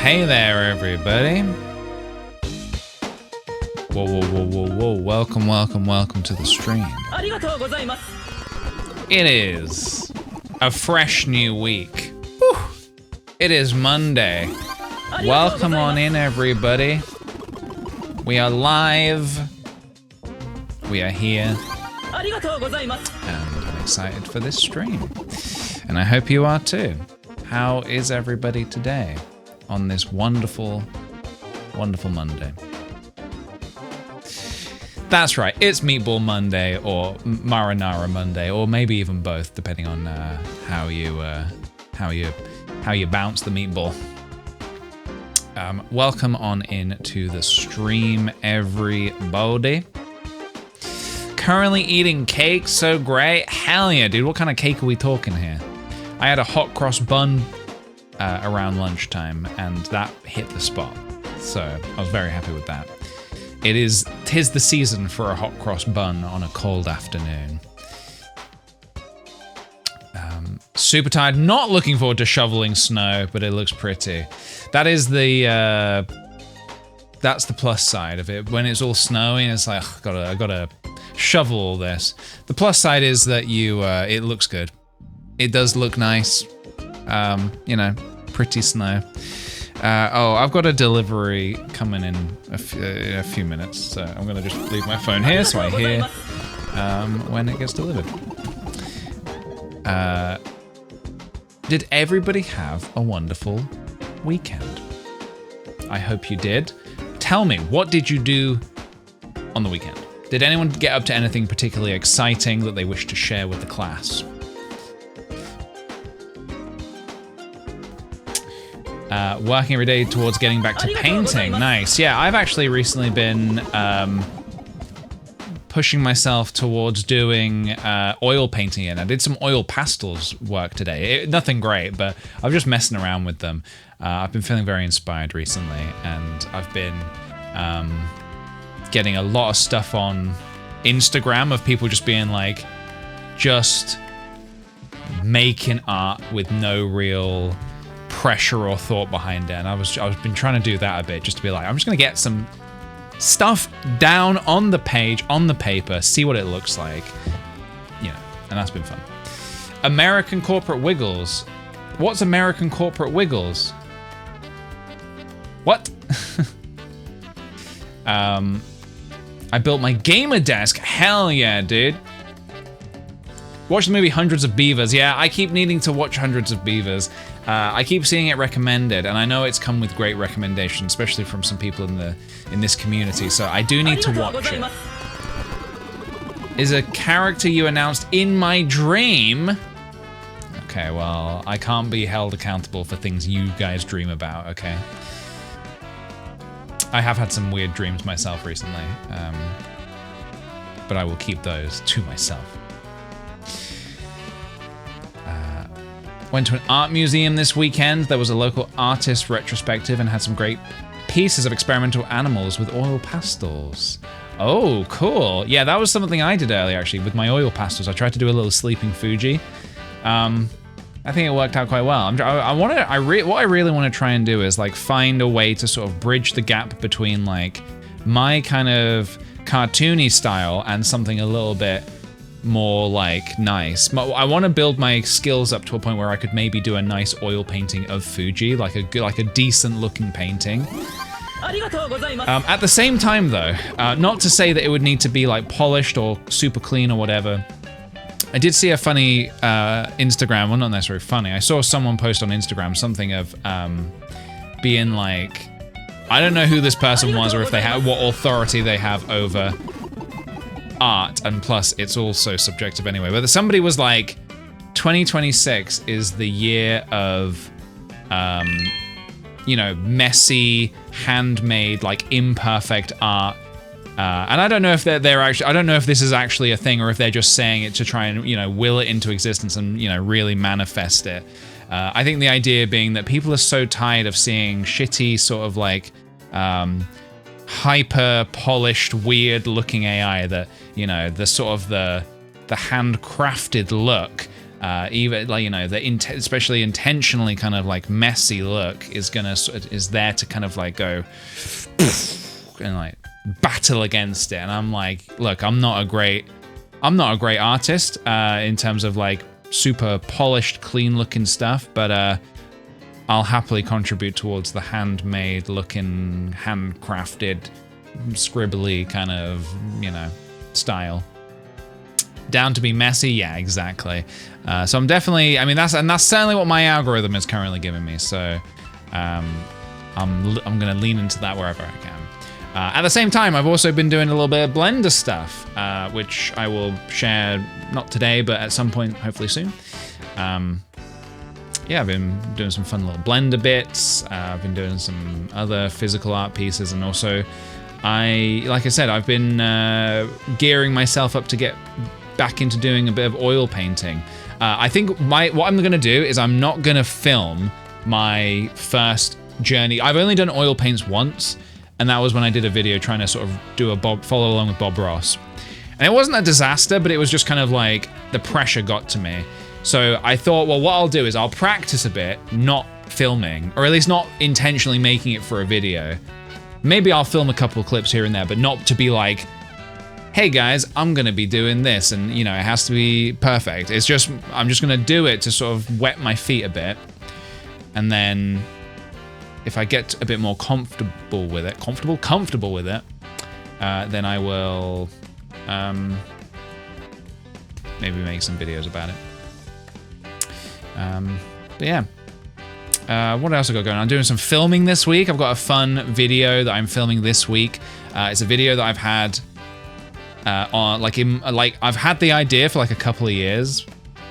Hey there, everybody. Whoa, whoa, whoa, whoa, whoa. Welcome, welcome, welcome to the stream. It is a fresh new week. Whew. It is Monday. Welcome on in, everybody. We are live. We are here. And I'm excited for this stream. And I hope you are too. How is everybody today on this wonderful, wonderful Monday? That's right, it's Meatball Monday or Marinara Monday, or maybe even both, depending on how you bounce the meatball. Welcome on in to the stream, everybody. Currently eating cake, so great. Hell yeah, dude. What kind of cake are we talking here? I had a hot cross bun around lunchtime, and that hit the spot. So I was very happy with that. Tis the season for a hot cross bun on a cold afternoon. Super tired. Not looking forward to shoveling snow, but it looks pretty. That is the that's the plus side of it. When it's all snowy, it's like I gotta shovel all this. The plus side is that it looks good. It does look nice. You know, pretty snow. Oh, I've got a delivery coming in a few minutes, so I'm gonna just leave my phone here so I hear when it gets delivered. Did everybody have a wonderful weekend? I hope you did. Tell me, what did you do on the weekend? Did anyone get up to anything particularly exciting that they wish to share with the class? Working every day towards getting back to painting. Nice. Yeah, I've actually recently been pushing myself towards doing oil painting again. I did some oil pastels work today. Nothing great, but I was just messing around with them. I've been feeling very inspired recently, and I've been getting a lot of stuff on Instagram of people just being like, just making art with no real pressure or thought behind it. And I've been trying to do that a bit, just to be like, I'm just gonna get some stuff down on the page, on the paper, see what it looks like, you know, and that's been fun. American Corporate Wiggles. What's American Corporate Wiggles? What? I built my gamer desk. Hell yeah, dude. Watch the movie Hundreds of Beavers. Yeah, I keep needing to watch Hundreds of Beavers. I keep seeing it recommended, and I know it's come with great recommendations, especially from some people in this community, so I do need to watch it. Is a character you announced in my dream? Okay, well, I can't be held accountable for things you guys dream about, okay? I have had some weird dreams myself recently, but I will keep those to myself. Went to an art museum this weekend. There was a local artist retrospective and had some great pieces of experimental animals with oil pastels. Oh, cool. Yeah, that was something I did earlier, actually, with my oil pastels. I tried to do a little sleeping Fuji. I think it worked out quite well. What I really want to try and do is like find a way to sort of bridge the gap between like my kind of cartoony style and something a little bit more like nice. I want to build my skills up to a point where I could maybe do a nice oil painting of Fuji, like a decent looking painting. At the same time though, not to say that it would need to be like polished or super clean or whatever. I did see a funny Instagram, well not necessarily funny, I saw someone post on Instagram something of being like, I don't know who this person was or if they have what authority they have over art, and plus it's also subjective anyway, but somebody was like, 2026 is the year of you know, messy, handmade, like imperfect art, and I don't know if they're actually, I don't know if this is actually a thing or if they're just saying it to try and, you know, will it into existence and, you know, really manifest it. I think the idea being that people are so tired of seeing shitty sort of like hyper polished, weird looking AI that, you know, the sort of the handcrafted look even like, you know, the especially intentionally kind of like messy look is there to kind of like go and like battle against it. And I'm like, look, I'm not a great artist in terms of like super polished, clean looking stuff, but I'll happily contribute towards the handmade looking, handcrafted, scribbly kind of, you know, style. Down to be messy, yeah, exactly. So I'm definitely, I mean, that's certainly what my algorithm is currently giving me. So I'm gonna lean into that wherever I can. At the same time, I've also been doing a little bit of Blender stuff, which I will share not today, but at some point, hopefully soon. Yeah, I've been doing some fun little Blender bits. I've been doing some other physical art pieces, and also, like I said, I've been gearing myself up to get back into doing a bit of oil painting. I think what I'm gonna do is I'm not gonna film my first journey. I've only done oil paints once, and that was when I did a video trying to sort of do follow along with Bob Ross. And it wasn't a disaster, but it was just kind of like the pressure got to me. So I thought, well, what I'll do is I'll practice a bit, not filming, or at least not intentionally making it for a video. Maybe I'll film a couple of clips here and there, but not to be like, hey guys, I'm gonna be doing this, and you know, it has to be perfect. It's just, I'm just gonna do it to sort of wet my feet a bit. And then if I get a bit more comfortable with it, then I will maybe make some videos about it. But yeah, what else I got going on? I'm doing some filming this week. I've got a fun video that I'm filming this week. It's a video that I've had I've had the idea for like a couple of years,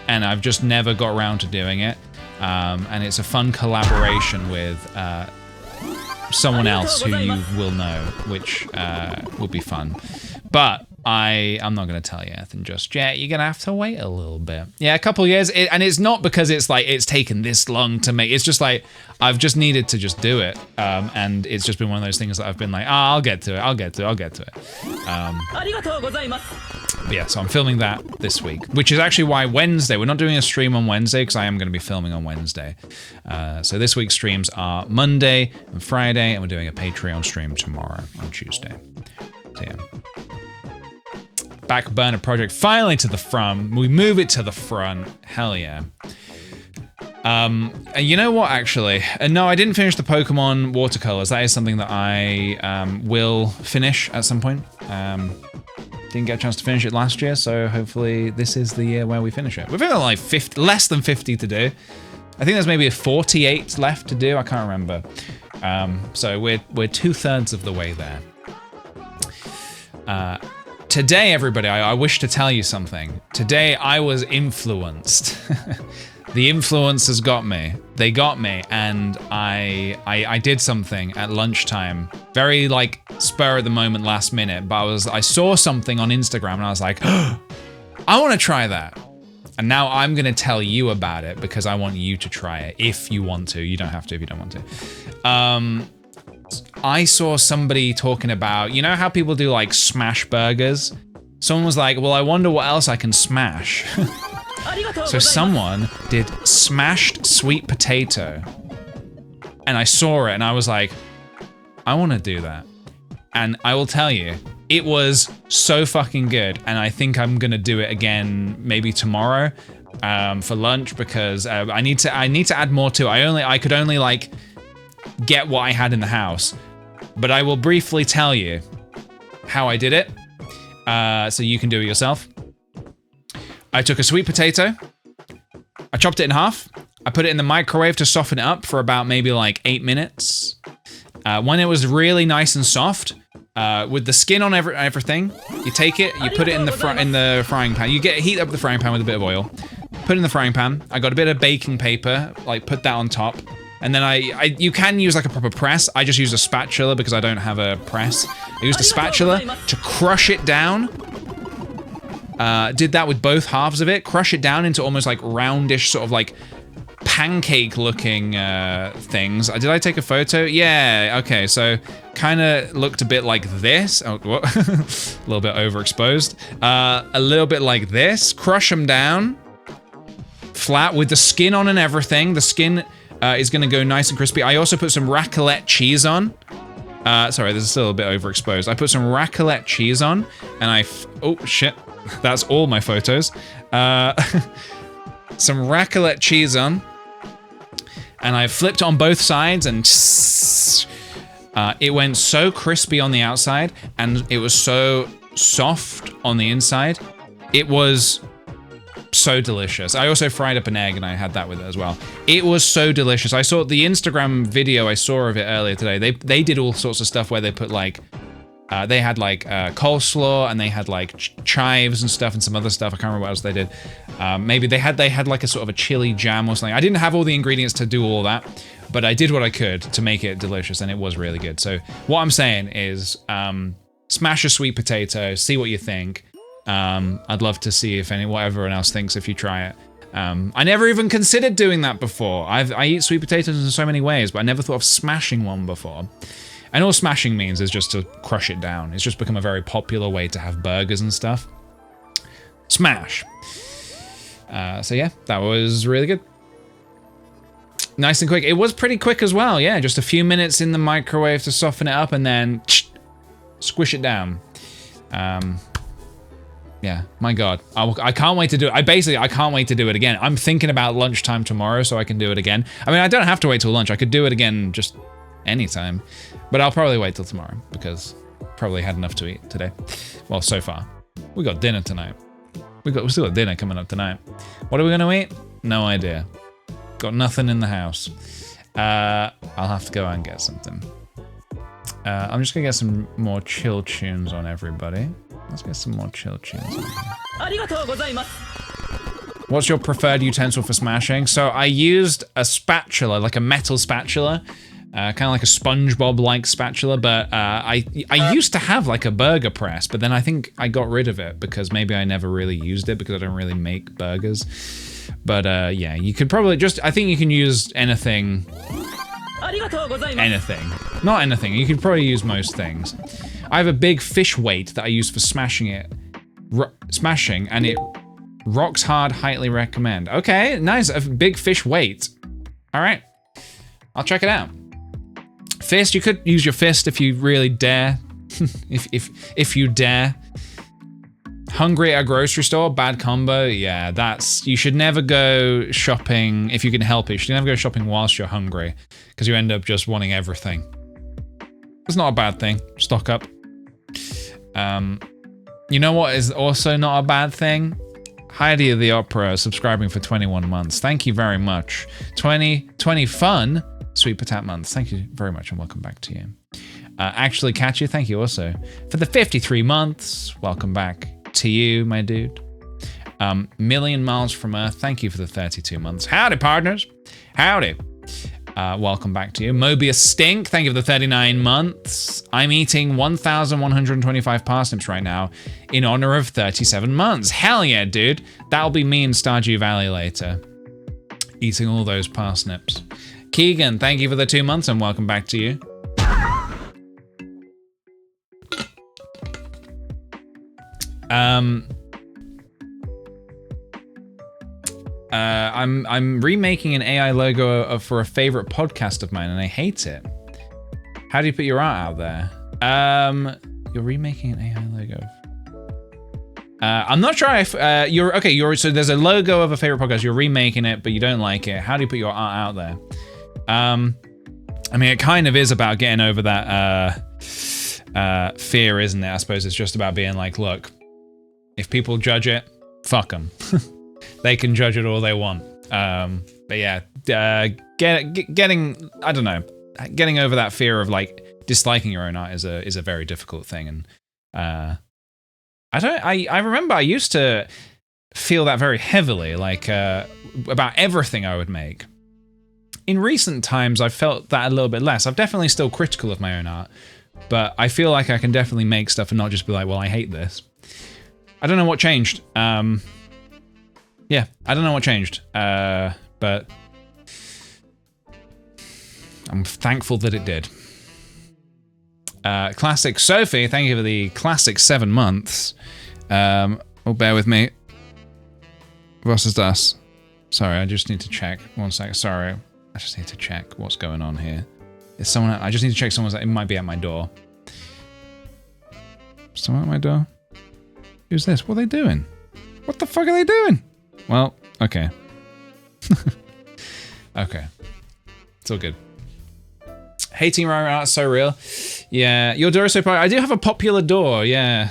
and I've just never got around to doing it. And it's a fun collaboration with someone else who you will know, which will be fun. But I'm not going to tell you anything just yet. You're going to have to wait a little bit. Yeah, a couple of years. And it's not because it's like it's taken this long to make. It's just like I've just needed to just do it. And it's just been one of those things that I've been like, I'll get to it. But yeah, so I'm filming that this week, which is actually why Wednesday, we're not doing a stream on Wednesday because I am going to be filming on Wednesday. So this week's streams are Monday and Friday, and we're doing a Patreon stream tomorrow on Tuesday. So yeah. Back burner project finally to the front. We move it to the front. Hell yeah. And you know what, actually? No, I didn't finish the Pokemon watercolors. That is something that I will finish at some point. Didn't get a chance to finish it last year, so hopefully this is the year where we finish it. We've only like 50, less than 50 to do. I think there's maybe 48 left to do. I can't remember. So we're 2/3 of the way there. Today, everybody, I wish to tell you something. Today, I was influenced. The influencers got me. They got me, and I did something at lunchtime. Very like spur of the moment, last minute. But I saw something on Instagram, and I was like, oh, I want to try that. And now I'm gonna tell you about it because I want you to try it if you want to. You don't have to if you don't want to. I saw somebody talking about, you know how people do like smash burgers? Someone was like, well, I wonder what else I can smash. So someone did smashed sweet potato. And I saw it and I was like, I want to do that. And I will tell you, it was so fucking good. And I think I'm going to do it again maybe tomorrow for lunch because I need to add more to it. I could only like get what I had in the house, but I will briefly tell you how I did it, so you can do it yourself. I took a sweet potato, I chopped it in half, I put it in the microwave to soften it up for about maybe like 8 minutes. When it was really nice and soft, with the skin on everything, you take it, you put it in the frying pan. You heat up the frying pan with a bit of oil, put it in the frying pan. I got a bit of baking paper, like put that on top. And then you can use like a proper press. I just used a spatula because I don't have a press. I used a spatula to crush it down. Did that with both halves of it. Crush it down into almost like roundish sort of like pancake looking things. Did I take a photo? Yeah, okay. So kind of looked a bit like this. Oh, what? A little bit overexposed. A little bit like this. Crush them down. flat with the skin on and everything. The skin is gonna go nice and crispy. I also put some raclette cheese on. Sorry, this is still a bit overexposed. I put some raclette cheese on, and oh shit, that's all my photos. Some raclette cheese on, and I flipped on both sides, and it went so crispy on the outside, and it was so soft on the inside. It was so delicious. I also fried up an egg and I had that with it as well. It was so delicious. I saw the Instagram video I saw of it earlier today. They did all sorts of stuff where they put like, they had like coleslaw, and they had like chives and stuff and some other stuff. I can't remember what else they did. Maybe they had like a sort of a chili jam or something. I didn't have all the ingredients to do all that, but I did what I could to make it delicious, and it was really good. So what I'm saying is, smash a sweet potato, see what you think. I'd love to see what everyone else thinks if you try it. I never even considered doing that before. I eat sweet potatoes in so many ways, but I never thought of smashing one before. And all smashing means is just to crush it down. It's just become a very popular way to have burgers and stuff. Smash. So yeah, that was really good. Nice and quick. It was pretty quick as well, yeah. Just a few minutes in the microwave to soften it up, and then squish it down. Yeah, my God, I can't wait to do it. I can't wait to do it again. I'm thinking about lunchtime tomorrow so I can do it again. I mean, I don't have to wait till lunch. I could do it again just anytime, but I'll probably wait till tomorrow because probably had enough to eat today. Well, so far. We got dinner tonight. We still got dinner coming up tonight. What are we gonna eat? No idea. Got nothing in the house. I'll have to go out and get something. I'm just gonna get some more chill tunes on everybody. Let's get some more chill tunes on here. What's your preferred utensil for smashing? So I used a spatula, like a metal spatula, kind of like a SpongeBob-like spatula, but I used to have like a burger press, but then I think I got rid of it because maybe I never really used it because I don't really make burgers. But yeah, you could probably I think you can use anything. Anything. Not anything. You could probably use most things. I have a big fish weight that I use for smashing it. Smashing, and it rocks hard, highly recommend. Okay, nice. A big fish weight. All right. I'll check it out. Fist, you could use your fist if you really dare. if you dare. Hungry at a grocery store, bad combo. Yeah, you should never go shopping if you can help it. You should never go shopping whilst you're hungry because you end up just wanting everything. It's not a bad thing. Stock up. You know what is also not a bad thing? Heidi of the Opera subscribing for 21 months. Thank you very much. 20 fun sweet potato months. Thank you very much and welcome back to you. Actually Catchy, thank you also for the 53 months. Welcome back to you, my dude. Million Miles from Earth, thank you for the 32 months. Howdy, partners. Howdy. Welcome back to you. Mobius Stink, thank you for the 39 months. I'm eating 1,125 parsnips right now in honor of 37 months. Hell yeah, dude. That'll be me in Stardew Valley later. Eating all those parsnips. Keegan, thank you for the 2 months and welcome back to you. I'm remaking an AI logo for a favorite podcast of mine, and I hate it. How do you put your art out there? You're remaking an AI logo. I'm not sure if so there's a logo of a favorite podcast. You're remaking it, but you don't like it. How do you put your art out there? I mean, it kind of is about getting over that fear, isn't it? I suppose it's just about being like, look, if people judge it, fuck them. They can judge it all they want. But yeah, getting I don't know, getting over that fear of like disliking your own art is a very difficult thing. And I remember I used to feel that very heavily, like about everything I would make. In recent times, I've felt that a little bit less. I'm definitely still critical of my own art, but I feel like I can definitely make stuff and not just be like, well, I hate this. I don't know what changed. Yeah, I don't know what changed, but I'm thankful that it did. Classic Sophie, thank you for the classic 7 months. Oh, bear with me. Was ist das? Sorry, I just need to check. 1 sec. Sorry. I just need to check what's going on here. Is someone... I just need to check someone's... It might be at my door. Someone at my door? Who's this? What are they doing? What the fuck are they doing? Well, okay. Okay. It's all good. Hating my art so real. Yeah, your door is so popular. I do have a popular door, yeah.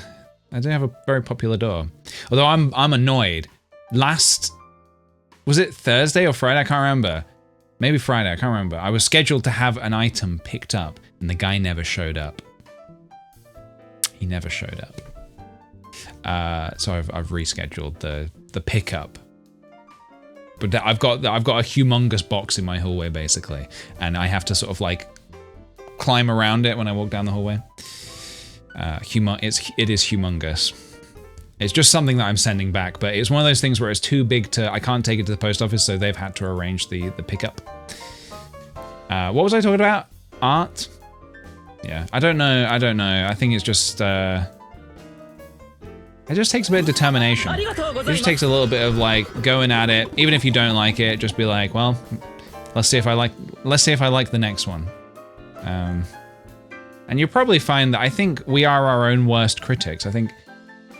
I do have a very popular door. Although I'm annoyed. Last... Was it Thursday or Friday? I can't remember. Maybe Friday, I can't remember. I was scheduled to have an item picked up, and the guy never showed up. He never showed up. So I've rescheduled the pickup. But I've got a humongous box in my hallway basically, and I have to sort of like climb around it when I walk down the hallway. It is humongous. It's just something that I'm sending back, but it's one of those things where it's too big to... I can't take it to the post office, so they've had to arrange the pickup. What was I talking about? Art? Yeah, I don't know. I think it's just... it just takes a bit of determination. It just takes a little bit of like going at it. Even if you don't like it, just be like, well, let's see if I like the next one. And you'll probably find that I think we are our own worst critics. I think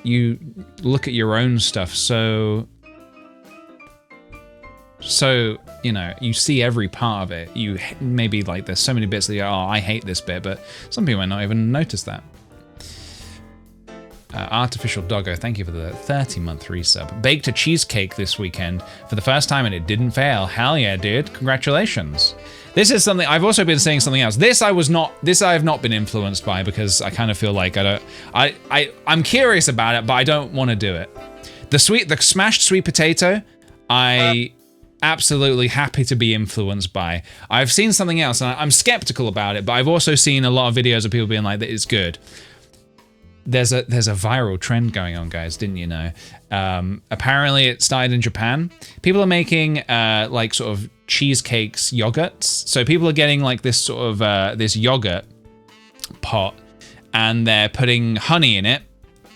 you look at your own stuff so you know, you see every part of it. You maybe like there's so many bits that you go, oh, I hate this bit, but some people might not even notice that. Artificial Doggo, thank you for the 30-month resub. Baked a cheesecake this weekend for the first time and it didn't fail. Hell yeah, dude. Congratulations. This is something, I've also been saying something else. This I have not been influenced by because I kind of feel like I'm curious about it, but I don't want to do it. The smashed sweet potato, I absolutely happy to be influenced by. I've seen something else and I'm skeptical about it, but I've also seen a lot of videos of people being like, that it's good. There's a viral trend going on, guys, didn't you know? Apparently it started in Japan. People are making like sort of cheesecakes yogurts. So people are getting like this sort of this yogurt pot and they're putting honey in it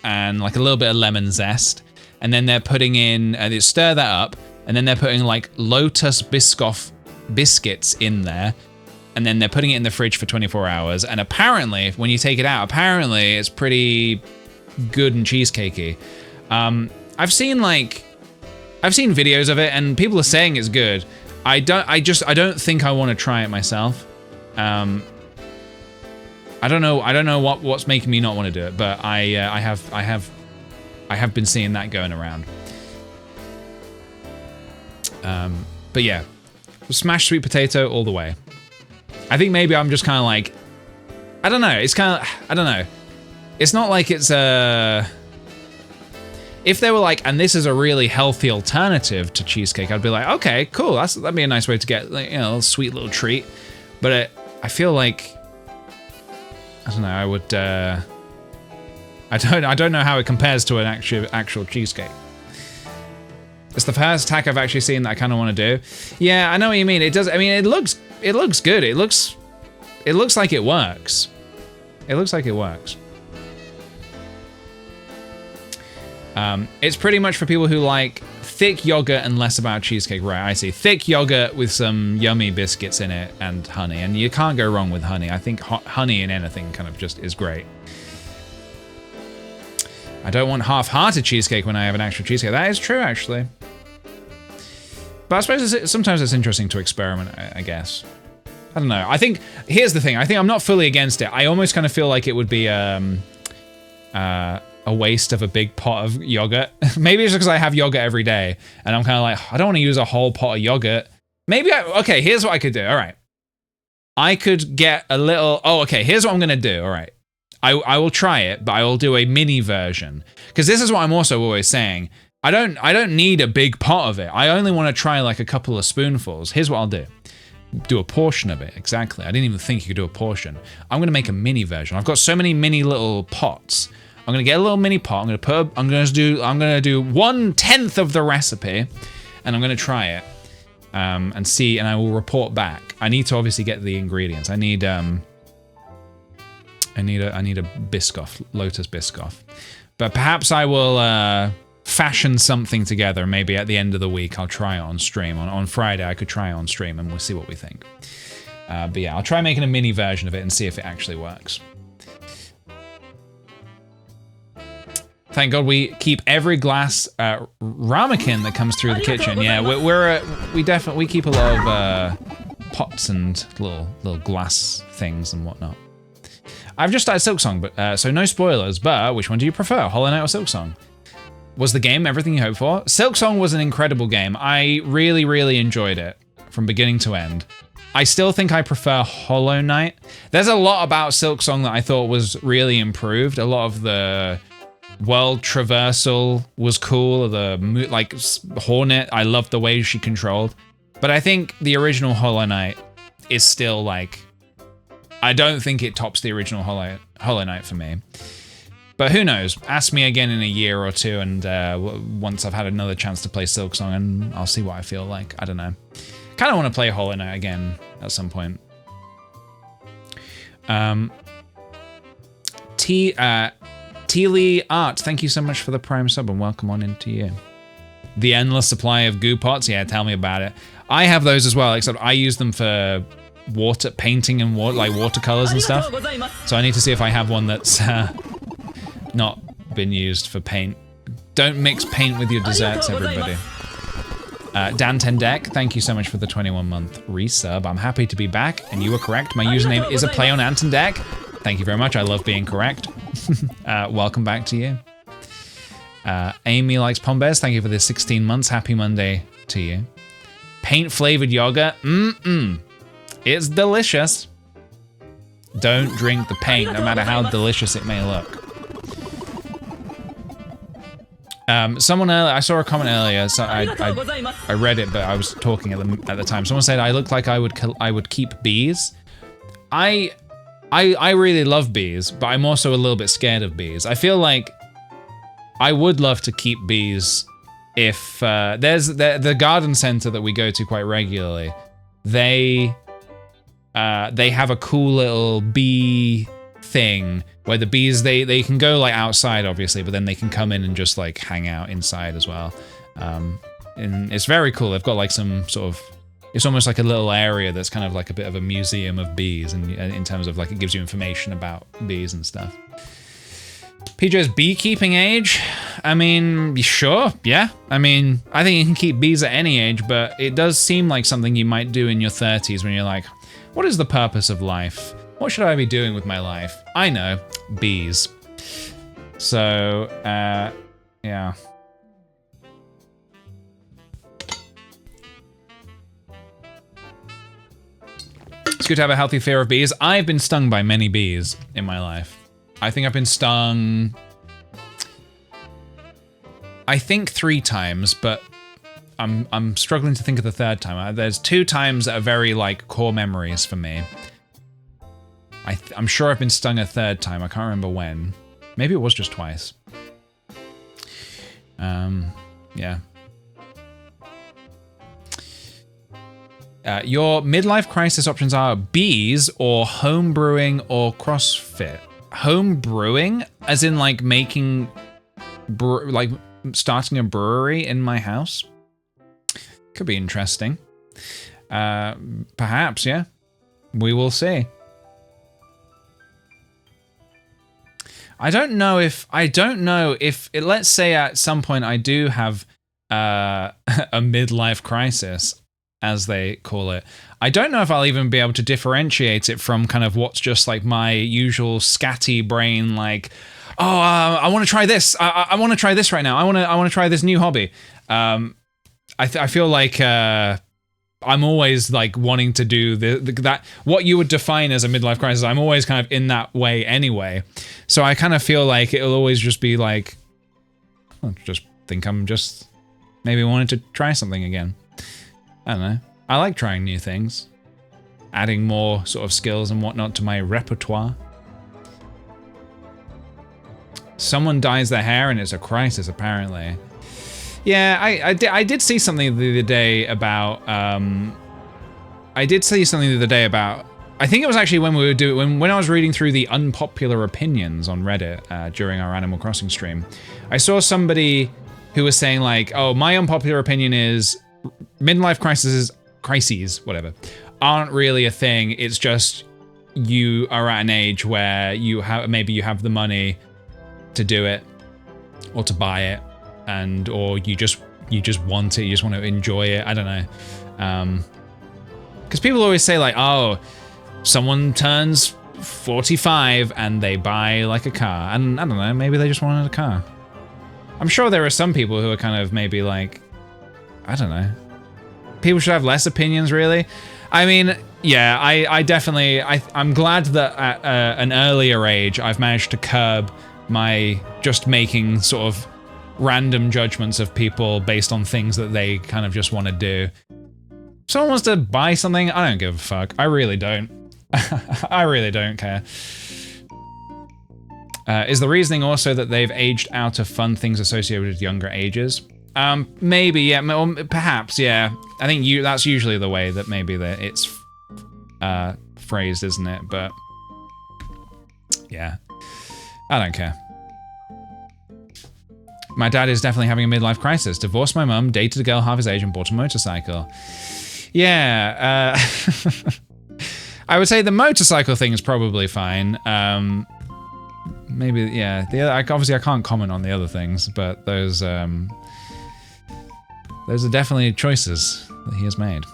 and like a little bit of lemon zest. And then they're putting in, they stir that up and then they're putting like Lotus Biscoff biscuits in there. And then they're putting it in the fridge for 24 hours. And apparently, when you take it out, apparently it's pretty good and cheesecakey. I've seen videos of it and people are saying it's good. I don't think I want to try it myself. I don't know what's making me not want to do it, but I have been seeing that going around. But yeah, smashed sweet potato all the way. I think maybe I'm just kind of like, I don't know. It's kind of, I don't know. It's not like it's if they were like, and this is a really healthy alternative to cheesecake, I'd be like, okay, cool. That'd be a nice way to get, like, you know, a sweet little treat. But I feel like, I don't know. I would, I don't know how it compares to an actual cheesecake. It's the first hack I've actually seen that I kind of want to do. Yeah, I know what you mean. It does. I mean, it looks good. It looks like it works. It looks like it works. It's pretty much for people who like thick yogurt and less about cheesecake. Right, I see. Thick yogurt with some yummy biscuits in it and honey. And you can't go wrong with honey. I think honey in anything kind of just is great. I don't want half-hearted cheesecake when I have an actual cheesecake. That is true, actually. But I suppose sometimes it's interesting to experiment, I guess. I don't know. I think, here's the thing. I think I'm not fully against it. I almost kind of feel like it would be a waste of a big pot of yogurt. Maybe it's because I have yogurt every day. And I'm kind of like, I don't want to use a whole pot of yogurt. Maybe okay, here's what I could do. All right. I could get a little, okay, here's what I'm going to do. All right. I will try it, but I will do a mini version. Because this is what I'm also always saying. I don't need a big pot of it. I only want to try like a couple of spoonfuls. Here's what I'll do. Do a portion of it, exactly. I didn't even think you could do a portion. I'm gonna make a mini version. I've got so many mini little pots. I'm gonna get a little mini pot. I'm gonna do 1/10 of the recipe, and I'm gonna try it and see, and I will report back. I need to obviously get the ingredients. I need a Biscoff, Lotus Biscoff. But perhaps I will fashion something together. Maybe at the end of the week, I'll try it on stream. On Friday, I could try it on stream and we'll see what we think. But yeah, I'll try making a mini version of it and see if it actually works. Thank God we keep every glass ramekin that comes through the kitchen. Yeah, we keep a lot of pots and little glass things and whatnot. I've just started Silksong, but so no spoilers. But which one do you prefer, Hollow Knight or Silksong? Was the game everything you hoped for? Silksong was an incredible game. I really enjoyed it from beginning to end. I still think I prefer Hollow Knight. There's a lot about Silksong that I thought was really improved. A lot of the world traversal was cool. The like Hornet, I loved the way she controlled. But I think the original Hollow Knight is still like, I don't think it tops the original Hollow Knight for me. But who knows? Ask me again in a year or two, and once I've had another chance to play Silksong, and I'll see what I feel like. I don't know. Kind of want to play Hollow Knight again at some point. T-Lee Art, thank you so much for the Prime sub, and welcome on into you. The endless supply of goo pots, yeah, tell me about it. I have those as well, except I use them for painting and like watercolors and stuff. So I need to see if I have one that's not been used for paint. Don't mix paint with your desserts, everybody. Dan Tendek, thank you so much for the 21-month resub. I'm happy to be back, and you were correct. My username is a play on Antendek. Thank you very much. I love being correct. Welcome back to you. Amy likes Pombez. Thank you for the 16 months. Happy Monday to you. Paint-flavored yogurt. It's delicious. Don't drink the paint, no matter how delicious it may look. Someone earlier, I saw a comment earlier, so I read it, but I was talking at the time. Someone said I look like I would keep bees. I really love bees, but I'm also a little bit scared of bees. I feel like I would love to keep bees if there's the garden center that we go to quite regularly. They have a cool little bee thing where the bees they can go like outside obviously, but then they can come in and just like hang out inside as well. And it's very cool. They've got like some sort of, it's almost like a little area that's kind of like a bit of a museum of bees, and in terms of like it gives you information about bees and stuff. PJ's beekeeping age? I mean, sure, yeah. I mean, I think you can keep bees at any age, but it does seem like something you might do in your 30s when you're like, what is the purpose of life? What should I be doing with my life? I know, bees. So, yeah. It's good to have a healthy fear of bees. I've been stung by many bees in my life. I think I've been stung, I think 3 times, but I'm struggling to think of the 3rd time. There's 2 times that are very like core memories for me. I'm sure I've been stung a 3rd time. I can't remember when. Maybe it was just twice. Yeah. Your midlife crisis options are bees or home brewing or CrossFit. Home brewing, as in like making, like starting a brewery in my house. Could be interesting. Perhaps, yeah. We will see. I don't know if, let's say at some point I do have a midlife crisis, as they call it. I don't know if I'll even be able to differentiate it from kind of what's just like my usual scatty brain, like, oh, I want to try this. I want to try this right now. I want to try this new hobby. I feel like I'm always like wanting to do that what you would define as a midlife crisis. I'm always kind of in that way anyway. So I kind of feel like it'll always just be like, I just think I'm just maybe wanting to try something again. I don't know. I like trying new things, adding more sort of skills and whatnot to my repertoire. Someone dyes their hair and it's a crisis, apparently. Yeah, I did see something the other day about, I think it was actually when we were when I was reading through the unpopular opinions on Reddit during our Animal Crossing stream. I saw somebody who was saying like, oh, my unpopular opinion is midlife crises, whatever, aren't really a thing. It's just you are at an age where you have, maybe you have the money to do it or to buy it, and or you just want it, you just want to enjoy it. I don't know. Because people always say like, oh, someone turns 45 and they buy like a car, and I don't know, maybe they just wanted a car. I'm sure there are some people who are kind of maybe like, I don't know. People should have less opinions, really. I mean, yeah, I definitely, I'm glad that at an earlier age I've managed to curb my just making sort of random judgments of people based on things that they kind of just want to do. If someone wants to buy something, I don't give a fuck. I really don't. I really don't care. Is the reasoning also that they've aged out of fun things associated with younger ages? Maybe, yeah, or perhaps, yeah. I think that's usually the way that maybe that it's phrased, isn't it? But yeah, I don't care. My dad is definitely having a midlife crisis. Divorced my mum, dated a girl half his age, and bought a motorcycle. Yeah, I would say the motorcycle thing is probably fine. Maybe, yeah. The other, obviously, I can't comment on the other things, but those are definitely choices that he has made.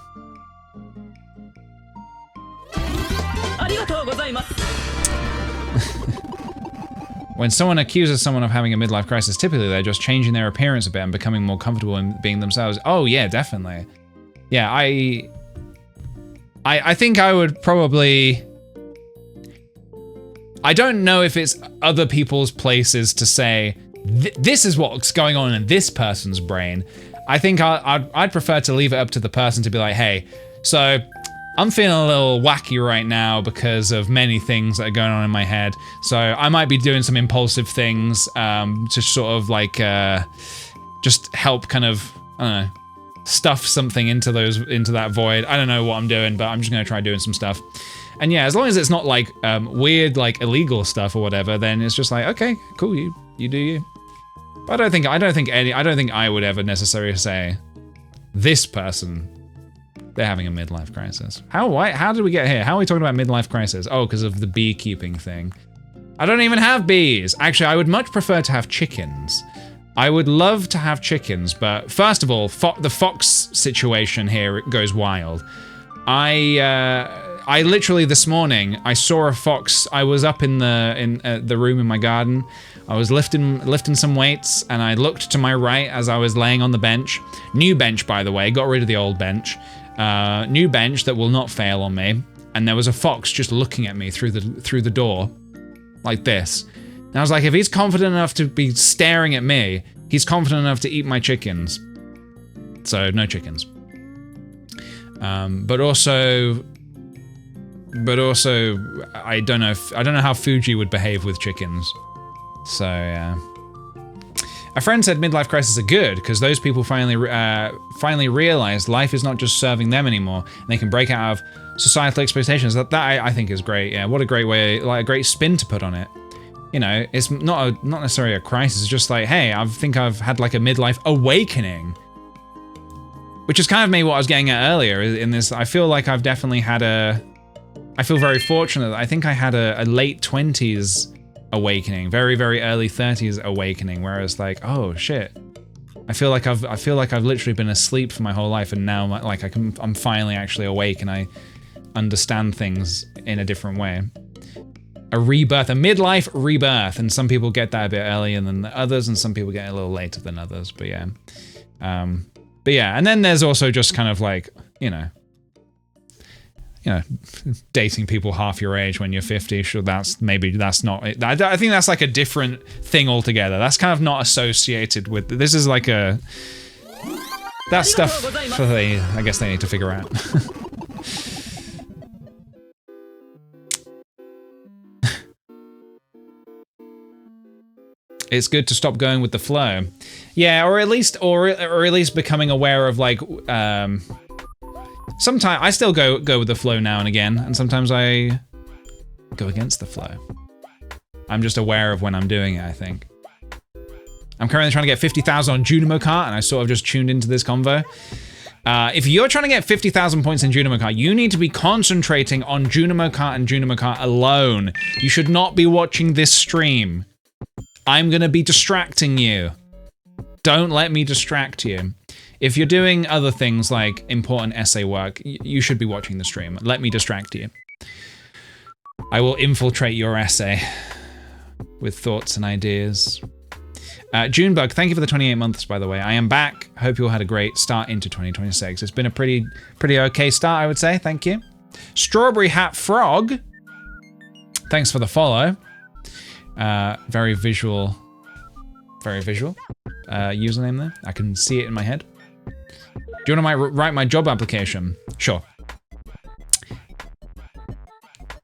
When someone accuses someone of having a midlife crisis, typically they're just changing their appearance a bit and becoming more comfortable in being themselves. Oh yeah, definitely. Yeah, I think I would probably... I don't know if it's other people's places to say, this is what's going on in this person's brain. I think I'd prefer to leave it up to the person to be like, hey, so I'm feeling a little wacky right now because of many things that are going on in my head. So I might be doing some impulsive things to sort of like just help kind of, I don't know, stuff something into that void. I don't know what I'm doing, but I'm just gonna try doing some stuff. And yeah, as long as it's not like weird, like illegal stuff or whatever, then it's just like, okay, cool, you do you. But I don't think I would ever necessarily say, this person, they're having a midlife crisis. How did we get here? How are we talking about midlife crisis? Oh, because of the beekeeping thing. I don't even have bees. Actually, I would much prefer to have chickens. I would love to have chickens, but first of all, the fox situation here goes wild. I literally this morning, I saw a fox. I was up in the room in my garden. I was lifting some weights, and I looked to my right as I was laying on the bench. New bench, by the way, got rid of the old bench. New bench that will not fail on me. And there was a fox just looking at me through the door, like this. And I was like, if he's confident enough to be staring at me, he's confident enough to eat my chickens. So no chickens. But also, I don't know how Fuji would behave with chickens. So yeah. A friend said midlife crises are good because those people finally realize life is not just serving them anymore, and they can break out of societal expectations. That I think is great. Yeah, what a great way, like a great spin to put on it. You know, it's not necessarily a crisis. It's just like, hey, I think I've had like a midlife awakening, which is kind of maybe what I was getting at earlier in this. I feel like I've definitely had I feel very fortunate that I think I had a late 20s awakening, very, very early 30s awakening, whereas like, oh shit, I feel like I've literally been asleep for my whole life, and now like I'm finally actually awake and I understand things in a different way. A rebirth, a midlife rebirth, and some people get that a bit earlier than others, and some people get it a little later than others. But yeah, and then there's also just kind of like, you know, dating people half your age when you're 50. Sure, that's not it. I think that's like a different thing altogether. That's kind of not associated with. This is like that's stuff for I guess they need to figure out. It's good to stop going with the flow. Yeah, or at least becoming aware of like sometimes I still go with the flow now and again, and sometimes I go against the flow. I'm just aware of when I'm doing it, I think. I'm currently trying to get 50,000 on Junimo Kart, and I sort of just tuned into this convo. If you're trying to get 50,000 points in Junimo Kart, you need to be concentrating on Junimo Kart and Junimo Kart alone. You should not be watching this stream. I'm gonna be distracting you. Don't let me distract you. If you're doing other things like important essay work, you should be watching the stream. Let me distract you. I will infiltrate your essay with thoughts and ideas. Junebug, thank you for the 28 months, by the way. I am back. Hope you all had a great start into 2026. It's been a pretty okay start, I would say. Thank you. Strawberry Hat Frog, thanks for the follow. Very visual username there. I can see it in my head. Do you want to write my job application? Sure.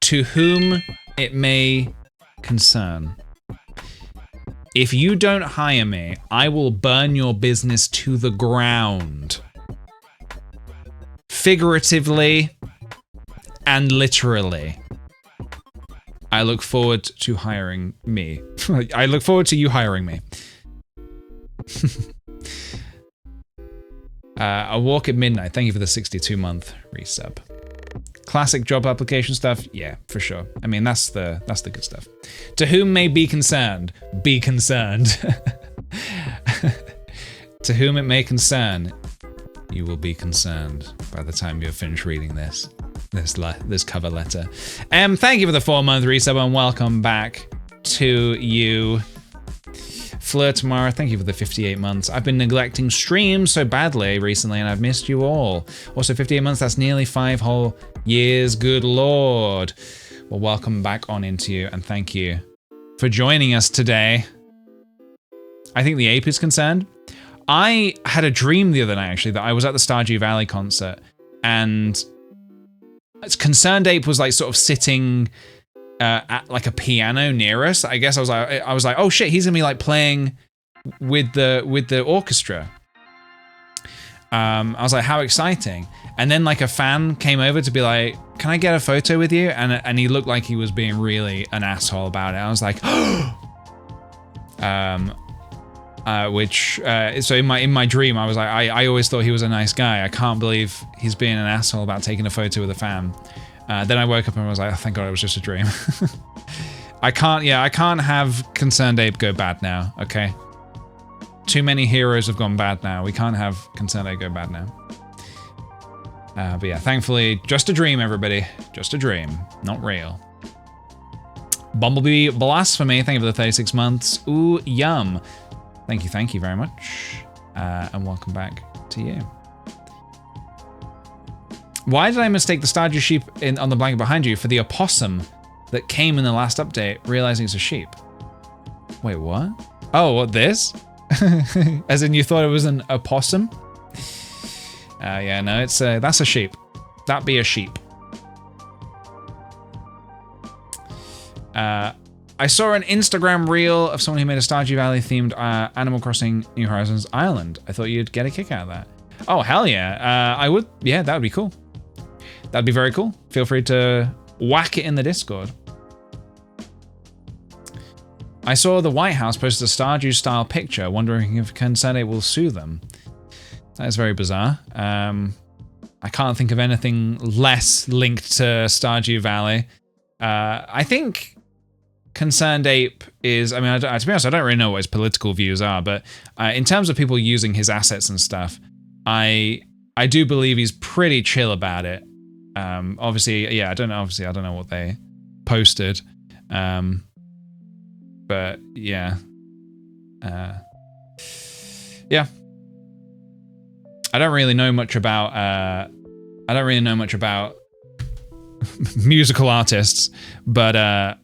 To whom it may concern. If you don't hire me, I will burn your business to the ground. Figuratively and literally. I look forward to hiring me. I look forward to you hiring me. A Walk at Midnight, thank you for the 62-month resub. Classic job application stuff, yeah, for sure. I mean, that's the good stuff. To whom may be concerned, be concerned. To whom it may concern, you will be concerned by the time you've finished reading this cover letter. Thank you for the 4-month resub and welcome back to you. Fleur Tamara, thank you for the 58 months. I've been neglecting streams so badly recently and I've missed you all. Also 58 months, that's nearly 5 whole years, good lord. Well, welcome back on into you and thank you for joining us today. I think the ape is concerned. I had a dream the other night actually that I was at the Stardew Valley concert and Concerned Ape was like sort of sitting at like a piano near us. I guess I was like, oh shit, he's gonna be like playing with the orchestra. I was like, how exciting. And then like a fan came over to be like, can I get a photo with you? And he looked like he was being really an asshole about it. I was like, so in my dream, I was like, I always thought he was a nice guy. I can't believe he's being an asshole about taking a photo with a fan. Then I woke up and was like, oh, thank God it was just a dream. I can't have Concerned Ape go bad now, okay? Too many heroes have gone bad now. We can't have Concerned Ape go bad now. But yeah, thankfully, just a dream, everybody. Just a dream, not real. Bumblebee Blasphemy, thank you for the 36 months. Ooh, yum. Thank you very much. And welcome back to you. Why did I mistake the Stardew sheep on the blanket behind you for the opossum that came in the last update, realizing it's a sheep? Wait, what? Oh, what, this? As in you thought it was an opossum? Yeah, no, that's a sheep. That be a sheep. I saw an Instagram reel of someone who made a Stardew Valley themed Animal Crossing New Horizons island. I thought you'd get a kick out of that. Oh, hell yeah. I would, yeah, that would be cool. That'd be very cool. Feel free to whack it in the Discord. I saw the White House posted a Stardew-style picture, wondering if Concerned Ape will sue them. That is very bizarre. I can't think of anything less linked to Stardew Valley. I think Concerned Ape is, I mean, to be honest, I don't really know what his political views are, but in terms of people using his assets and stuff, I do believe he's pretty chill about it. Obviously, yeah, I don't know what they posted. But yeah. Yeah. I don't really know much about musical artists, but I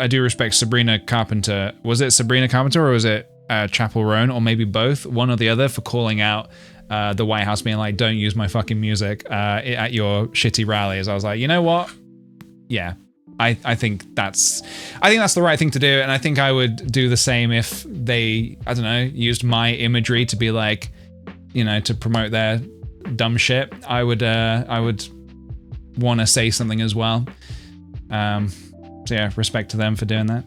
do respect Sabrina Carpenter. Was it Sabrina Carpenter or was it Chapel Roan, or maybe both, one or the other, for calling out the White House being like, don't use my fucking music at your shitty rallies. I was like, you know what? Yeah. I think that's the right thing to do, and I think I would do the same if they, I don't know, used my imagery to be like, you know, to promote their dumb shit. I would want to say something as well. So yeah, respect to them for doing that.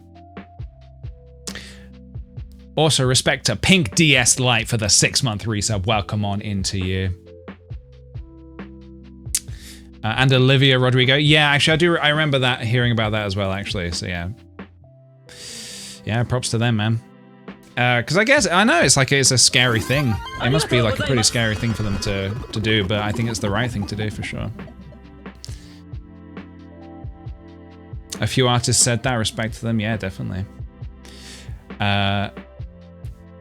Also, respect to Pink DS Light for the 6-month resub. Welcome on into you. And Olivia Rodrigo. Yeah, actually, I remember that, hearing about that as well, actually. So, yeah. Yeah, props to them, man. Because I guess, I know, it's a scary thing. It must be like a pretty scary thing for them to do, but I think it's the right thing to do for sure. A few artists said that, respect to them. Yeah, definitely.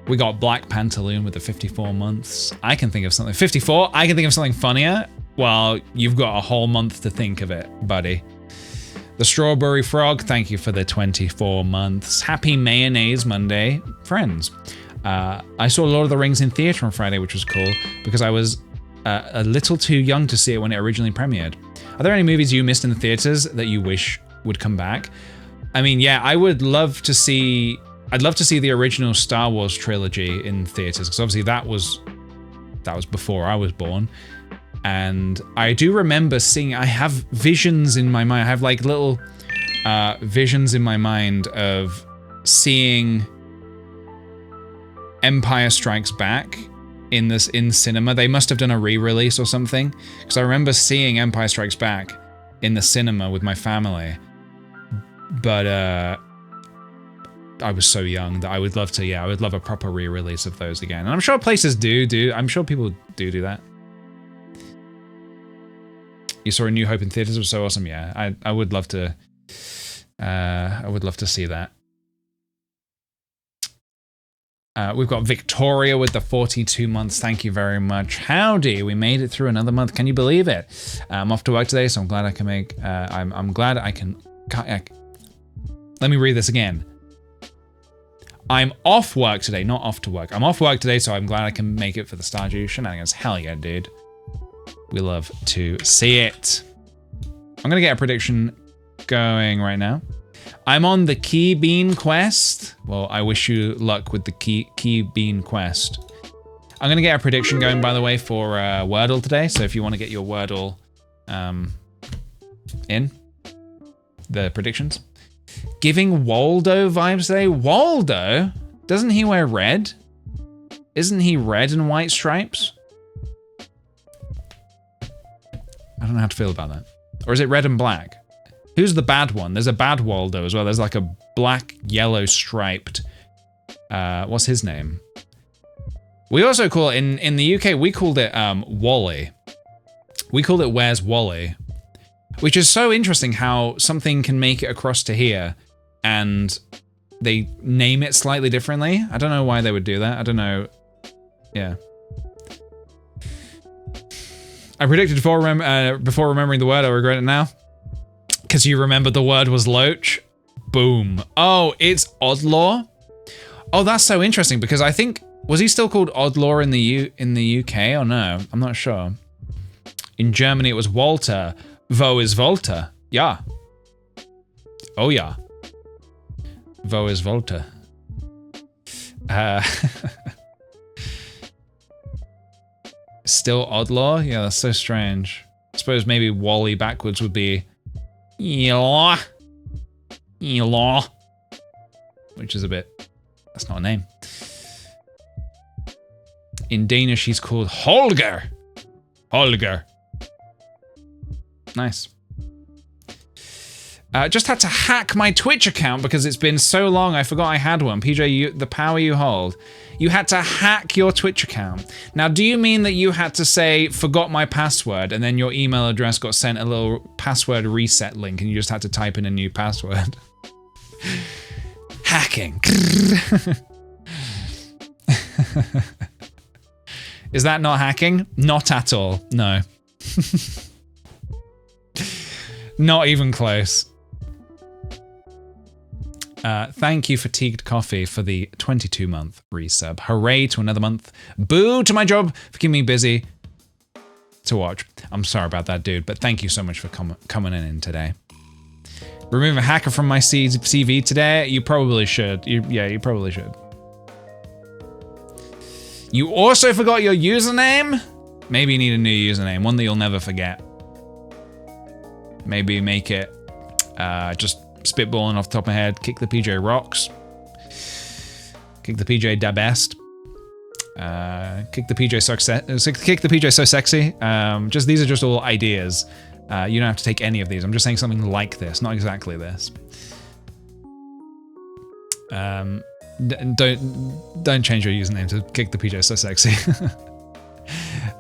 We got Black Pantaloon with the 54 months. I can think of something. 54? I can think of something funnier. Well, you've got a whole month to think of it, buddy. The Strawberry Frog, thank you for the 24 months. Happy Mayonnaise Monday, friends. I saw Lord of the Rings in theater on Friday, which was cool, because I was a little too young to see it when it originally premiered. Are there any movies you missed in the theaters that you wish would come back? I mean, yeah, I'd love to see the original Star Wars trilogy in theaters, because obviously that was before I was born. And I do remember seeing, I have visions in my mind, I have like little visions in my mind of seeing Empire Strikes Back in cinema. They must have done a re-release or something, because I remember seeing Empire Strikes Back in the cinema with my family. But I was so young that I would love to, yeah, I would love a proper re-release of those again. And I'm sure places do, I'm sure people do that. You saw A New Hope in theaters, it was so awesome. Yeah, I would love to. I would love to see that. We've got Victoria with the 42 months. Thank you very much. Howdy, we made it through another month. Can you believe it? I'm off to work today, so I'm glad I can make. I'm glad I can. Let me read this again. I'm off work today, not off to work. I'm off work today, so I'm glad I can make it for the Stardew shenanigans. Hell yeah, dude. We love to see it. I'm gonna get a prediction going right now. I'm on the Key Bean quest. Well, I wish you luck with the Key Bean quest. I'm gonna get a prediction going, by the way, for Wordle today. So if you want to get your Wordle in the predictions. Giving Waldo vibes today. Waldo? Doesn't he wear red? Isn't he red and white stripes? I don't know how to feel about that. Or is it red and black? Who's the bad one? There's a bad Waldo as well. There's like a black, yellow striped. What's his name? We also call it, in the UK, we called it Wally. We called it Where's Wally? Which is so interesting how something can make it across to here and they name it slightly differently. I don't know why they would do that. I don't know. Yeah. I predicted before remembering the word. I regret it now. Because you remembered the word was loach. Boom. Oh, it's Oddlaw? Oh, that's so interesting because I think, was he still called Oddlaw in the UK or no? I'm not sure. In Germany, it was Walter. Wo is Volta? Yeah. Oh, yeah. Wo is Volta? Still Oddlaw? Yeah, that's so strange. I suppose maybe Wally backwards would be Elaw. Elaw. Which is a bit... That's not a name. In Danish, he's called Holger. Holger. Nice. Just had to hack my Twitch account because it's been so long I forgot I had one. PJ, the power you hold. You had to hack your Twitch account. Now, do you mean that you had to say, forgot my password, and then your email address got sent a little password reset link and you just had to type in a new password? Hacking. Is that not hacking? Not at all, no. Not even close. Thank you, Fatigued Coffee, for the 22-month resub. Hooray to another month. Boo to my job for keeping me busy to watch. I'm sorry about that, dude, but thank you so much for coming in today. Remove a hacker from my CV today? You probably should. Yeah, you probably should. You also forgot your username? Maybe you need a new username, one that you'll never forget. Maybe make it just spitballing off the top of my head. Kick the PJ rocks. Kick the PJ da best. Kick the PJ so sexy. Just these are just all ideas. You don't have to take any of these. I'm just saying something like this, not exactly this. Don't change your username to Kick the PJ so sexy.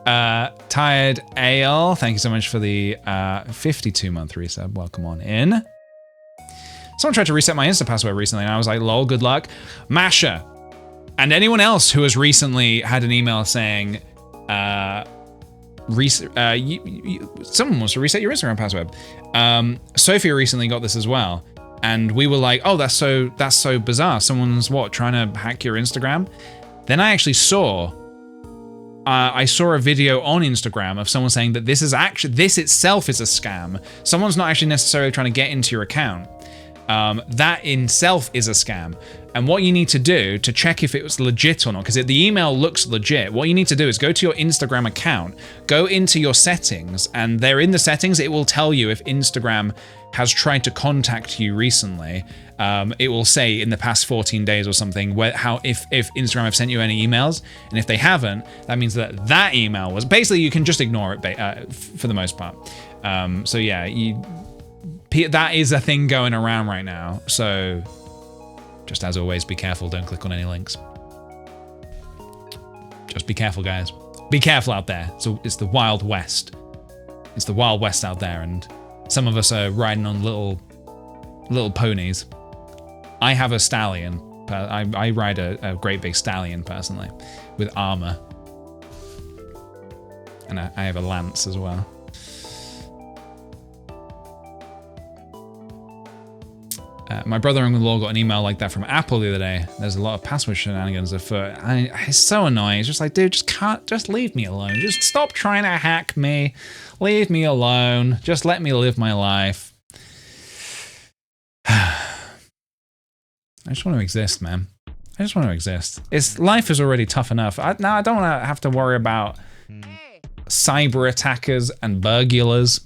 Tired Ale, thank you so much for the 52-month resub. Welcome on in. Someone tried to reset my Insta password recently, and I was like, lol, good luck. Masha, and anyone else who has recently had an email saying, someone wants to reset your Instagram password. Sophia recently got this as well, and we were like, oh, that's so bizarre. Someone's trying to hack your Instagram? Then I actually saw a video on Instagram of someone saying that this itself is a scam. Someone's not actually necessarily trying to get into your account. That in itself is a scam. And what you need to do to check if it was legit or not, because the email looks legit, what you need to do is go to your Instagram account, go into your settings, and there in the settings, it will tell you if Instagram has tried to contact you recently. It will say in the past 14 days or something, if Instagram have sent you any emails, and if they haven't, that means that email was, basically you can just ignore it for the most part. So yeah, that is a thing going around right now. So just as always, be careful, don't click on any links. Just be careful, guys. Be careful out there. So it's the Wild West. It's the Wild West out there, and some of us are riding on little ponies. I have a stallion. I ride a great big stallion personally, with armor. And I have a lance as well. My brother-in-law got an email like that from Apple the other day. There's a lot of password shenanigans afoot. It's so annoying. It's just like, dude, just leave me alone. Just stop trying to hack me. Leave me alone. Just let me live my life. I just want to exist, man. I just want to exist. Life is already tough enough. I don't want to have to worry about cyber attackers and burglars.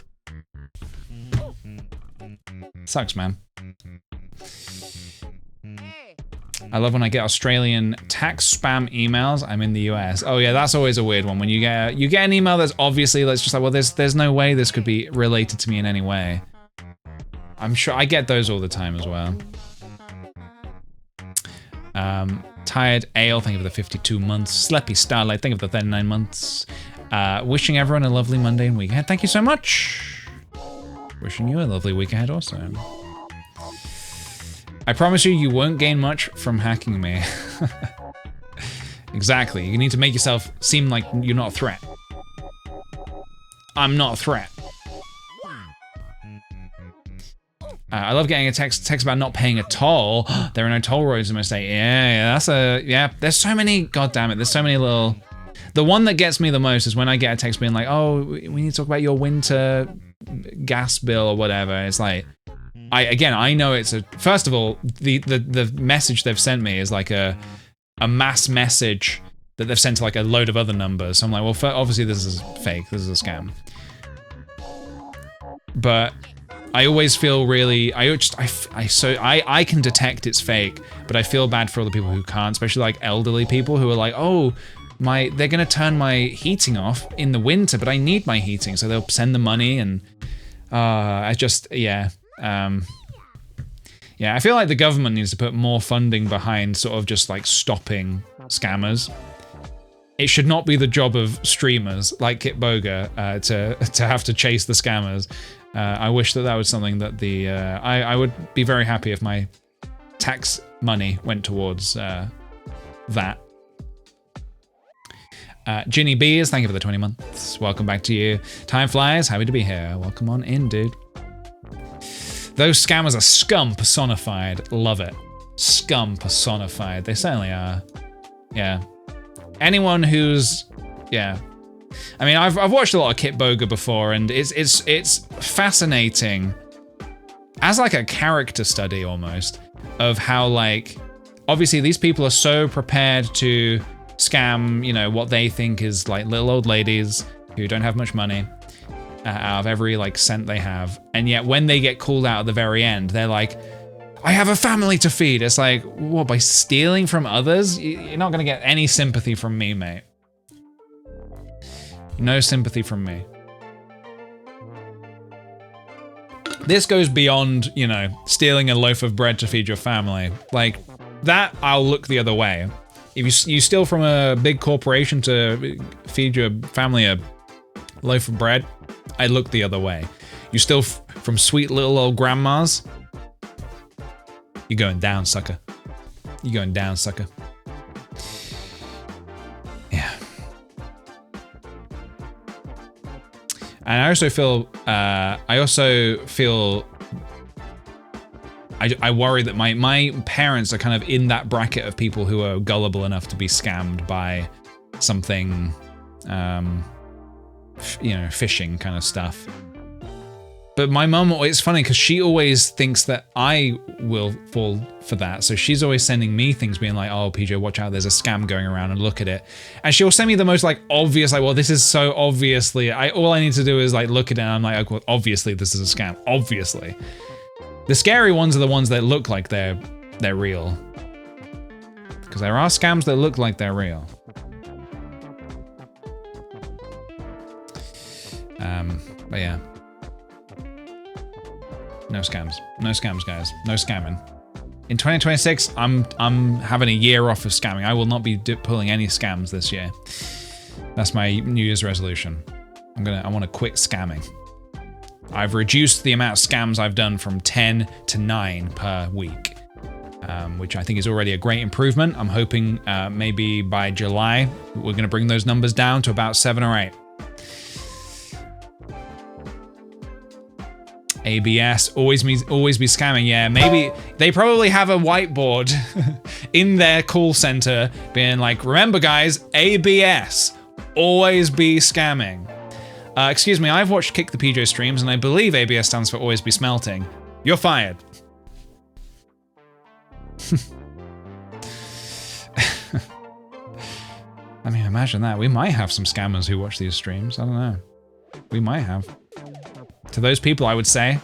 Sucks, man. I love when I get Australian tax spam emails. I'm in the US. Oh yeah, that's always a weird one. When you get an email that's obviously just like, well, there's no way this could be related to me in any way. I'm sure I get those all the time as well. Tired Ale, thank you for the 52 months. Sleppy Starlight, thank you for the 39 months. Wishing everyone a lovely Monday and week ahead. Thank you so much. Wishing you a lovely week ahead also. I promise you won't gain much from hacking me. Exactly. You need to make yourself seem like you're not a threat. I'm not a threat. I love getting a text about not paying a toll. There are no toll roads in my state. Yeah. There's so many. God damn it. There's so many little. The one that gets me the most is when I get a text being like, "Oh, we need to talk about your winter gas bill or whatever." It's like. I know it's a. First of all, the message they've sent me is like a mass message that they've sent to like a load of other numbers. So I'm like, well, obviously this is fake. This is a scam. But I always feel really. I can detect it's fake, but I feel bad for all the people who can't, especially like elderly people who are like, oh, they're gonna turn my heating off in the winter, but I need my heating, so they'll send the money and. Yeah, I feel like the government needs to put more funding behind sort of just like stopping scammers. It should not be the job of streamers like Kickthepj to have to chase the scammers. I wish that was something that I would be very happy if my tax money went towards that. Ginny Beers, thank you for the 20 months. Welcome back to you. Time flies, happy to be here. Welcome on in, dude. Those scammers are scum personified. Love it. Scum personified. They certainly are. Yeah. Anyone who's... Yeah. I mean, I've watched a lot of Kickthepj before, and it's fascinating as like a character study almost of how like... Obviously, these people are so prepared to scam, you know, what they think is like little old ladies who don't have much money. Out of every like cent they have, and yet when they get called out at the very end, they're like, I have a family to feed. It's like, what, by stealing from others? You're not gonna get any sympathy from me, mate. No sympathy from me. This goes beyond, you know, stealing a loaf of bread to feed your family. Like, that, I'll look the other way. If you steal from a big corporation to feed your family a loaf of bread, I'd look the other way. You steal from sweet little old grandmas, you're going down, sucker. You're going down, sucker. Yeah. And I also feel, I worry that my parents are kind of in that bracket of people who are gullible enough to be scammed by something, you know, phishing kind of stuff. But my mum, it's funny because she always thinks that I will fall for that. So she's always sending me things being like, oh, PJ, watch out, there's a scam going around and look at it. And she'll send me the most like obvious, like, well, this is so obviously, all I need to do is like look at it and I'm like, well, obviously this is a scam, obviously. The scary ones are the ones that look like they're real. Because there are scams that look like they're real. But yeah. No scams. No scams, guys. No scamming. In 2026, I'm having a year off of scamming. I will not be pulling any scams this year. That's my New Year's resolution. I want to quit scamming. I've reduced the amount of scams I've done from 10 to 9 per week, which I think is already a great improvement. I'm hoping maybe by July, we're going to bring those numbers down to about 7 or 8. ABS, always be scamming. Yeah, maybe they probably have a whiteboard in their call center being like, remember guys, ABS, always be scamming. Excuse me, I've watched Kickthepj streams and I believe ABS stands for always be smelting. You're fired. I mean, imagine that. We might have some scammers who watch these streams. I don't know. We might have. To those people, I would say.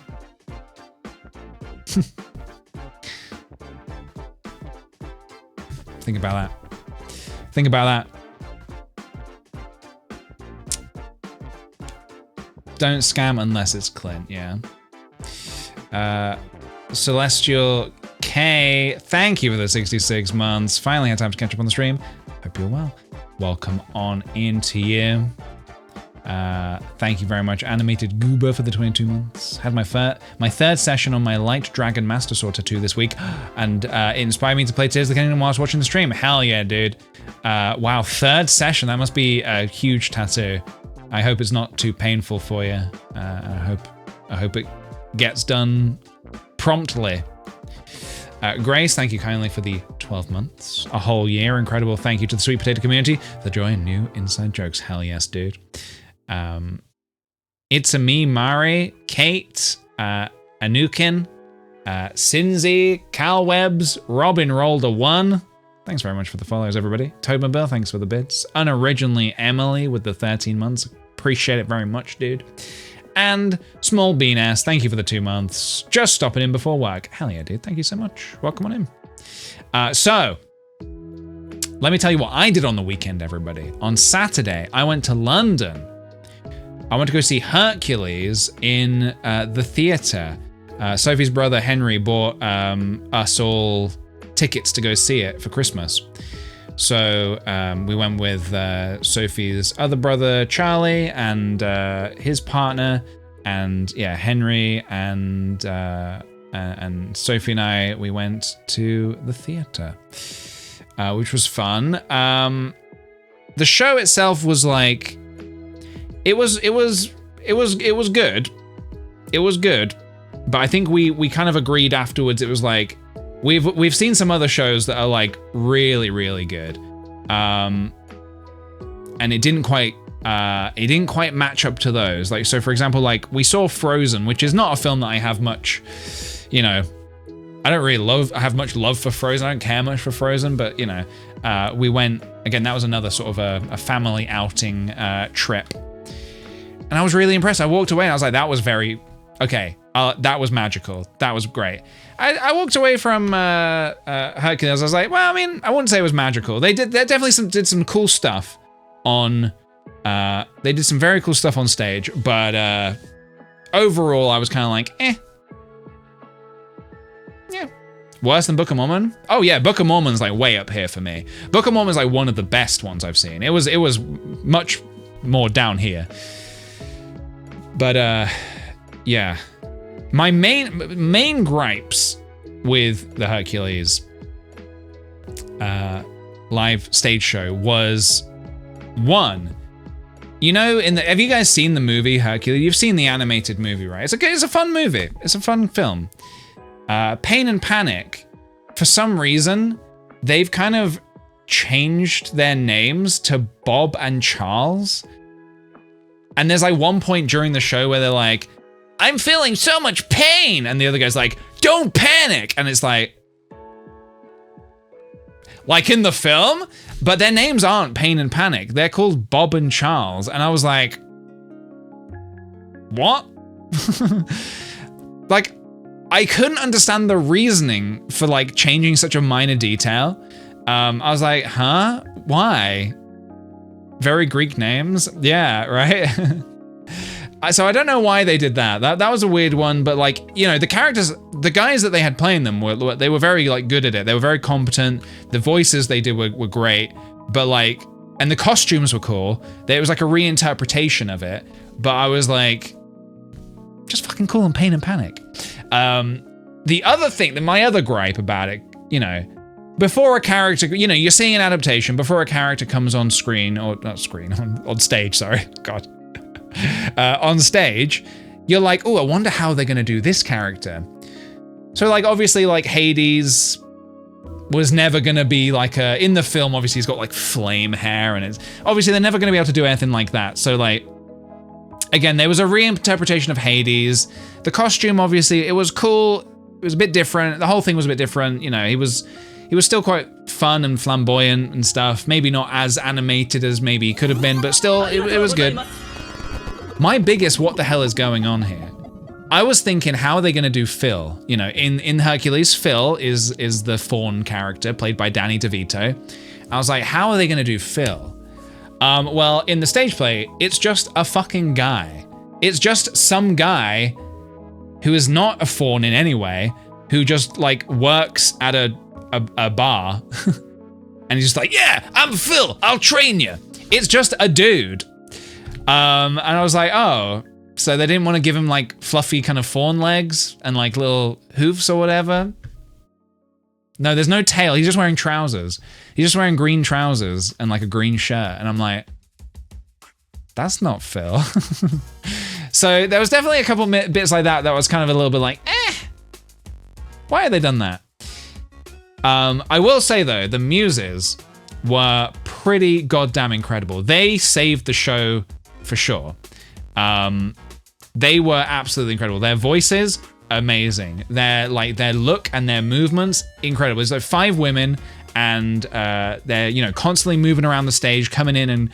Think about that. Think about that. Don't scam unless it's Clint, yeah. Celestial K, thank you for the 66 months. Finally had time to catch up on the stream. Hope you're well. Welcome on into you. Thank you very much, Animated Goober, for the 22 months. Had my third session on my Light Dragon Master Sword tattoo this week, and it inspired me to play Tears of the Kingdom whilst watching the stream. Hell yeah, dude. Wow, third session. That must be a huge tattoo. I hope it's not too painful for you. I hope it gets done promptly. Grace, thank you kindly for the 12 months. A whole year. Incredible. Thank you to the Sweet Potato community for the joy and new inside jokes. Hell yes, dude. It's a me, Mari, Kate, Anukin, Cinzy, Calwebs, Robin rolled a 1. Thanks very much for the follows, everybody. Toadmobile, thanks for the bits. Unoriginally Emily with the 13 months. Appreciate it very much, dude. And Small Bean Ass, thank you for the 2 months. Just stopping in before work. Hell yeah, dude. Thank you so much. Welcome on in. So, let me tell you what I did on the weekend, everybody. On Saturday, I went to London. I went to go see Hercules in the theatre. Sophie's brother Henry bought us all tickets to go see it for Christmas. So we went with Sophie's other brother Charlie and his partner, and yeah, Henry and Sophie and I. We went to the theatre, which was fun. The show itself was like. It was good. It was good, but I think we kind of agreed afterwards. It was like we've seen some other shows that are like really really good, and it didn't quite match up to those. Like, so for example, like we saw Frozen, which is not a film that I have much, you know, I don't really have much love for Frozen. I don't care much for Frozen, but you know, we went again. That was another sort of a family outing trip. And I was really impressed. I walked away and I was like, that was very, okay, That was magical. That was great. I walked away from Hercules. I was like, well, I mean, I wouldn't say it was magical. They definitely did some cool stuff on. They did some very cool stuff on stage, but overall, I was kind of like, eh. Yeah. Worse than Book of Mormon? Oh yeah, Book of Mormon's like way up here for me. Book of Mormon's like one of the best ones I've seen. It was much more down here. But yeah. My main gripes with the Hercules live stage show was one. You know, have you guys seen the movie Hercules? You've seen the animated movie, right? It's a fun movie. It's a fun film. Pain and Panic, for some reason, they've kind of changed their names to Bob and Charles. And there's like one point during the show where they're like, I'm feeling so much pain. And the other guy's like, don't panic. And it's like in the film, but their names aren't Pain and Panic. They're called Bob and Charles. And I was like, what? Like, I couldn't understand the reasoning for like changing such a minor detail. I was like, huh? Why? Very Greek names? Yeah, right? So I don't know why they did that. That was a weird one, but like, you know, the characters, the guys that they had playing them they were very like good at it. They were very competent. The voices they did were great, but like, and the costumes were cool. It was like a reinterpretation of it, but I was like, just fucking cool and Pain and Panic. The other thing, my other gripe about it, you know, before a character, you know, you're seeing an adaptation, before a character comes on screen, or not screen, on stage, sorry, God. On stage, you're like, oh, I wonder how they're gonna do this character. So like, obviously like Hades was never gonna be like in the film, obviously he's got like flame hair and it's, obviously they're never gonna be able to do anything like that. So like, again, there was a reinterpretation of Hades. The costume, obviously, it was cool. It was a bit different. The whole thing was a bit different. You know, he was still quite fun and flamboyant and stuff. Maybe not as animated as maybe he could have been, but still, it was good. My biggest what the hell is going on here? I was thinking, how are they going to do Phil? You know, in Hercules, Phil is the faun character played by Danny DeVito. I was like, how are they going to do Phil? Well, in the stage play, it's just a fucking guy. It's just some guy who is not a faun in any way, who just like works at a bar. And he's just like, yeah, I'm Phil, I'll train you. It's just a dude. And I was like, oh, so they didn't want to give him like fluffy kind of faun legs and like little hoofs or whatever? No, there's no tail. He's just wearing trousers. He's just wearing green trousers and like a green shirt. And I'm like, that's not Phil. So there was definitely a couple bits like that was kind of a little bit like, why have they done that? I will say though, the muses were pretty goddamn incredible. They saved the show for sure. They were absolutely incredible. Their voices, amazing. Their look and their movements, incredible. There's like 5 women, and they're, you know, constantly moving around the stage, coming in and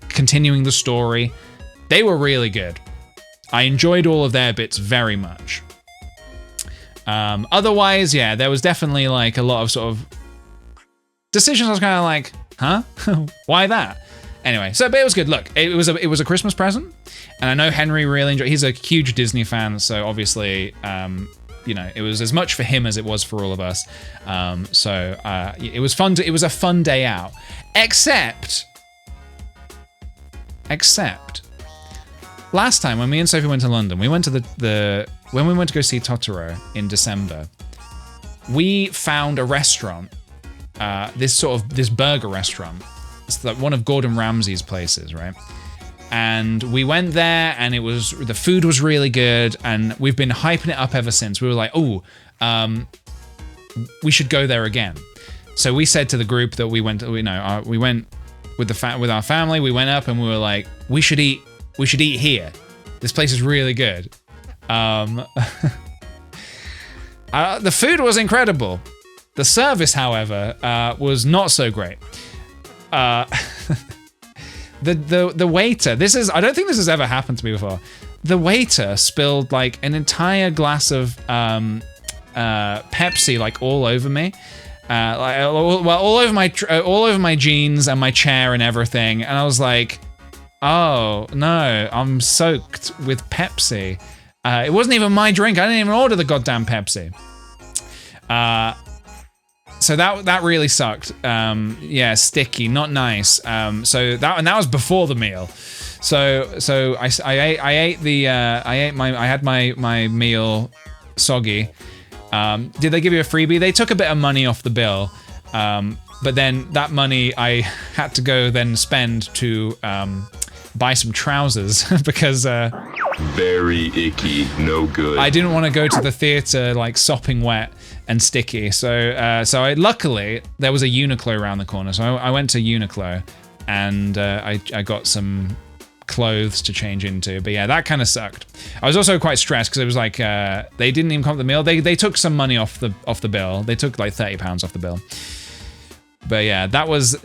continuing the story. They were really good. I enjoyed all of their bits very much. Otherwise, yeah, there was definitely like a lot of sort of decisions. I was kind of like, huh? Why that? Anyway, but it was good. Look, it was a Christmas present, and I know Henry really enjoyed. He's a huge Disney fan, so obviously, you know, it was as much for him as it was for all of us. It was fun. It was a fun day out, except last time when me and Sophie went to London, we went to when we went to go see Totoro in December. We found a restaurant, this burger restaurant. It's like one of Gordon Ramsay's places, right? And we went there, and the food was really good, and we've been hyping it up ever since. We were like, oh, we should go there again. So we said to the group that we went, we went with our family. We went up and we were like, we should eat here. This place is really good. The food was incredible. The service, however, was not so great. The waiter, I don't think this has ever happened to me before. The waiter spilled like an entire glass of Pepsi like all over me. All over my jeans and my chair and everything. And I was like, oh no, I'm soaked with Pepsi. It wasn't even my drink. I didn't even order the goddamn Pepsi. So that really sucked. Yeah, sticky, not nice. So that was before the meal. So I had my meal soggy. Did they give you a freebie? They took a bit of money off the bill. But then that money I had to go then spend to buy some trousers because very icky, no good. I didn't want to go to the theater like sopping wet and sticky. So luckily there was a Uniqlo around the corner. So I went to Uniqlo and I got some clothes to change into. But yeah, that kind of sucked. I was also quite stressed because it was like they didn't even come to the meal. They took some money off the bill. They took like £30 off the bill. But yeah, it was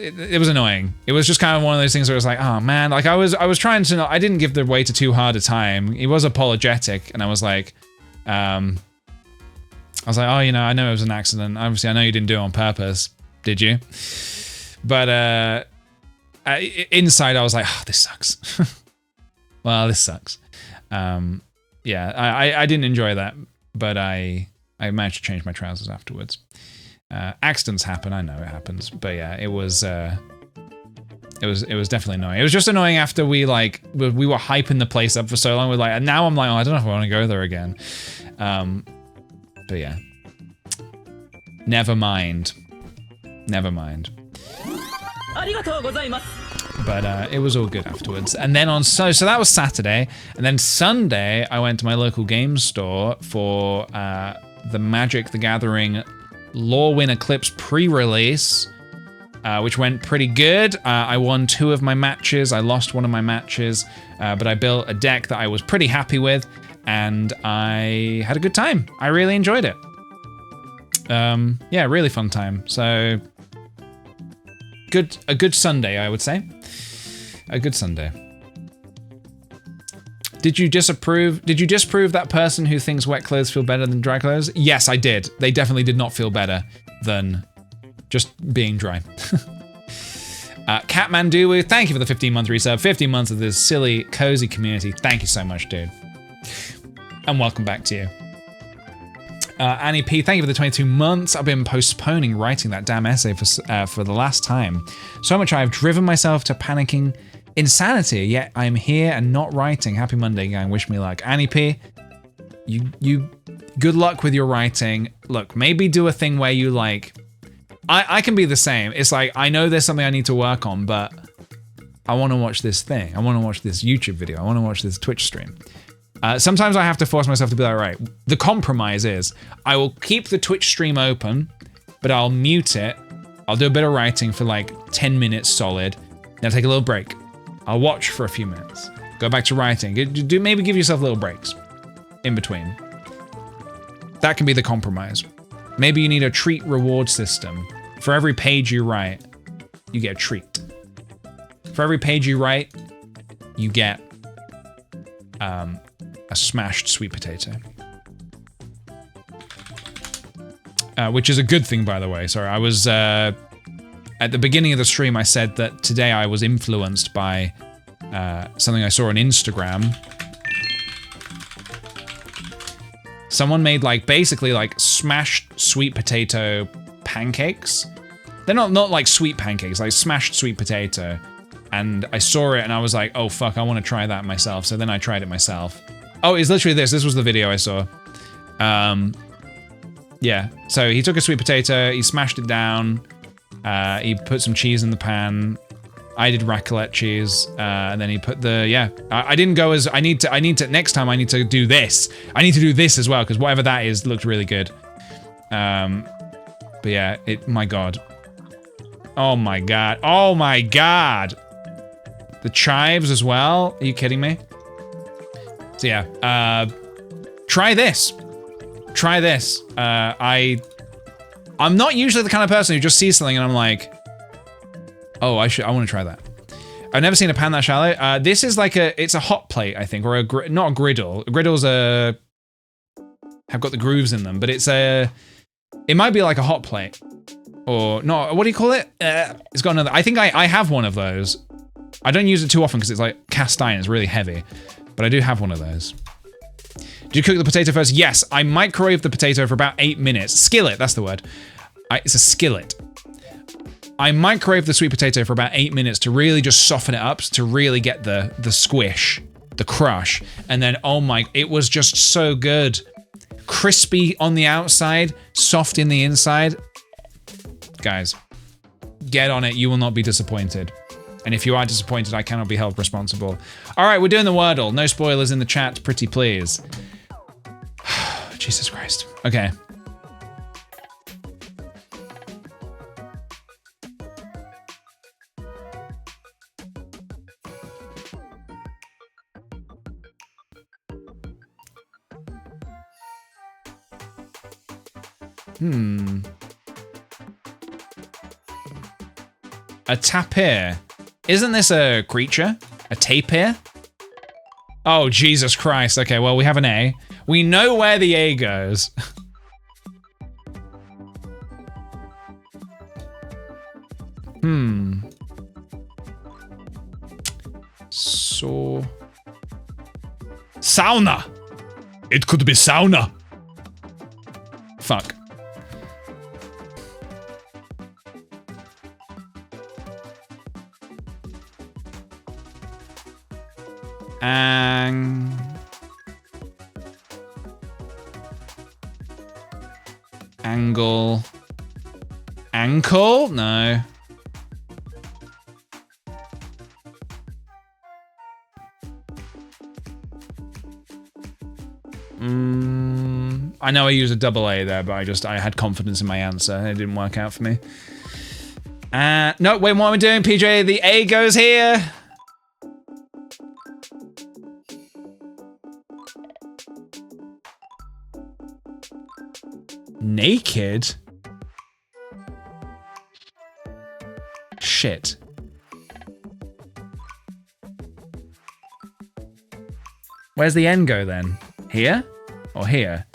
annoying. It was just kind of one of those things where it was like, oh man, like I was trying to I didn't give the waiter too hard a time. He was apologetic, and I was like, oh, you know, I know it was an accident. Obviously, I know you didn't do it on purpose, did you? But inside, I was like, oh, this sucks. Well, this sucks. Yeah, I didn't enjoy that, but I managed to change my trousers afterwards. Accidents happen, I know it happens, but yeah, it was definitely annoying. It was just annoying after we were hyping the place up for so long. And now I'm like, oh, I don't know if I want to go there again. But yeah, never mind. But it was all good afterwards. And then so that was Saturday, and then Sunday I went to my local game store for the Magic the Gathering Lorwyn Eclipse pre-release, which went pretty good. I won 2 of my matches. I lost 1 of my matches, but I built a deck that I was pretty happy with, and I had a good time. I really enjoyed it. Yeah, really fun time. So a good Sunday, I would say. A good Sunday. Did you disprove that person who thinks wet clothes feel better than dry clothes? Yes, I did. They definitely did not feel better than just being dry. Catmandu, thank you for the 15-month resub. 15 months of this silly, cozy community. Thank you so much, dude. And welcome back to you. Annie P, thank you for the 22 months. I've been postponing writing that damn essay for the last time. So much I have driven myself to panicking insanity, yet I'm here and not writing. Happy Monday, gang. Wish me luck. Annie P, you good luck with your writing. Look, maybe do a thing where you like, I can be the same. It's like, I know there's something I need to work on, but I want to watch this thing. I want to watch this YouTube video. I want to watch this Twitch stream. Sometimes I have to force myself to be like, right, the compromise is I will keep the Twitch stream open, but I'll mute it. I'll do a bit of writing for like 10 minutes solid. Then I'll take a little break. I'll watch for a few minutes. Go back to writing. Maybe give yourself little breaks in between. That can be the compromise. Maybe you need a treat reward system. For every page you write, you get a treat. For every page you write, you get a smashed sweet potato. Which is a good thing, by the way. Sorry, I was... at the beginning of the stream, I said that today I was influenced by something I saw on Instagram. Someone made basically smashed sweet potato pancakes. They're not like sweet pancakes, like smashed sweet potato. And I saw it and I was like, oh fuck, I want to try that myself. So then I tried it myself. Oh, it's literally this. This was the video I saw. Yeah, so he took a sweet potato, he smashed it down. He put some cheese in the pan. I did raclette cheese, and then he put the, yeah. I didn't go as, I need to, next time I need to do this. I need to do this as well, because whatever that is looked really good. But yeah, my God. Oh my God. Oh my God. The chives as well. Are you kidding me? So yeah, try this. Try this. I'm not usually the kind of person who just sees something and I'm like, oh, I want to try that. I've never seen a pan that shallow. This is like it's a hot plate, I think, or not a griddle. A griddle's have got the grooves in them, but it might be like a hot plate. Or, no, what do you call it? It's got another, I think I have one of those. I don't use it too often because it's like cast iron, it's really heavy. But I do have one of those. Do you cook the potato first? Yes, I microwave the potato for about 8 minutes. Skillet, that's the word. It's a skillet. I microwave the sweet potato for about 8 minutes to really just soften it up, to really get the squish, the crush. And then, oh my, it was just so good. Crispy on the outside, soft in the inside. Guys, get on it, you will not be disappointed. And if you are disappointed, I cannot be held responsible. All right, we're doing the Wordle. No spoilers in the chat, pretty please. Jesus Christ. Okay. A tapir. Isn't this a creature? A tapir? Oh, Jesus Christ. Okay, well, we have an A. We know where the A goes. So... Sauna! It could be sauna. Fuck. Angle. Ankle? No. I know I used a double A there, but I had confidence in my answer. It didn't work out for me. No, wait, what are we doing, PJ? The A goes here. Naked? Shit. Where's the N go then? Here? Or here?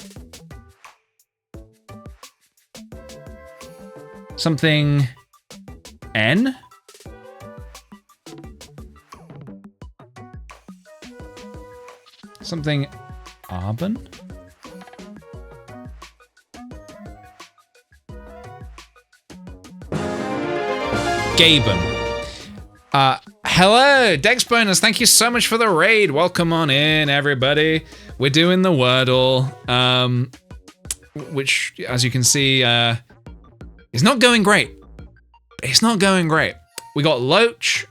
Something... N? Something... Arbon? Gaben. Hello, Dex Bonus, thank you so much for the raid. Welcome on in, everybody. We're doing the Wordle, which, as you can see, is not going great. It's not going great. We got Loach,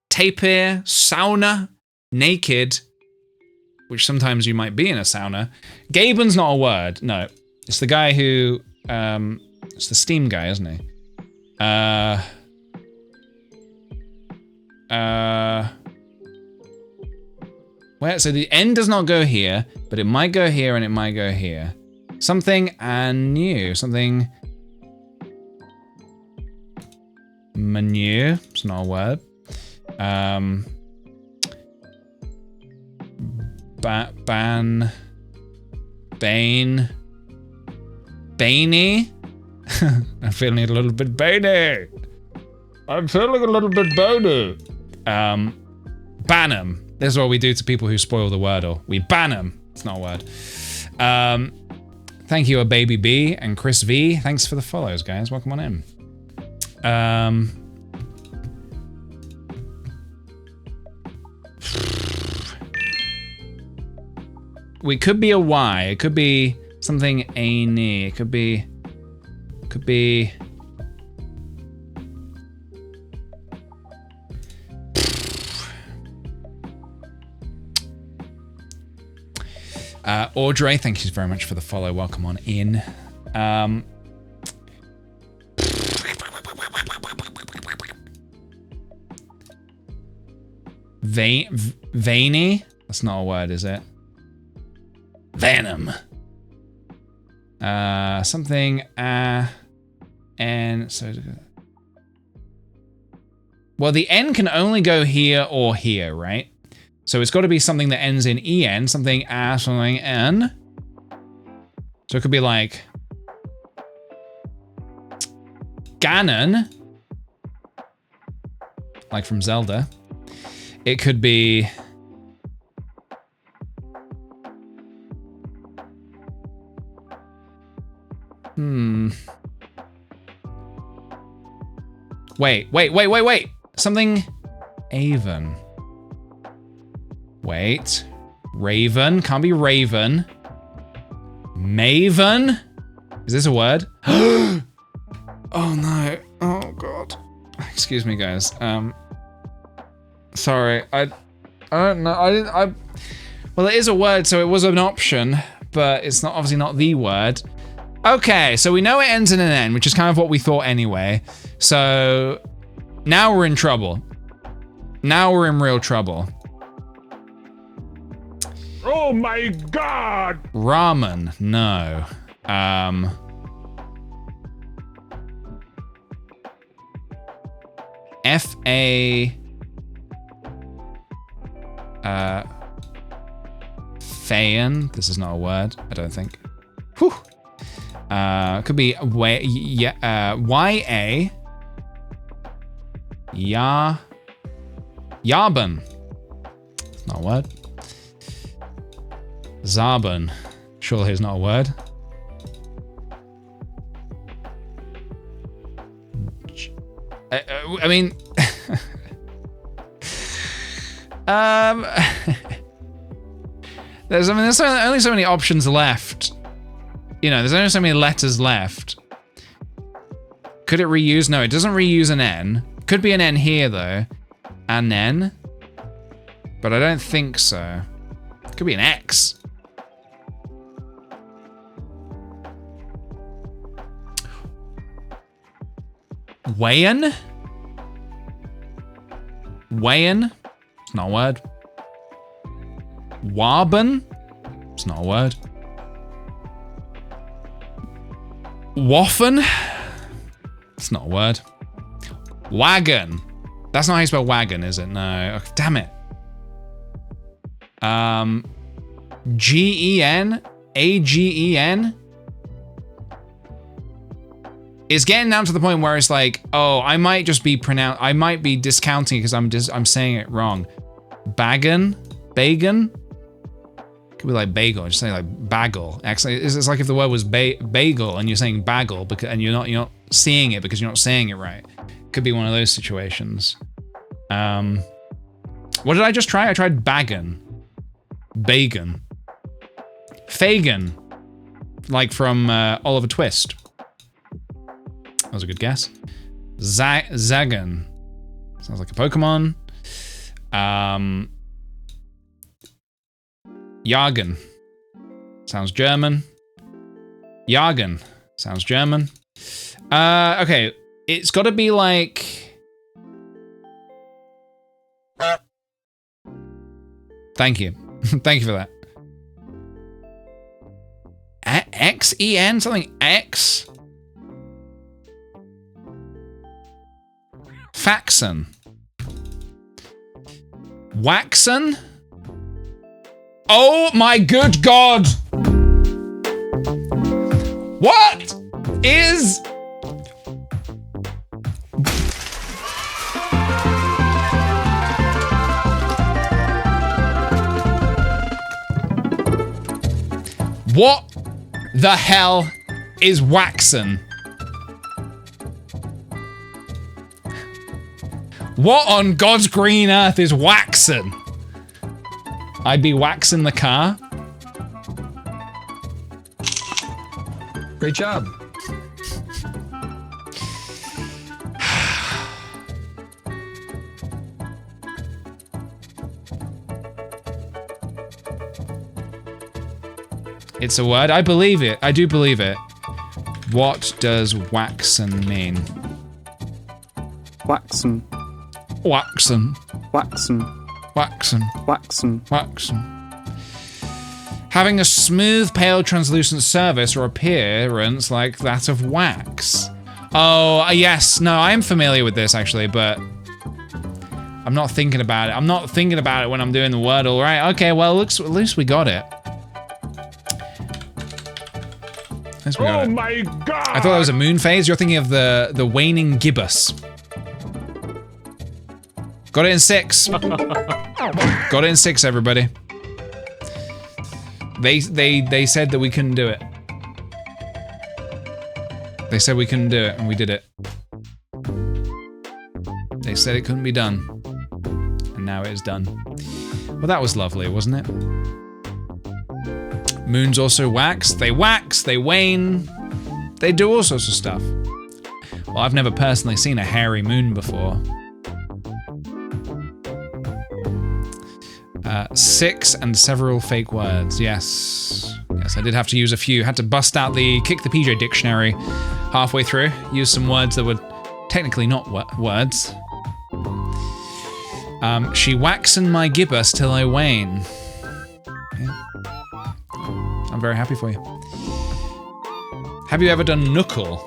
Tapir, Sauna, Naked, which sometimes you might be in a sauna. Gaben's not a word, no. It's the guy who, it's the Steam guy, isn't he? Where? So the N does not go here, but it might go here and it might go here. Something new. Something... Menu. It's not a word. Bane. Baney? I'm feeling a little bit Baney. I'm feeling a little bit Baney. Ban 'em. This is what we do to people who spoil the Wordle. We ban 'em. It's not a word. Thank you, a baby B and Chris V. Thanks for the follows, guys. Welcome on in. We could be a Y. It could be something A-ny. It could be... Audrey, thank you very much for the follow. Welcome on in. Veiny? That's not a word, is it? Venom. Something, and so... Well, the N can only go here or here, right? So it's got to be something that ends in EN, something something N. So it could be like Ganon, like from Zelda. It could be Wait. Something Avon. Wait. Raven. Can't be Raven. Maven? Is this a word? Oh no. Oh god. Excuse me, guys. Sorry. I don't know. Well, it is a word, so it was an option, but it's not obviously not the word. Okay, so we know it ends in an N, which is kind of what we thought anyway. So now we're in trouble. Now we're in real trouble. Oh my god! Ramen, no. F-A... Fayan. This is not a word, I don't think. Whew. Could be Y-A. Yarbon. It's not a word. Zarbon. Surely it's not a word. I mean... there's only so many options left. You know, there's only so many letters left. Could it reuse? No, it doesn't reuse an N. Could be an N here, though. An N. But I don't think so. Could be an X. Wayan? Wayan? It's not a word. Warben? It's not a word. Waffen? It's not a word. Wagon. That's not how you spell wagon, is it? No. Oh, damn it. G-E-N? A-G-E-N? It's getting down to the point where it's like, oh, I might just be I might be discounting because I'm saying it wrong. Bagan? Bagan? Could be like bagel, just say like bagel. Actually, it's like if the word was bagel and you're saying bagel and you're not seeing it because you're not saying it right. Could be one of those situations. What did I just try? I tried bagan. Bagan. Fagin. Like from Oliver Twist. That was a good guess. Zagan. Sounds like a Pokemon. Jagen. Sounds German. Jagen. Sounds German. Okay. It's got to be like... Thank you. Thank you for that. X-E-N? Something X? Faxon. Waxon? Oh my good God! What is... What the hell is Waxon? What on God's green earth is Waxon? I'd be waxing the car. Great job. It's a word. I believe it. I do believe it. What does waxen mean? Waxen. Waxen. Waxen. Waxen. Waxen. Waxen. Having a smooth, pale, translucent surface or appearance like that of wax. Oh, yes. No, I am familiar with this, actually, but I'm not thinking about it. I'm not thinking about it when I'm doing the Wordle, right? Okay, well, at least we got it. At least we got it. my God! I thought that was a moon phase. You're thinking of the waning gibbous. Got it in 6. Got it in 6, everybody. They said that we couldn't do it. They said we couldn't do it, and we did it. They said it couldn't be done. And now it is done. Well, that was lovely, wasn't it? Moons also wax, they wane. They do all sorts of stuff. Well, I've never personally seen a hairy moon before. 6 and several fake words, yes. Yes, I did have to use a few. Had to bust out the Kickthepj dictionary halfway through. Use some words that were technically not words. She waxen my gibbous till I wane. Yeah. I'm very happy for you. Have you ever done knuckle?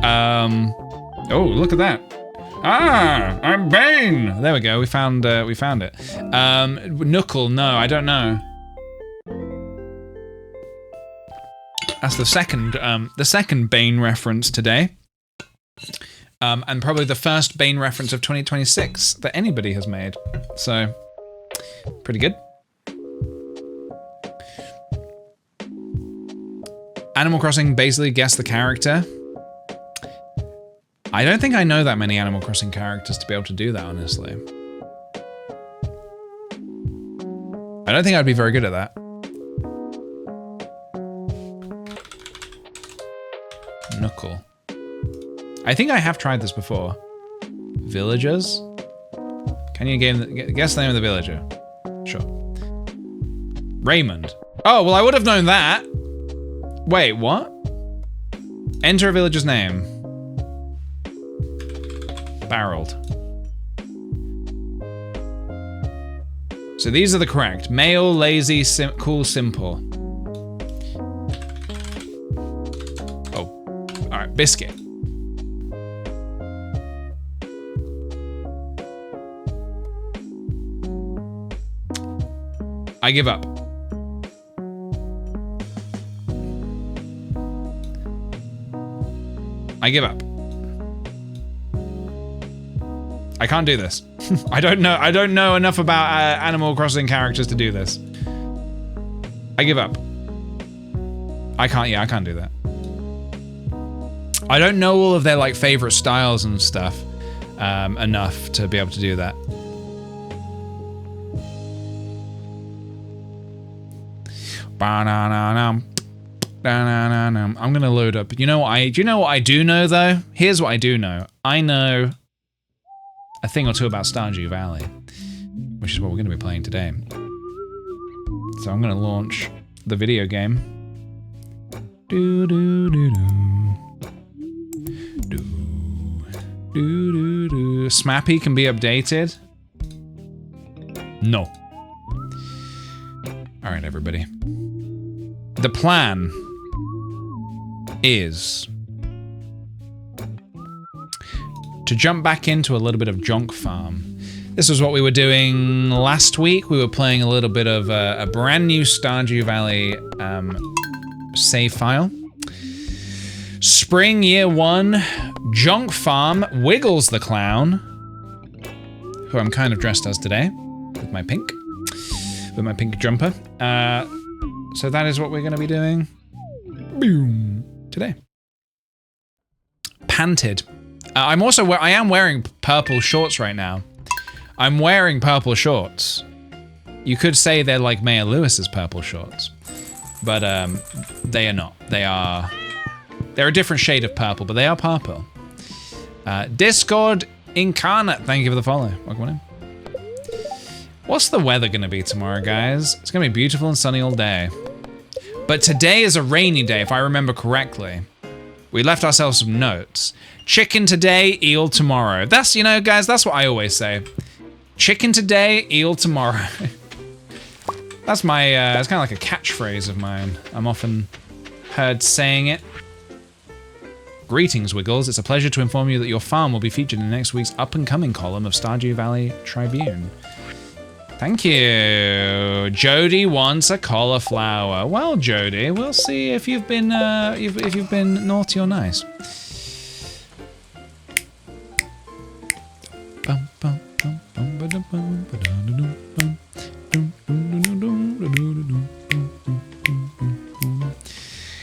Oh, look at that. Ah, I'm Bane. There we go. We found it. Knuckle? No, I don't know. That's the second Bane reference today, and probably the first Bane reference of 2026 that anybody has made. So, pretty good. Animal Crossing, basically guess the character. I don't think I know that many Animal Crossing characters to be able to do that, honestly. I don't think I'd be very good at that. Knuckle. I think I have tried this before. Villagers? Can you guess the name of the villager? Sure. Raymond. Oh, well, I would have known that. Wait, what? Enter a villager's name. Barreled. So these are the correct. Male, lazy, cool, simple. Oh. Alright, biscuit. I give up. I give up. I can't do this. I don't know enough about Animal Crossing characters to do this. I give up. I can't do that. I don't know all of their like favorite styles and stuff enough to be able to do that. I'm gonna load up. Do you know what I do know though? Here's what I do know. I know a thing or two about Stardew Valley, which is what we're gonna be playing today. So I'm gonna launch the video game. Smappy can be updated. No. All right, everybody. The plan is to jump back into a little bit of Junk Farm. This was what we were doing last week. We were playing a little bit of a brand new Stardew Valley save file. Spring Year 1, Junk Farm, Wiggles the Clown, who I'm kind of dressed as today, with my pink jumper. So that is what we're going to be doing. Boom. Today. Panted. I am wearing purple shorts right now. I'm wearing purple shorts. You could say they're like Mayor Lewis's purple shorts, but they are not. They're a different shade of purple, but they are purple. Discord Incarnate, thank you for the follow. Welcome in. What's the weather gonna be tomorrow, guys? It's gonna be beautiful and sunny all day. But today is a rainy day, if I remember correctly. We left ourselves some notes. Chicken today, eel tomorrow. That's, you know, guys, that's what I always say. Chicken today, eel tomorrow. That's my, it's kind of like a catchphrase of mine. I'm often heard saying it. Greetings, Wiggles. It's a pleasure to inform you that your farm will be featured in next week's up-and-coming column of Stardew Valley Tribune. Thank you. Jody wants a cauliflower. Well, Jody, we'll see if you've been if you've been naughty or nice.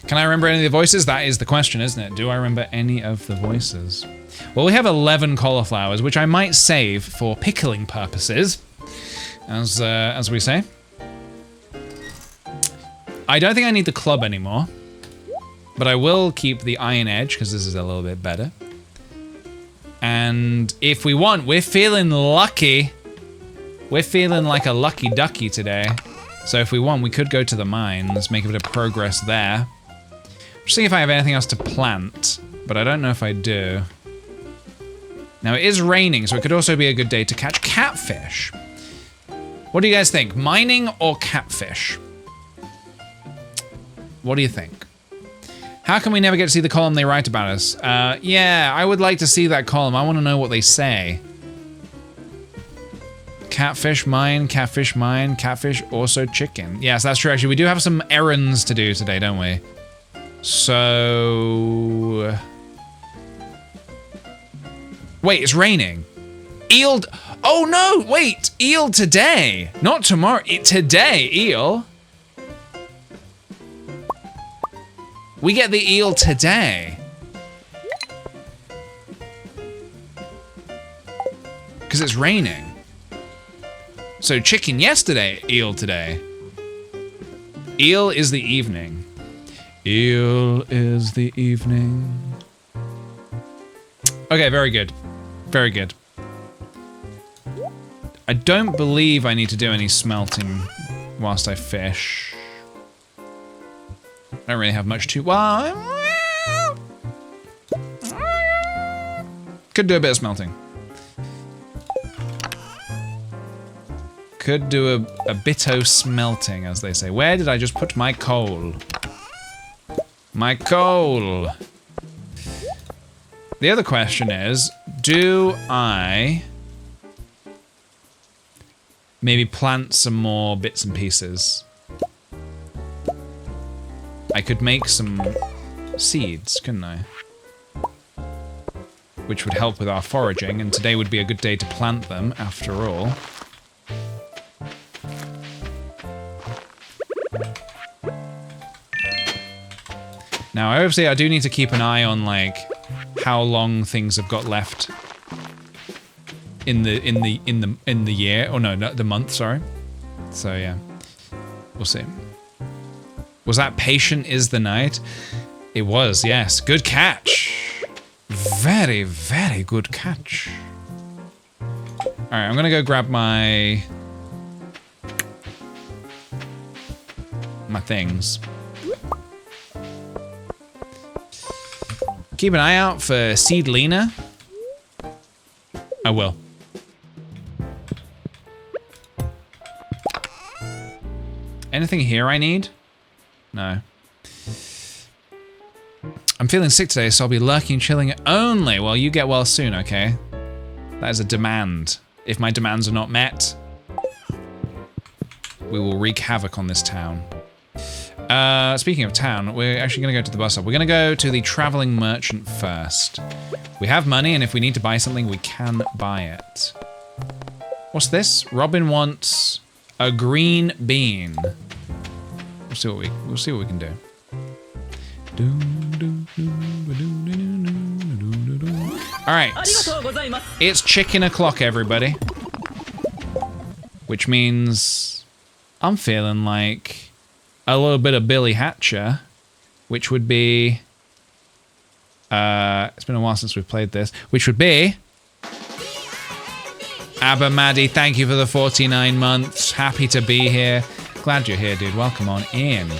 Can I remember any of the voices? That is the question, isn't it? Do I remember any of the voices? Well, we have 11 cauliflowers, which I might save for pickling purposes, as we say. I don't think I need the club anymore, but I will keep the iron edge because this is a little bit better. And if we want, we're feeling lucky. We're feeling like a lucky ducky today. So if we want, we could go to the mines, make a bit of progress there. See if I have anything else to plant, but I don't know if I do. Now it is raining, so it could also be a good day to catch catfish. What do you guys think? Mining or catfish? What do you think? How come we never get to see the column they write about us? Yeah, I would like to see that column. I want to know what they say. Catfish mine, catfish also chicken. Yes, that's true. Actually, we do have some errands to do today, don't we? So... Wait, it's raining. Eel... Oh no, wait! Eel today! Not tomorrow, today, eel. We get the eel today. Because it's raining. So chicken yesterday, eel today. Eel is the evening. Eel is the evening. Okay, very good. Very good. I don't believe I need to do any smelting whilst I fish. I don't really have much to... Well... Could do a bit of smelting. Could do a bit-o smelting, as they say. Where did I just put my coal? My coal! The other question is, do I maybe plant some more bits and pieces? I could make some seeds, couldn't I? Which would help with our foraging, and today would be a good day to plant them, after all. Now, obviously, I do need to keep an eye on, like, how long things have got left in the year. Oh no, the month. Sorry. So yeah, we'll see. Was that patient is the night? It was. Yes. Good catch. Very, very good catch. All right, I'm gonna go grab my things. Keep an eye out for Seedlina. I will. Anything here I need? No. I'm feeling sick today, so I'll be lurking and chilling only. Well, you get well soon, okay? That is a demand. If my demands are not met, we will wreak havoc on this town. Speaking of town, we're actually going to go to the bus stop. We're going to go to the traveling merchant first. We have money, and if we need to buy something, we can buy it. What's this? Robin wants a green bean. We'll see what we can do. All right. It's chicken o'clock, everybody. Which means I'm feeling like a little bit of Billy Hatcher, which would be, it's been a while since we've played this, which would be, Abba Maddie, thank you for the 49 months. Happy to be here. Glad you're here, dude. Welcome on in.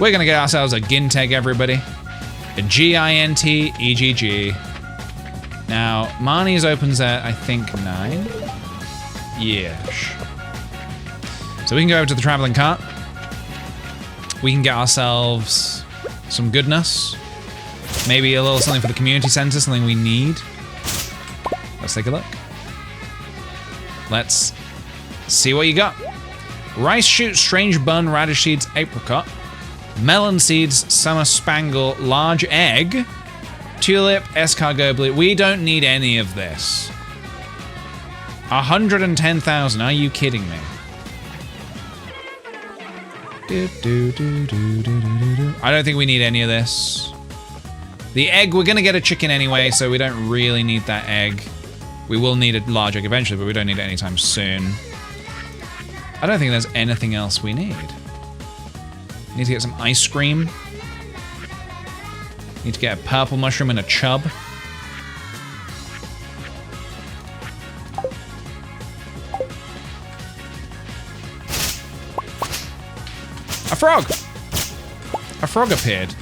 We're gonna get ourselves a Ginteg, everybody. A G-I-N-T-E-G-G. Now, Marnie's opens at, I think, 9? Yes. So we can go over to the traveling cart. We can get ourselves some goodness. Maybe a little something for the community center, something we need. Let's take a look. Let's see what you got. Rice shoot, strange bun, radish seeds, apricot. Melon seeds, summer spangle, large egg. Tulip, escargot blue. We don't need any of this. 110,000, are you kidding me? I don't think we need any of this. The egg, we're gonna get a chicken anyway, so we don't really need that egg. We will need a large egg eventually, but we don't need it anytime soon. I don't think there's anything else we need. Need to get some ice cream. Need to get a purple mushroom and a chub. A frog! A frog appeared.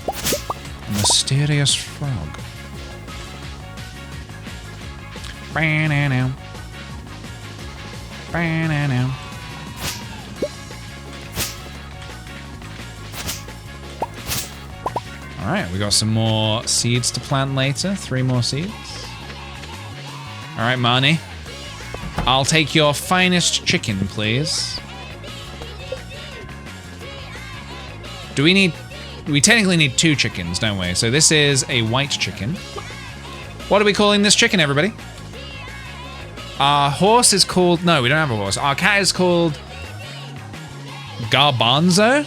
A mysterious frog. Ba-na-now. Ba-na-now. All right, we got some more seeds to plant later. 3 more seeds. All right, Marnie. I'll take your finest chicken, please. Do we need... We technically need 2 chickens, don't we? So this is a white chicken. What are we calling this chicken, everybody? Our horse is called... No, we don't have a horse. Our cat is called... Garbanzo?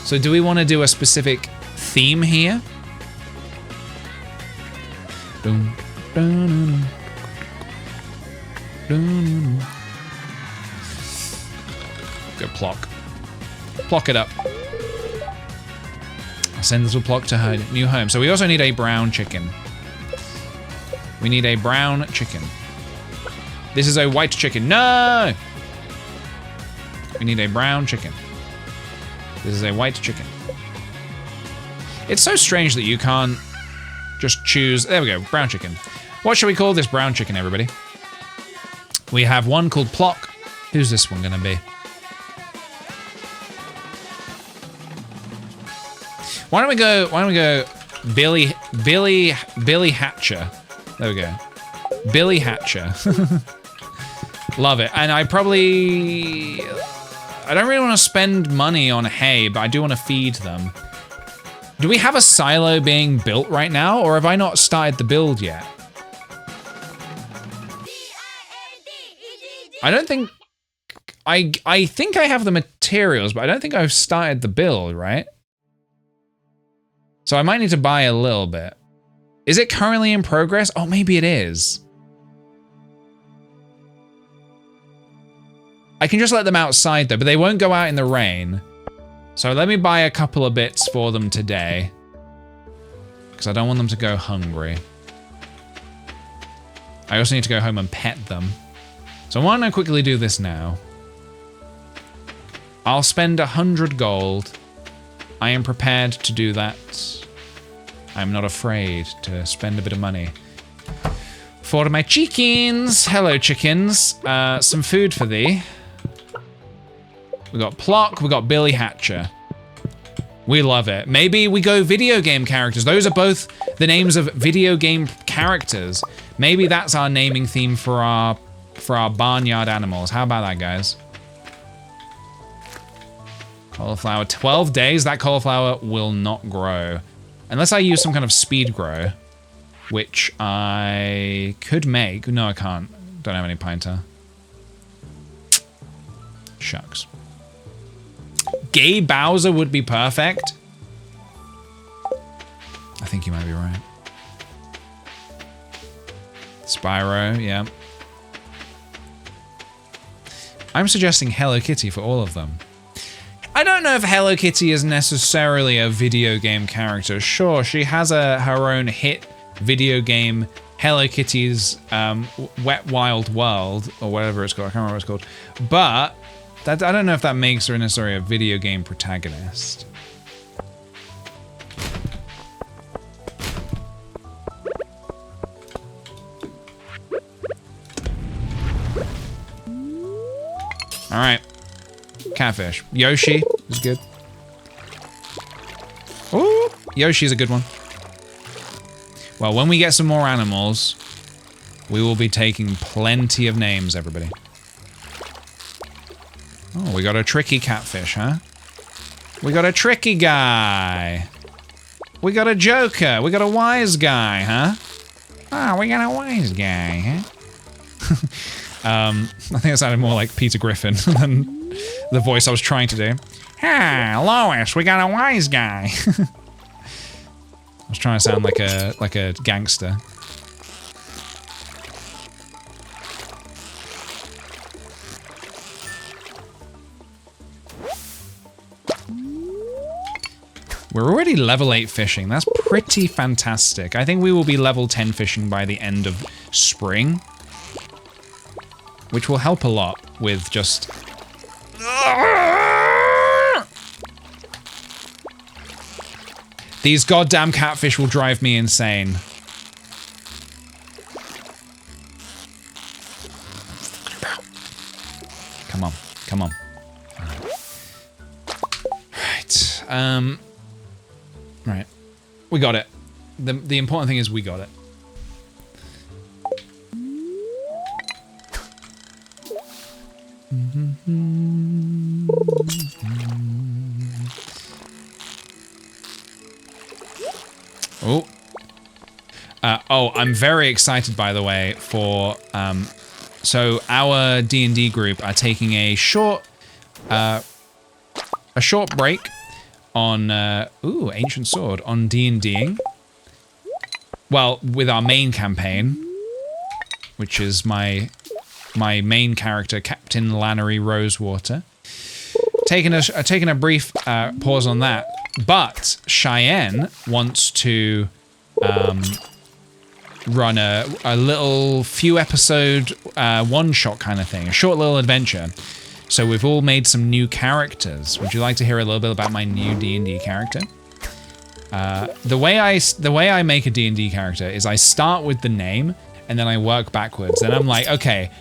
So do we want to do a specific theme here? Dun, dun, dun, dun, dun. Go Plock. Plock it up. I'll send little Plock to her new home. So we also need a brown chicken. We need a brown chicken. This is a white chicken. No! We need a brown chicken. This is a white chicken. It's so strange that you can't just choose... There we go, brown chicken. What should we call this brown chicken, everybody? We have one called Plock. Who's this one gonna be? Why don't we go Billy Hatcher. There we go. Billy Hatcher. Love it. And I don't really want to spend money on hay, but I do want to feed them. Do we have a silo being built right now, or have I not started the build yet? I don't think... I think I have the materials, but I don't think I've started the build, right? So I might need to buy a little bit. Is it currently in progress? Oh, maybe it is. I can just let them outside though, but they won't go out in the rain. So let me buy a couple of bits for them today. Because I don't want them to go hungry. I also need to go home and pet them. So why don't I quickly do this now? I'll spend 100 gold. I am prepared to do that. I'm not afraid to spend a bit of money. For my chickens. Hello, chickens. Some food for thee. We got Plock, we got Billy Hatcher. We love it. Maybe we go video game characters. Those are both the names of video game characters. Maybe that's our naming theme for our barnyard animals. How about that, guys? Cauliflower, 12 days, that cauliflower will not grow. Unless I use some kind of speed grow, which I could make. No, I can't. Don't have any pinter. Shucks. Gay Bowser would be perfect. I think you might be right. Spyro, yeah. I'm suggesting Hello Kitty for all of them. I don't know if Hello Kitty is necessarily a video game character. Sure, she has her own hit video game, Hello Kitty's Wet Wild World, or whatever it's called. I can't remember what it's called. But I don't know if that makes her necessarily a video game protagonist. All right. Catfish. Yoshi is good. Ooh, Yoshi's a good one. Well, when we get some more animals, we will be taking plenty of names, everybody. Oh, we got a tricky catfish, huh? We got a tricky guy. We got a joker. We got a wise guy, huh? Oh, we got a wise guy, huh? I think it sounded more like Peter Griffin than the voice I was trying to do. Ah, Lois, we got a wise guy. I was trying to sound like a gangster. We're already level 8 fishing. That's pretty fantastic. I think we will be level 10 fishing by the end of spring, which will help a lot with just... These goddamn catfish will drive me insane. Come on, come on. Right. Right. We got it. The important thing is we got it. Oh. Oh, I'm very excited, by the way, for so our D&D group are taking a short break on ooh, ancient sword on D&Ding. Well, with our main campaign, which is my main character, Captain Lannery Rosewater. Taking a brief pause on that, but Cheyenne wants to run a little few episode one-shot kind of thing, a short little adventure. So we've all made some new characters. Would you like to hear a little bit about my new D&D character? The way I make a D&D character is I start with the name and then I work backwards. And I'm like, okay,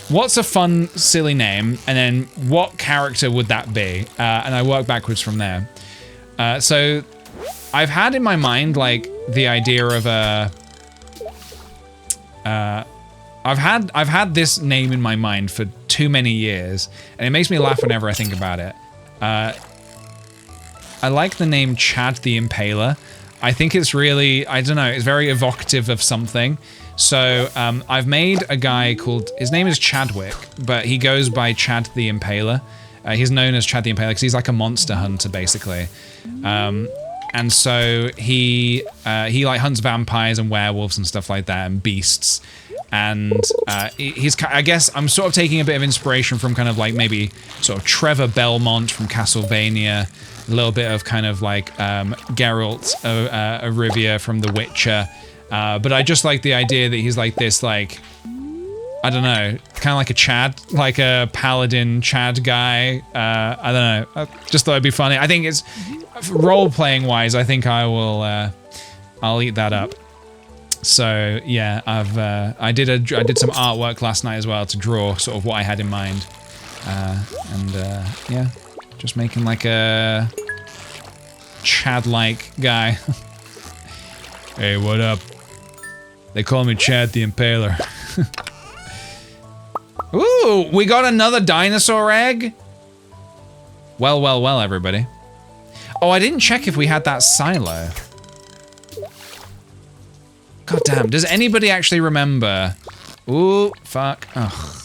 what's a fun, silly name? And then what character would that be? And I work backwards from there. So I've had in my mind like the idea of a. I've had this name in my mind for too many years, and it makes me laugh whenever I think about it. I like the name Chad the Impaler. I think it's really, I don't know, it's very evocative of something. So I've made a guy called, his name is Chadwick, but he goes by Chad the Impaler. He's known as Chad the Impaler because he's like a monster hunter, basically. And so he like hunts vampires and werewolves and stuff like that, and beasts. And he's, I guess I'm sort of taking a bit of inspiration from kind of like maybe sort of Trevor Belmont from Castlevania, a little bit of kind of like Geralt of Rivia from The Witcher. But I just like the idea that he's like this, like, I don't know, kind of like a Chad, like a paladin Chad guy. I don't know. I just thought it'd be funny. I think it's role-playing wise. I think I will. I'll eat that up. So yeah, I did some artwork last night as well to draw sort of what I had in mind, and yeah, just making like a Chad-like guy. Hey, what up? They call me Chad the Impaler. Ooh, we got another dinosaur egg? Well, well, well, everybody. Oh, I didn't check if we had that silo. God damn, does anybody actually remember? Ooh, fuck. Ugh.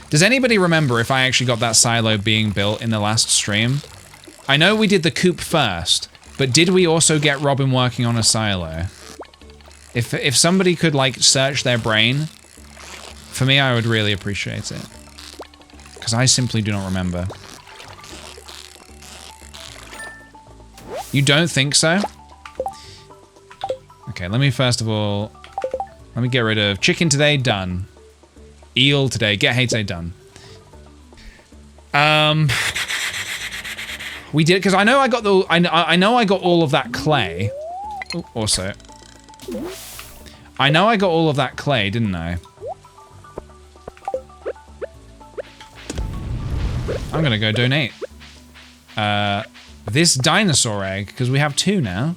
Does anybody remember if I actually got that silo being built in the last stream? I know we did the coop first, but did we also get Robin working on a silo? If somebody could like search their brain, for me I would really appreciate it. Because I simply do not remember. You don't think so? Okay, let me first of all, let me get rid of chicken today, done. Eel today, get hay today, done. We did, because I know I got the, I know I got all of that clay. Ooh, also. I know I got all of that clay, didn't I? I'm gonna go donate this dinosaur egg, because we have 2 now.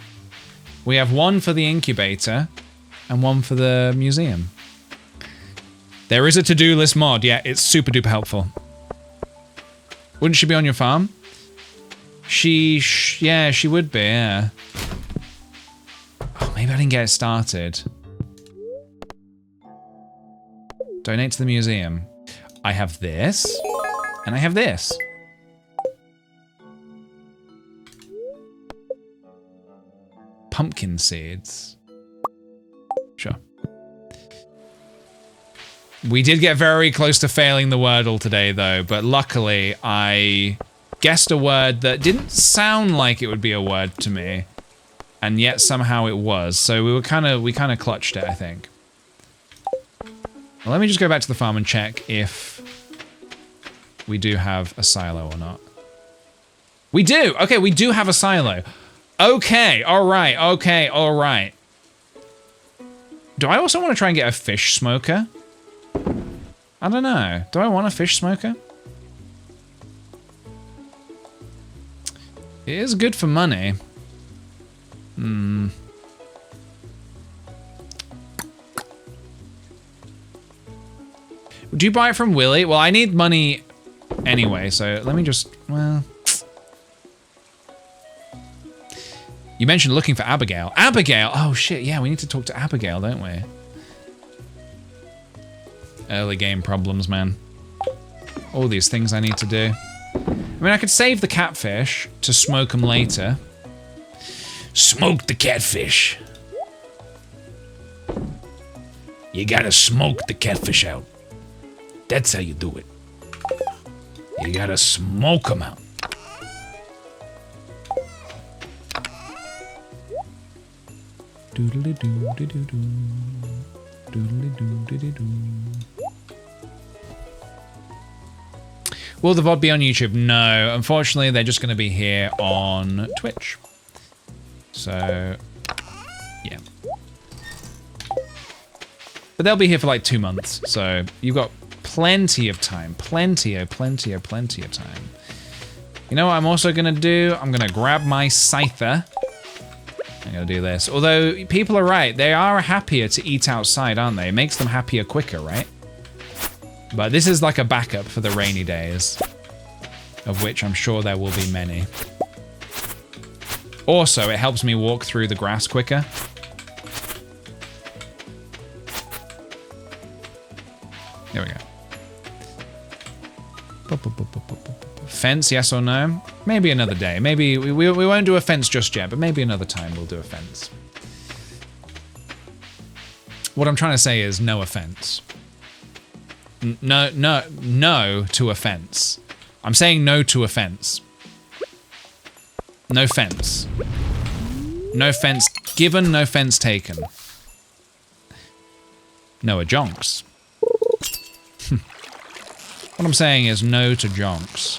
We have 1 for the incubator and 1 for the museum. There is a to-do list mod. Yeah, it's super duper helpful. Wouldn't she be on your farm? Yeah, she would be, yeah. Oh, maybe I didn't get it started. Donate to the museum. I have this, and I have this. Pumpkin seeds. Sure. We did get very close to failing the Wordle today, though, but luckily I guessed a word that didn't sound like it would be a word to me, and yet somehow it was. So we kind of clutched it, I think. Well, let me just go back to the farm and check if we do have a silo or not. We do. Okay, we do have a silo. Okay, all right. Okay, all right. Do I also want to try and get a fish smoker? I don't know. Do I want a fish smoker? It is good for money. Hmm. Would you buy it from Willy? Well, I need money anyway, so let me just, well. You mentioned looking for Abigail. Abigail! Oh shit, yeah, we need to talk to Abigail, don't we? Early game problems, man. All these things I need to do. I mean, I could save the catfish to smoke them later. Smoke the catfish. You gotta smoke the catfish out. That's how you do it. You gotta smoke them out. Doodly-doo-doo-doo-doo. Doodly-doo-doo-doo-doo. Will the VOD be on YouTube? No, unfortunately, they're just going to be here on Twitch. So, yeah. But they'll be here for like 2 months, so you've got plenty of time. Plenty of time. You know what I'm also going to do? I'm going to grab my scyther. I'm going to do this. Although, people are right. They are happier to eat outside, aren't they? It makes them happier quicker, right? But this is like a backup for the rainy days, of which I'm sure there will be many. Also, it helps me walk through the grass quicker. There we go. Fence, yes or no? Maybe another day. Maybe we won't do a fence just yet, but maybe another time we'll do a fence. What I'm trying to say is no offense. No to offense. I'm saying no to offense. No fence. No fence given, no fence taken. No jonks. What I'm saying is no to jonks.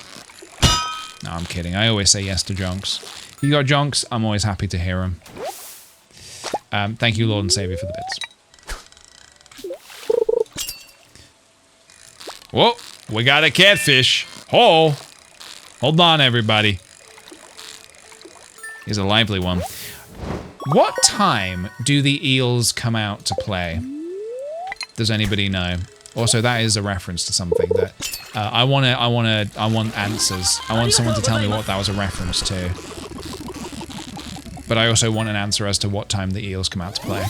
No, I'm kidding. I always say yes to jonks. You got jonks, I'm always happy to hear them. Thank you, Lord and Savior, for the bits. Whoa, we got a catfish. Oh, hold on, everybody. Here's a lively one. What time do the eels come out to play? Does anybody know? Also, that is a reference to something that I want answers. I want someone to tell me what that was a reference to. But I also want an answer as to what time the eels come out to play.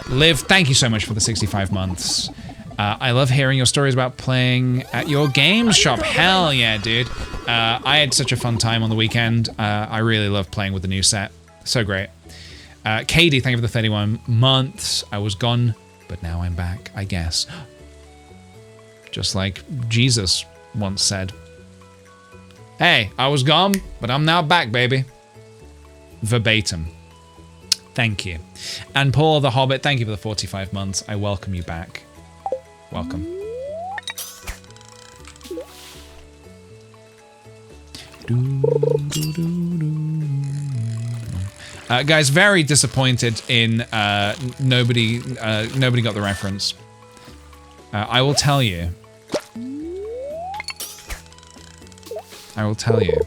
Liv, thank you so much for the 65 months. I love hearing your stories about playing at your games shop. Hell yeah, dude. I had such a fun time on the weekend. I really love playing with the new set. So great. Katie, thank you for the 31 months. I was gone, but now I'm back, I guess. Just like Jesus once said. Hey, I was gone, but I'm now back, baby. Verbatim. Thank you. And Paul the Hobbit, thank you for the 45 months. I welcome you back. Welcome. Guys, very disappointed in nobody got the reference. I will tell you. I will tell you.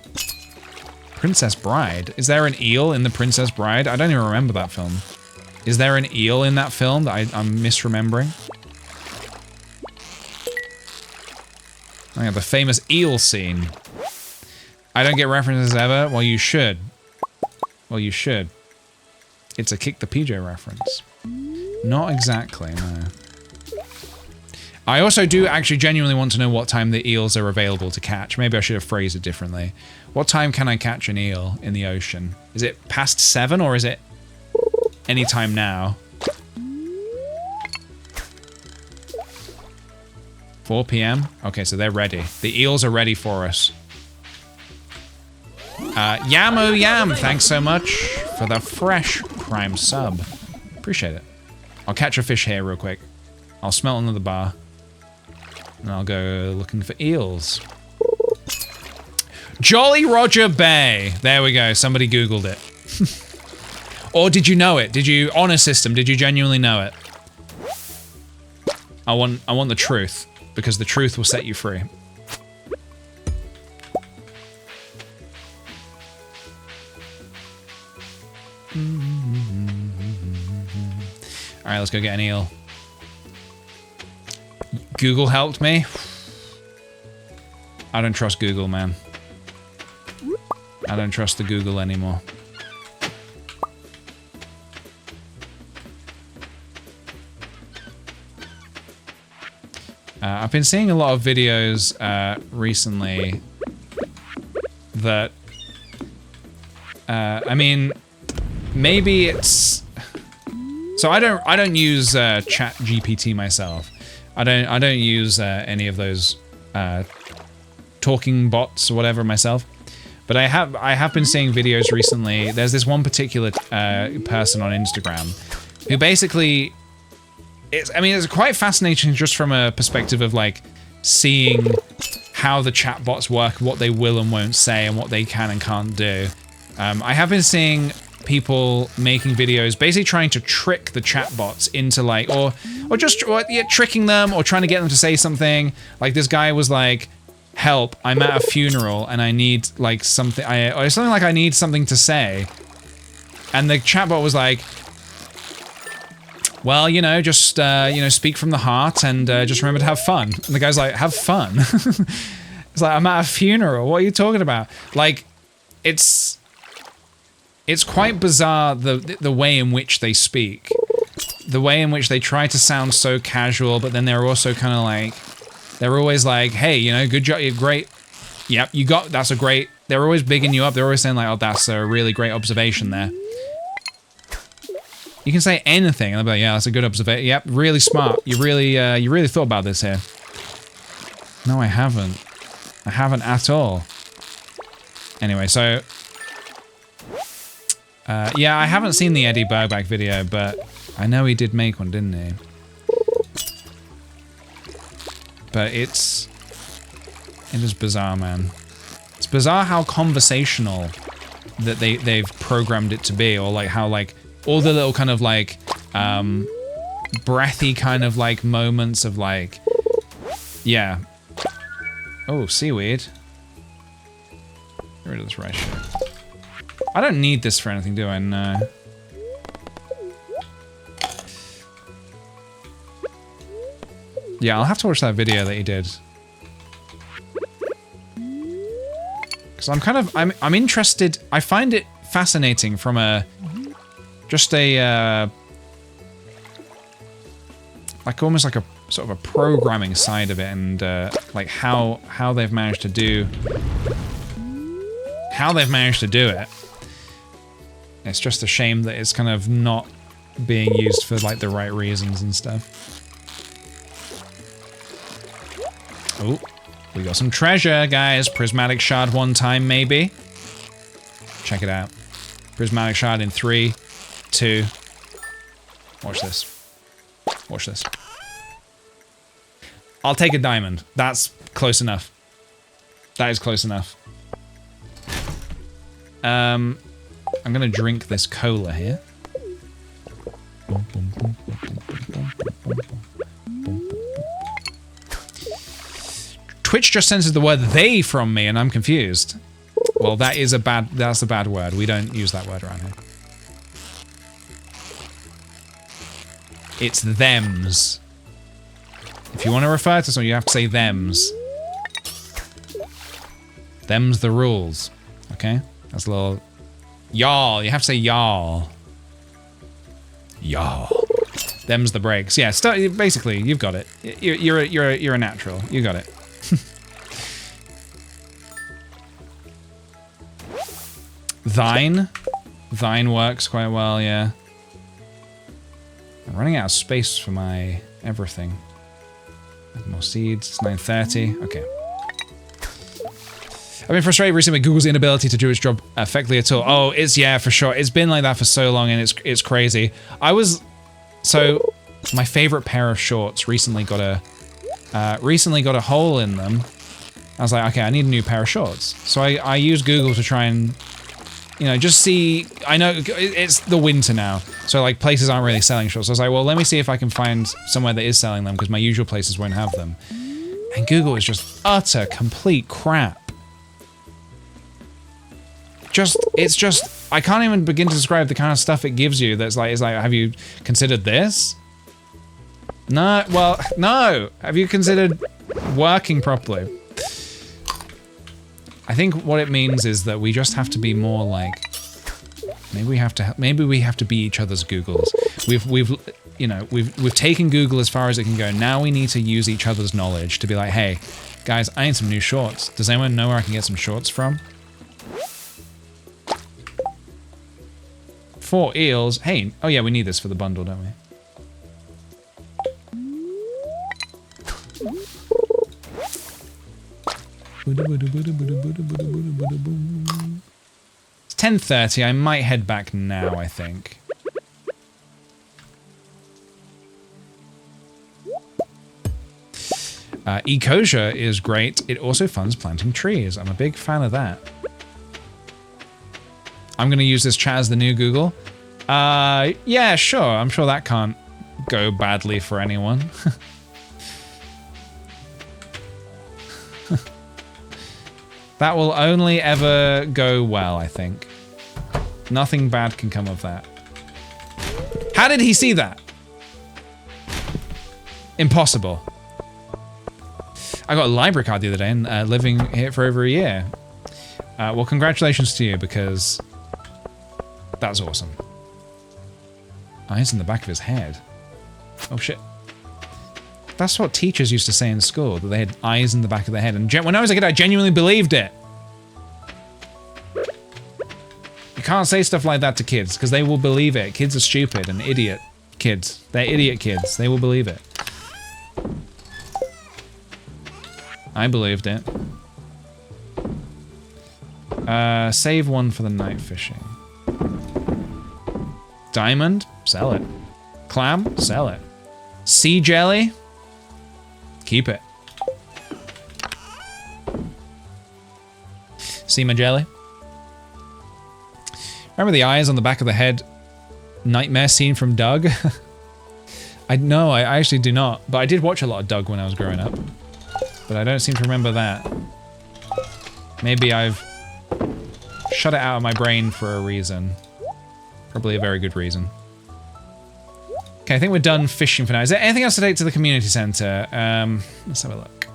Princess Bride. Is there an eel in The Princess Bride? I don't even remember that film. Is there an eel in that film that I'm misremembering? Oh yeah, the famous eel scene. I don't get references ever. Well, you should. Well, you should. It's a Kick the PJ reference. Not exactly, no. I also do actually genuinely want to know what time the eels are available to catch. Maybe I should have phrased it differently. What time can I catch an eel in the ocean? Is it past 7 or is it any time now? 4 p.m.? Okay, so they're ready. The eels are ready for us. Yamo Yam, thanks so much for the fresh Prime sub. Appreciate it. I'll catch a fish here real quick. I'll smelt another bar. And I'll go looking for eels. Jolly Roger Bay. There we go. Somebody Googled it. Or did you know it? Did you, honor system, did you genuinely know it? I want the truth, because the truth will set you free. All right, let's go get an eel. Google helped me. I don't trust Google, man. I don't trust the Google anymore. I've been seeing a lot of videos recently that I mean, maybe it's so I don't use Chat GPT myself. I don't use any of those talking bots or whatever myself. But I have been seeing videos recently. There's this one particular person on Instagram who basically, it's quite fascinating just from a perspective of like seeing how the chatbots work, what they will and won't say, and what they can and can't do. I have been seeing people making videos basically trying to trick the chatbots into like, or just tricking them or trying to get them to say something. Like this guy was like, help, I'm at a funeral and I need like something, or something like I need something to say. And the chatbot was like, well, you know, just, you know, speak from the heart and just remember to have fun. And the guy's like, have fun? It's like, I'm at a funeral, what are you talking about? Like, it's quite bizarre the way in which they speak. The way in which they try to sound so casual, but then they're also kind of like, they're always like, hey, you know, good job, you're great. Yep, you got, that's a great, they're always bigging you up. They're always saying like, oh, that's a really great observation there. You can say anything, and they'll be like, yeah, that's a good observation. Yep, really smart. You really thought about this here. No, I haven't. I haven't at all. Anyway, so... yeah, I haven't seen the Eddie Burback video, but I know he did make one, didn't he? But it is bizarre, man. It's bizarre how conversational that they've programmed it to be, or like how like all the little kind of like breathy kind of like moments of like, yeah. Oh, seaweed. Get rid of this rice shit. I don't need this for anything, do I? No. Yeah, I'll have to watch that video that he did. Because I'm kind of, I'm interested, I find it fascinating from a, just a, like almost like a sort of a programming side of it, and like how they've managed to do, it. It's just a shame that it's kind of not being used for like the right reasons and stuff. Oh, we got some treasure, guys. Prismatic shard one time, maybe. Check it out. Prismatic shard in 3, 2. Watch this. Watch this. I'll take a diamond. That's close enough. That is close enough. I'm gonna drink this cola here. Twitch just censored the word they from me, and I'm confused. Well, that's a bad word. We don't use that word around here. It's thems. If you want to refer to someone, you have to say thems. Them's the rules. Okay? That's a little... Y'all. You have to say y'all. Y'all. Them's the breaks. Yeah, basically, you've got it. You're a natural. You got it. Thine. Thine works quite well, yeah. I'm running out of space for my everything. More seeds. It's 9:30. Okay. I've been frustrated recently with Google's inability to do its job effectively at all. Oh, yeah, for sure. It's been like that for so long, and it's crazy. So my favorite pair of shorts recently got a hole in them. I was like, okay, I need a new pair of shorts. So I used Google to try and, you know, just see. I know it's the winter now, so like places aren't really selling shorts. So I was like, well, let me see if I can find somewhere that is selling them, because my usual places won't have them. And Google is just utter complete crap. It's just, I can't even begin to describe the kind of stuff it gives you. That's like, have you considered this? No, well, no. Have you considered working properly? I think what it means is that we just have to be more like, maybe we have to be each other's Googles. We've taken Google as far as it can go. Now we need to use each other's knowledge to be like, hey, guys, I need some new shorts. Does anyone know where I can get some shorts from? 4 eels. Hey, oh yeah, we need this for the bundle, don't we? It's 10:30. I might head back now, I think. Ecosia is great. It also funds planting trees. I'm a big fan of that. I'm going to use this chat as the new Google. Yeah, sure. I'm sure that can't go badly for anyone. That will only ever go well, I think. Nothing bad can come of that. How did he see that? Impossible. I got a library card the other day and living here for over a year. Well, congratulations to you, because that's awesome. Eyes in the back of his head. Oh shit. That's what teachers used to say in school, that they had eyes in the back of their head. And when I was a kid, I genuinely believed it. You can't say stuff like that to kids, because they will believe it. Kids are stupid and idiot kids. They're idiot kids. They will believe it. I believed it. Save one for the night fishing. Diamond? Sell it. Clam? Sell it. Sea jelly? Keep it. See my jelly? Remember the eyes on the back of the head nightmare scene from Doug? No, I actually do not. But I did watch a lot of Doug when I was growing up. But I don't seem to remember that. Maybe I've shut it out of my brain for a reason. Probably a very good reason. Okay, I think we're done fishing for now. Is there anything else to take to the community center? Let's have a look.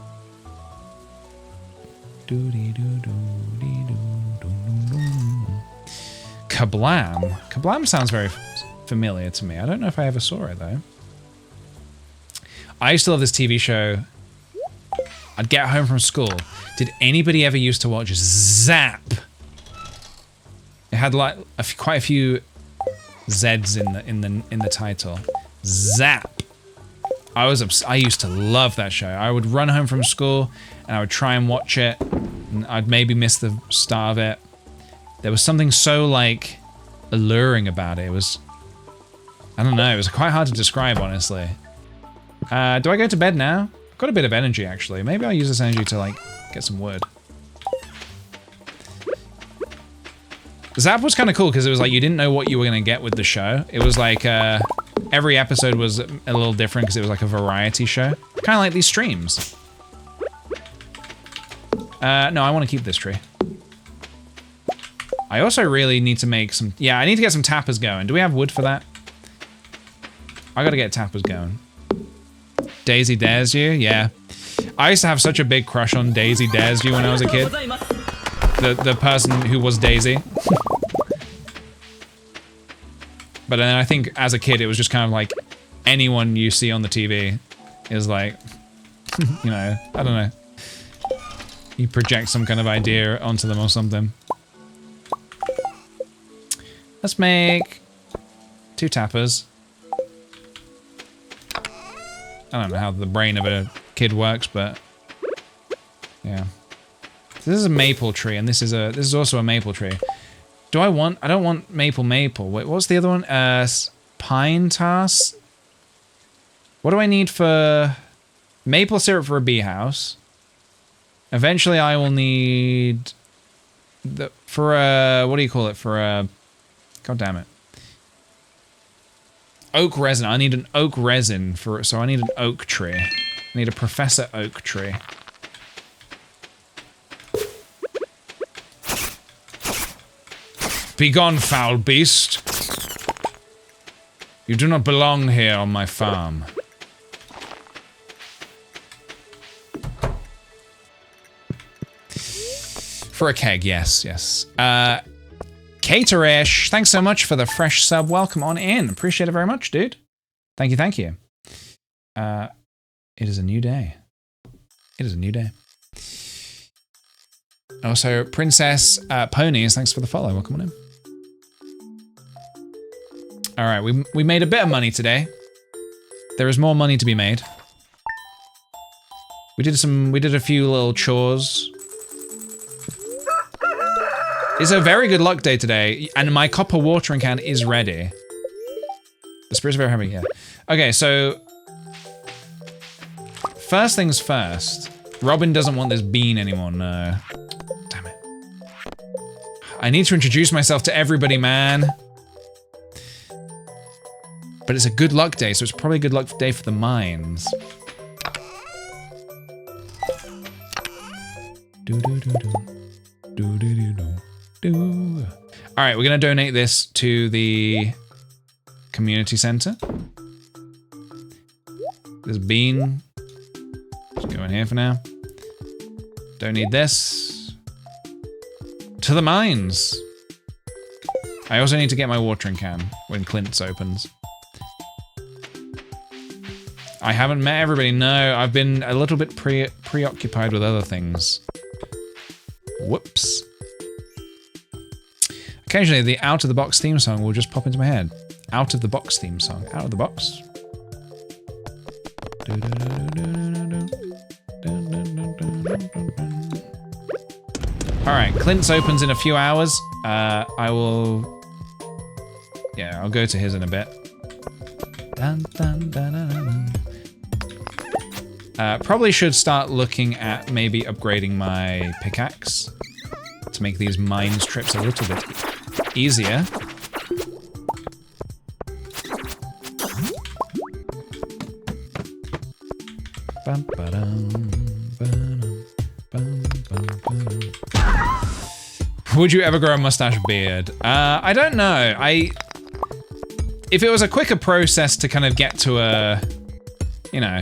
Kablam. Kablam sounds very familiar to me. I don't know if I ever saw it, though. I used to love this TV show. I'd get home from school. Did anybody ever used to watch Zap? It had like quite a few Z's in the title. Zap. I used to love that show. I would run home from school and I would try and watch it. And I'd maybe miss the start of it. There was something so like alluring about it. It was, I don't know. It was quite hard to describe, honestly. Do I go to bed now? I've got a bit of energy actually. Maybe I'll use this energy to like get some wood. Zap was kind of cool because it was like you didn't know what you were going to get with the show. It was like every episode was a little different because it was like a variety show. Kind of like these streams. No, I want to keep this tree. I also really need to make some... Yeah, I need to get some tappers going. Do we have wood for that? I gotta get tappers going. Daisy dares you? Yeah. I used to have such a big crush on Daisy dares you when I was a kid. The person who was Daisy. But then I think as a kid it was just kind of like anyone you see on the TV is like, you know, I don't know. You project some kind of idea onto them or something. Let's make 2 tappers. I don't know how the brain of a kid works, but yeah. So this is a maple tree, and this is also a maple tree. I don't want maple. Wait, what's the other one? Pine tar. What do I need for maple syrup for a bee house? Eventually I will need for a, what do you call it? For a, god damn it. Oak resin. I need an oak resin so I need an oak tree. I need a Professor Oak tree. Begone, foul beast. You do not belong here on my farm. For a keg, yes. Caterish, thanks so much for the fresh sub. Welcome on in. Appreciate it very much, dude. Thank you. It is a new day. It is a new day. Also, Princess Ponies, thanks for the follow. Welcome on in. All right, we made a bit of money today. There is more money to be made. We did a few little chores. It's a very good luck day today, and my copper watering can is ready. The spirits are very happy, yeah. Okay, so first things first. Robin doesn't want this bean anymore, no. Damn it. I need to introduce myself to everybody, man. But it's a good luck day, so it's probably a good luck day for the mines. Alright, we're gonna donate this to the community center. This bean. Just go in here for now. Don't need this. To the mines. I also need to get my watering can when Clint's opens. I haven't met everybody, no. I've been a little bit preoccupied with other things. Whoops. Occasionally, the out-of-the-box theme song will just pop into my head. Out-of-the-box theme song. Out of the box. Alright, Clint's opens in a few hours. I will... Yeah, I'll go to his in a bit. Probably should start looking at maybe upgrading my pickaxe to make these mines trips a little bit easier. Would you ever grow a mustache beard? I don't know. If it was a quicker process to kind of get to a, you know,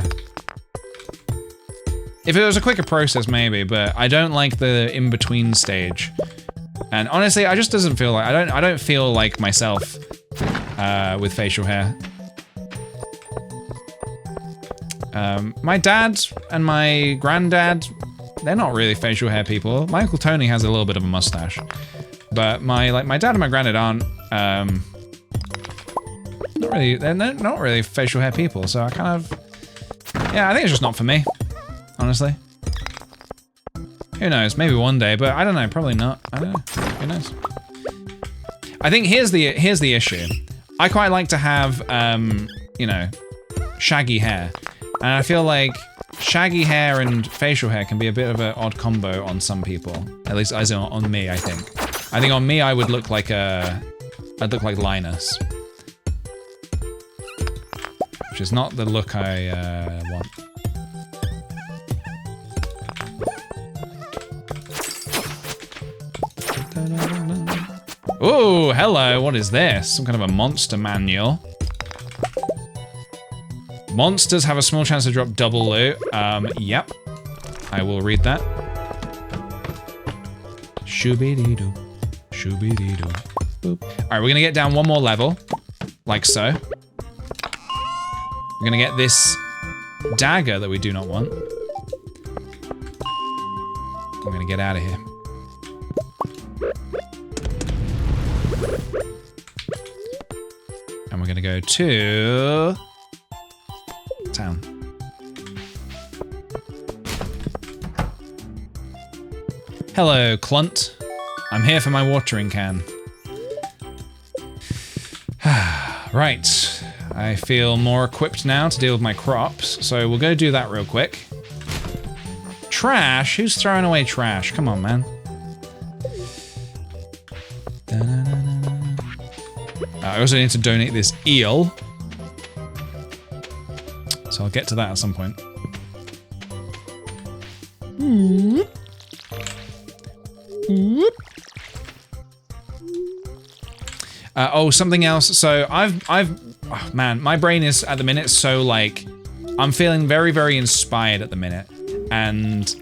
if it was a quicker process, maybe, but I don't like the in-between stage. And honestly, I just doesn't feel like, I don't feel like myself with facial hair. My dad and my granddad, they're not really facial hair people. My Uncle Tony has a little bit of a mustache. But my dad and my granddad aren't, they're not really facial hair people, so I kind of, yeah, I think it's just not for me. Honestly. Who knows? Maybe one day, but I don't know. Probably not. I don't know. Who knows? I think here's the issue. I quite like to have, you know, shaggy hair. And I feel like shaggy hair and facial hair can be a bit of an odd combo on some people. At least as on me, I think. I think on me, I would look like I'd look like Linus. Which is not the look I want. Oh, hello. What is this? Some kind of a monster manual. Monsters have a small chance to drop double loot. Yep. I will read that. Shoo-be-dee-doo. Shoo-be-dee-doo. Boop. All right, we're gonna get down one more level. Like so. We're gonna get this dagger that we do not want. I'm gonna get out of here. And we're gonna go to town. Hello, Clunt. I'm here for my watering can. Right. I feel more equipped now to deal with my crops, so we'll go do that real quick. Trash? Who's throwing away trash? Come on, man. I also need to donate this eel. So I'll get to that at some point. Oh, something else. So oh man, my brain is at the minute so like, I'm feeling very, very inspired at the minute. And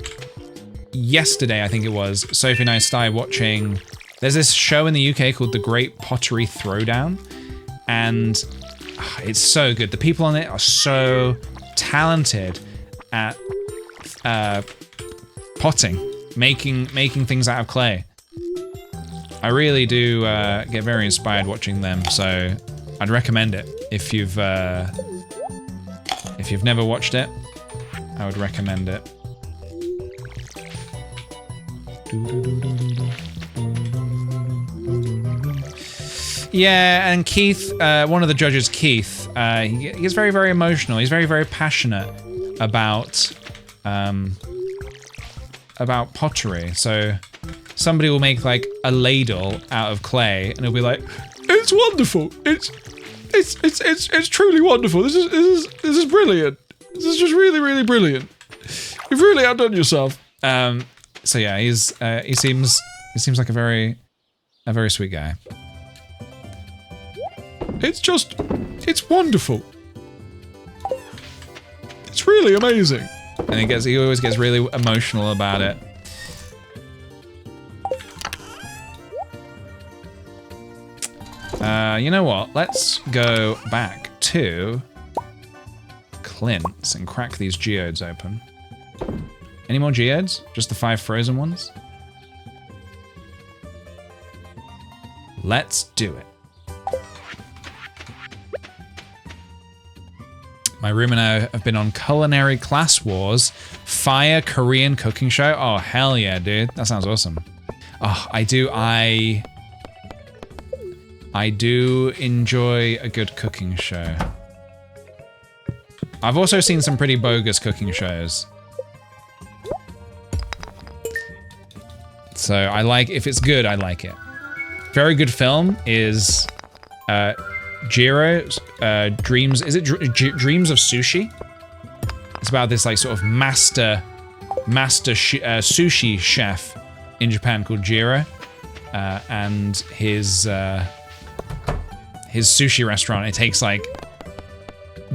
yesterday, I think it was, Sophie and I started watching, there's this show in the UK called The Great Pottery Throwdown. And it's so good. The people on it are so talented at potting, making things out of clay. I really do get very inspired watching them, so I'd recommend it. If you've never watched it, I would recommend it. Yeah, and Keith, one of the judges, Keith, he gets very, very emotional. He's very, very passionate about pottery. So somebody will make like a ladle out of clay, and he'll be like, "It's wonderful. It's truly wonderful. This is brilliant. This is just really, really brilliant. You've really outdone yourself." So yeah, he seems like a very sweet guy. It's wonderful. It's really amazing. And he always gets really emotional about it. You know what? Let's go back to Clint's and crack these geodes open. Any more geodes? Just the 5 frozen ones? Let's do it. My room and I have been on Culinary Class Wars, Fire Korean cooking show. Oh, hell yeah, dude. That sounds awesome. Oh, I do enjoy a good cooking show. I've also seen some pretty bogus cooking shows. So I like, if it's good, I like it. Very good film is Jiro's Dreams. Is it Dreams of Sushi? It's about this like sort of master sushi chef in Japan called Jiro, and his sushi restaurant. It takes like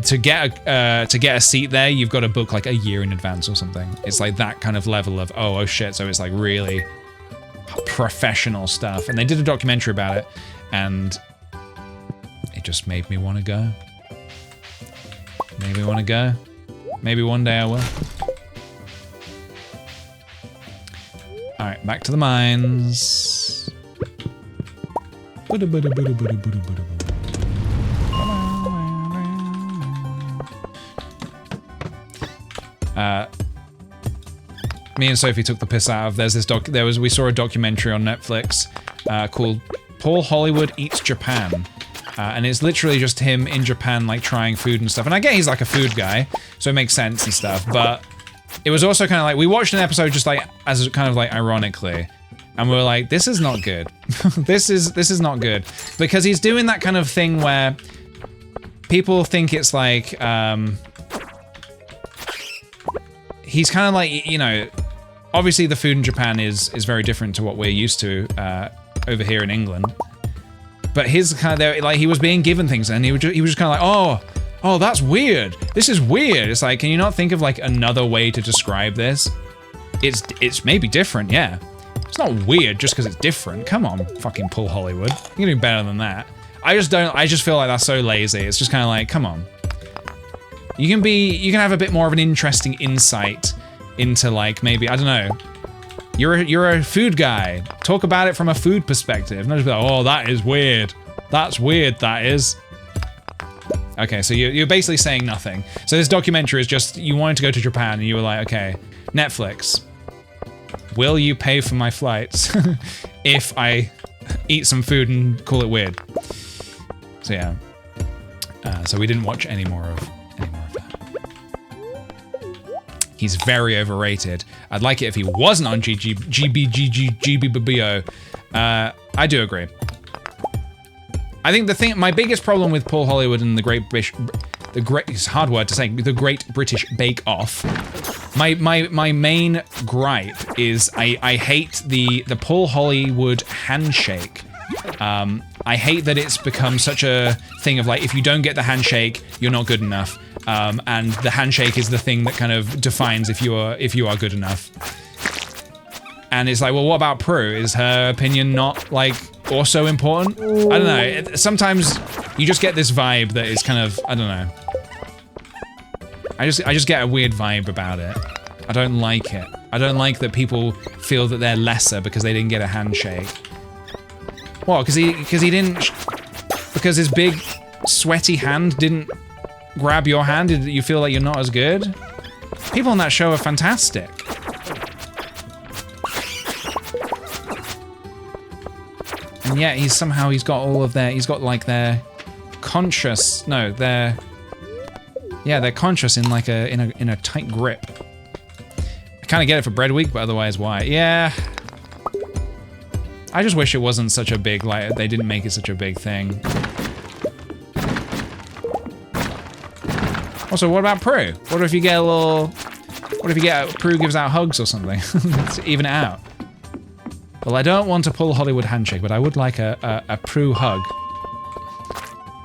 to get a seat there, you've got to book like a year in advance or something. It's like that kind of level of oh shit. So it's like really professional stuff. And they did a documentary about it, and it just made me want to go. Made me want to go. Maybe one day I will. All right, back to the mines. Me and Sophie took the piss out of. We saw a documentary on Netflix called Paul Hollywood Eats Japan. And it's literally just him in Japan, like trying food and stuff. And I get he's like a food guy, so it makes sense and stuff. But it was also kind of like, we watched an episode just like, as kind of like ironically. And we were like, this is not good. This is not good. Because he's doing that kind of thing where people think it's like, he's kind of like, you know, obviously the food in Japan is very different to what we're used to over here in England. But his kind of, like, he was being given things and he was just kind of like, oh, that's weird. This is weird. It's like, can you not think of like another way to describe this? It's maybe different, yeah. It's not weird just because it's different. Come on, fucking Paul Hollywood. You can do better than that. I just feel like that's so lazy. It's just kind of like, come on. You can have a bit more of an interesting insight into, like, maybe, I don't know. You're a food guy. Talk about it from a food perspective. Not just be like, oh, that is weird. That's weird, that is. Okay, so you're basically saying nothing. So this documentary is just, you wanted to go to Japan and you were like, okay, Netflix, will you pay for my flights if I eat some food and call it weird? So yeah, so we didn't watch any more of that. He's very overrated. I'd like it if he wasn't on GBBO. I do agree. I think my biggest problem with Paul Hollywood and it's a hard word to say, the Great British Bake Off. My main gripe is I hate the Paul Hollywood handshake. I hate that it's become such a thing of like, if you don't get the handshake, you're not good enough. And the handshake is the thing that kind of defines if you are good enough. And it's like, well, what about Prue? Is her opinion not like also important? I don't know. Sometimes you just get this vibe that is kind of, I don't know. I just get a weird vibe about it. I don't like it. I don't like that people feel that they're lesser because they didn't get a handshake. What? Because his big sweaty hand didn't grab your hand? Did you feel like you're not as good? People on that show are fantastic. And yet he's got all of their, he's got like their conscious, no, they're conscious in like in a tight grip. I kind of get it for Bread Week, but otherwise why? Yeah. I just wish it wasn't such a big, like, they didn't make it such a big thing. Also, what about Prue? What if you get Prue gives out hugs or something to even it out? Well, I don't want a Paul Hollywood handshake, but I would like a Prue hug.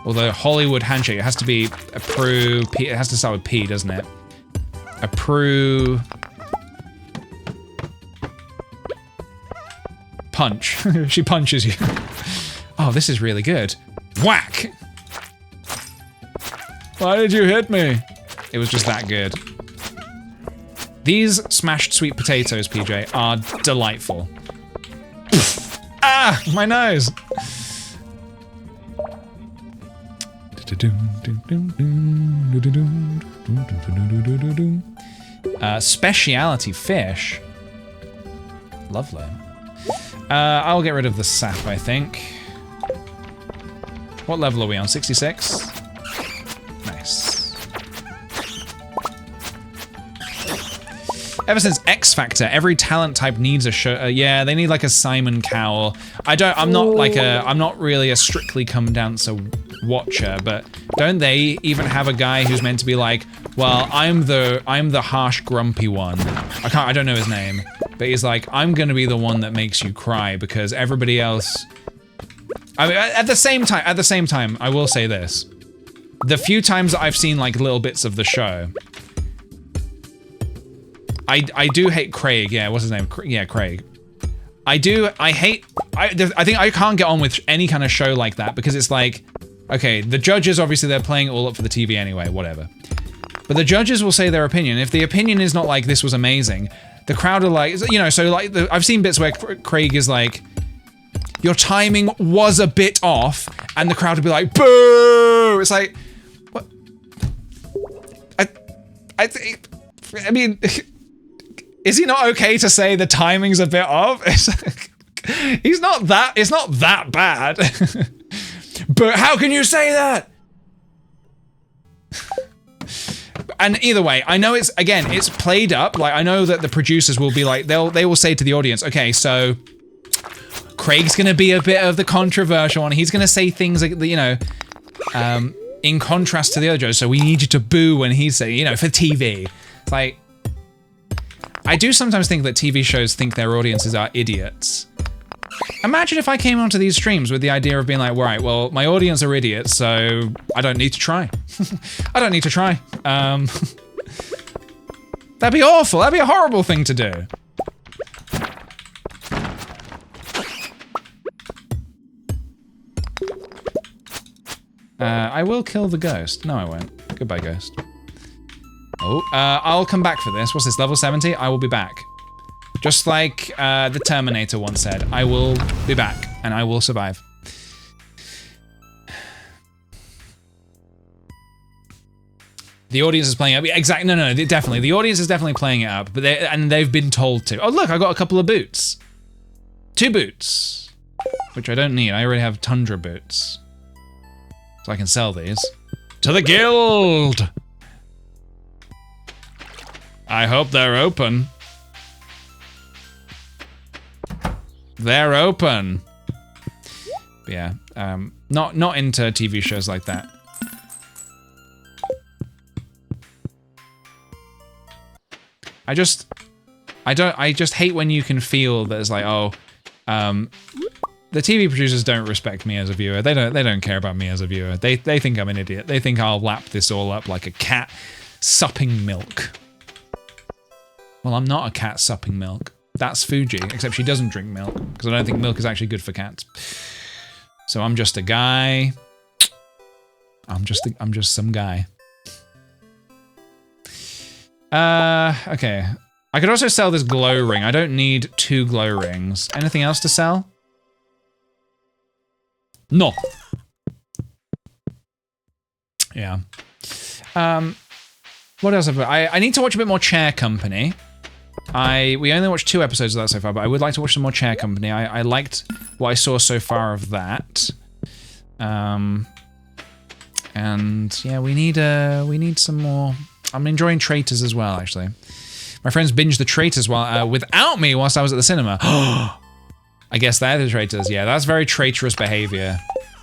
Although Hollywood handshake, it has to be a Prue, it has to start with P, doesn't it? A Prue... punch. She punches you. Oh, this is really good. Whack! Why did you hit me? It was just that good. These smashed sweet potatoes, PJ, are delightful. Ah! My nose! Speciality fish. Lovely. I'll get rid of the sap, I think. What level are we on? 66? Nice. Ever since X Factor, every talent type needs a show. Yeah, they need like a Simon Cowell. I'm not really a Strictly Come Dancer watcher, but don't they even have a guy who's meant to be like, well, I'm the harsh, grumpy one. I don't know his name. But he's like, I'm gonna be the one that makes you cry because everybody else... I mean, at the same time, I will say this. The few times that I've seen like little bits of the show, I do hate Craig, yeah, what's his name? Yeah, Craig. I think I can't get on with any kind of show like that because it's like, okay, the judges, obviously they're playing it all up for the TV anyway, whatever. But the judges will say their opinion. If the opinion is not like, this was amazing, the crowd are like, you know, so like, I've seen bits where Craig is like, your timing was a bit off, and the crowd would be like, boo! It's like, what? I mean, is he not okay to say the timing's a bit off? It's not that bad. But how can you say that? And either way, I know it's played up. Like, I know that the producers will be like, they will say to the audience, okay, so Craig's gonna be a bit of the controversial one. He's gonna say things like, you know, in contrast to the other judges. So we need you to boo when he's saying, you know, for TV. It's like, I do sometimes think that TV shows think their audiences are idiots. Imagine if I came onto these streams with the idea of being like, right, well, my audience are idiots, so I don't need to try. I don't need to try. That'd be awful. That'd be a horrible thing to do. I will kill the ghost. No, I won't. Goodbye, ghost. Oh, I'll come back for this. What's this, level 70? I will be back. Just like the Terminator once said, I will be back, and I will survive. The audience is playing it up. Exactly. No, definitely. The audience is definitely playing it up, but they've been told to. Oh, look, I got a couple of boots. 2 boots, which I don't need. I already have Tundra boots. So I can sell these. To the guild! I hope they're open. They're open. But yeah, not into TV shows like that. I just hate when you can feel that it's like, oh, the TV producers don't respect me as a viewer. They don't care about me as a viewer. They think I'm an idiot. They think I'll lap this all up like a cat supping milk. Well, I'm not a cat supping milk. That's Fuji, except she doesn't drink milk, because I don't think milk is actually good for cats. So I'm just a guy. I'm just some guy. Okay. I could also sell this glow ring. I don't need 2 glow rings. Anything else to sell? No. Yeah. What else have I need to watch a bit more Chair Company. We only watched 2 episodes of that so far, but I would like to watch some more Chair Company. I liked what I saw so far of that. And yeah, we need some more. I'm enjoying Traitors as well, actually. My friends binged the Traitors without me whilst I was at the cinema. I guess they're the Traitors. Yeah, that's very traitorous behavior.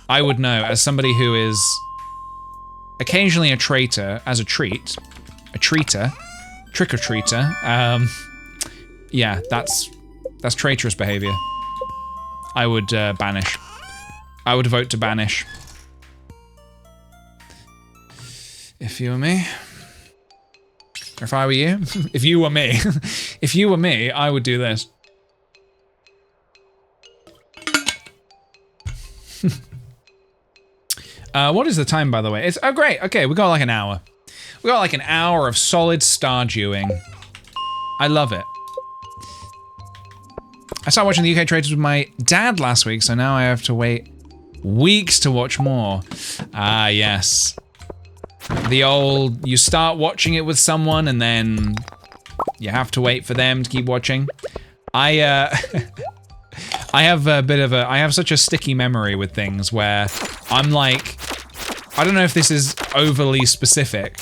I would know, as somebody who is occasionally a traitor as a treat, a treater, trick-or-treater. Yeah, that's traitorous behavior. I would banish. I would vote to banish. If you were me. Or if I were you. If you were me. If you were me, I would do this. What is the time, by the way? It's, oh great, okay, we got like an hour. We got like an hour of solid Stardewing. I love it. I started watching the UK Traitors with my dad last week, so now I have to wait weeks to watch more. Ah, yes. The old, you start watching it with someone and then you have to wait for them to keep watching. I have a bit of a, I have such a sticky memory with things where I'm like, I don't know if this is overly specific,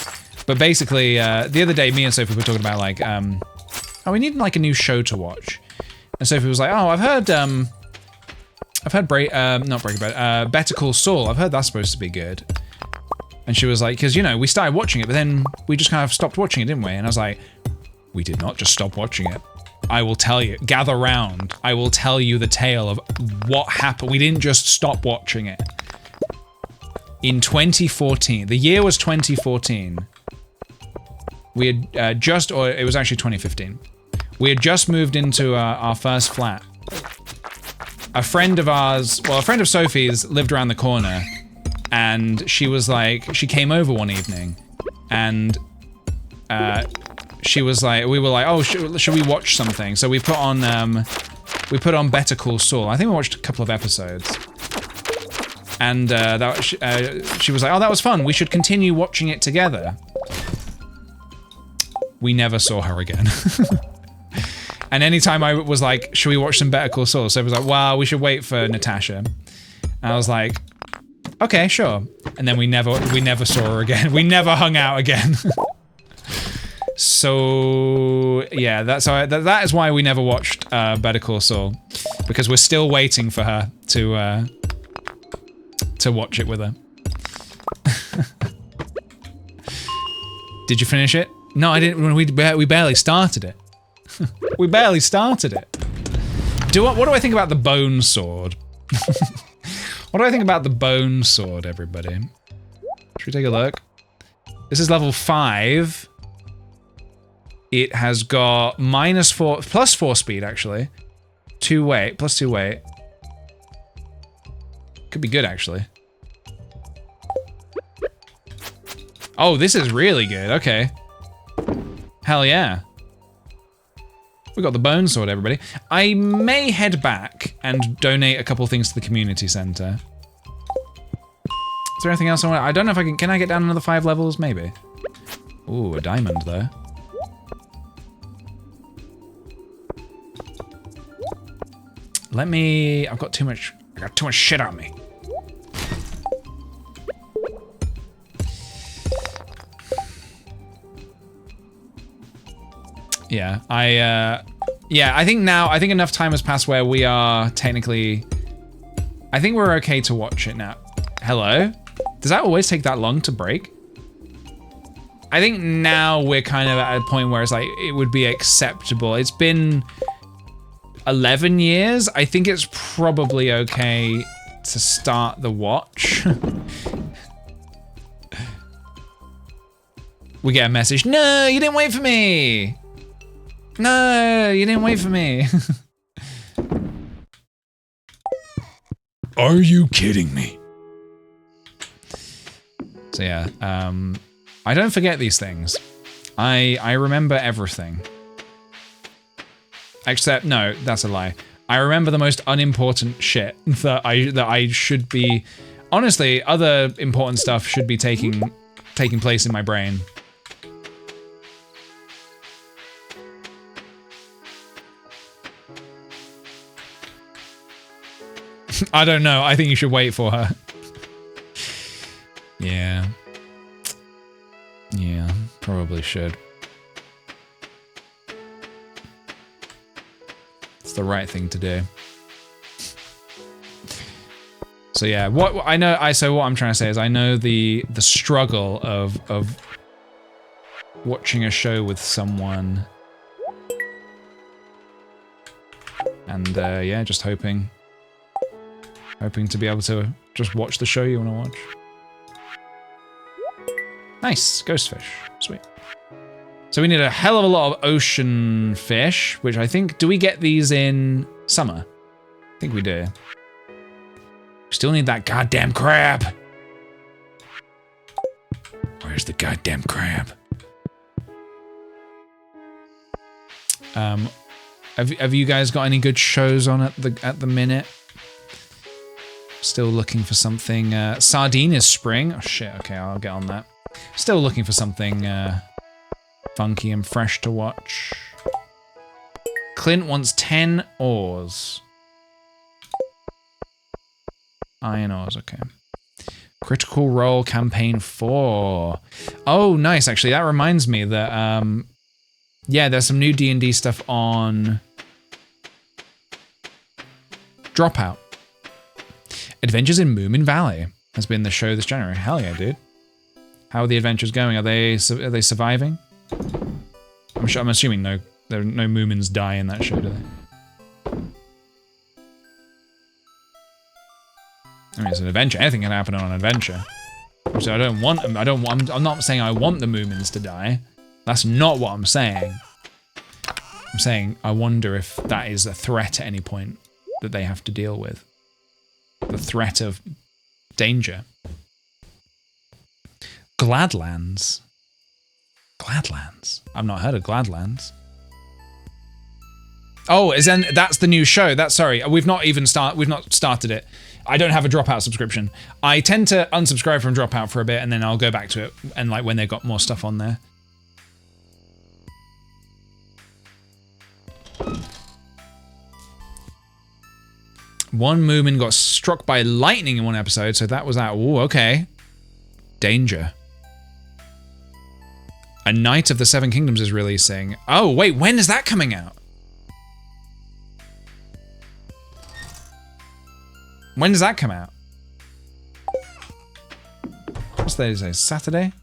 but basically, the other day, me and Sophie were talking about like, oh, we need like a new show to watch. And Sophie was like, oh, I've heard Better Call Saul. I've heard that's supposed to be good. And she was like, because, you know, we started watching it, but then we just kind of stopped watching it, didn't we? And I was like, we did not just stop watching it. I will tell you, gather round. I will tell you the tale of what happened. We didn't just stop watching it. In 2014, the year was 2014. We had or it was actually 2015. We had just moved into our first flat. A friend of ours, well, a friend of Sophie's lived around the corner. And she was like, she came over one evening, and she was like, we were like, oh, should we watch something? So we put on Better Call Saul. I think we watched a couple of episodes, and she was like, oh, that was fun. We should continue watching it together. We never saw her again. And anytime I was like, should we watch some Better Call Saul? So it was like, wow, we should wait for Natasha. And I was like, okay, sure. And then we never saw her again. We never hung out again. So yeah, that is why we never watched Better Call Saul, because we're still waiting for her to watch it with her. Did you finish it? No, I didn't. We barely started it. We barely started it. What do I think about the bone sword? What do I think about the bone sword, everybody? Should we take a look? This is level 5. It has got -4, +4 speed, actually. 2 weight, +2 weight. Could be good, actually. Oh, this is really good. Okay. Hell yeah. We got the bone sword, everybody. I may head back and donate a couple things to the community center. Is there anything else I want? I don't know if I can I get down another 5 levels? Maybe. Ooh, a diamond though. I've got too much shit on me. Yeah, I think enough time has passed where we are technically, I think we're okay to watch it now. Hello? Does that always take that long to break? I think now we're kind of at a point where it's like, it would be acceptable. It's been 11 years. I think it's probably okay to start the watch. We get a message. No, you didn't wait for me. No, you didn't wait for me. Are you kidding me? So yeah, I don't forget these things. I remember everything. Except, no, that's a lie. I remember the most unimportant shit that I should be. Honestly, other important stuff should be taking place in my brain. I don't know. I think you should wait for her. Yeah. Yeah, probably should. It's the right thing to do. So yeah, what I'm trying to say is I know the struggle of watching a show with someone. And yeah, just hoping to be able to just watch the show you want to watch. Nice, ghost fish, sweet. So we need a hell of a lot of ocean fish, which I think, do we get these in summer? I think we do. Still need that goddamn crab. Where's the goddamn crab? Have you guys got any good shows on at the minute? Still looking for something. Sardine is spring. Oh shit, okay, I'll get on that. Still looking for something funky and fresh to watch. Clint wants 10 ores. Iron ores, okay. Critical Role Campaign 4. Oh, nice, actually. That reminds me that, yeah, there's some new D&D stuff on Dropout. Adventures in Moomin Valley has been the show this January. Hell yeah, dude. How are the adventures going? Are they surviving? I'm assuming no Moomins die in that show, do they? I mean, it's an adventure. Anything can happen on an adventure. So I'm not saying I want the Moomins to die. That's not what I'm saying. I'm saying I wonder if that is a threat at any point that they have to deal with. The threat of danger. Gladlands. Gladlands. I've not heard of Gladlands. Oh, that's the new show. Sorry, we've not started it. I don't have a Dropout subscription. I tend to unsubscribe from Dropout for a bit and then I'll go back to it and like when they've got more stuff on there. One Moomin got struck by lightning in one episode, so that was that. Ooh, okay. Danger. A Knight of the Seven Kingdoms is releasing. Oh, wait, when is that coming out? When does that come out? What's that say? Saturday?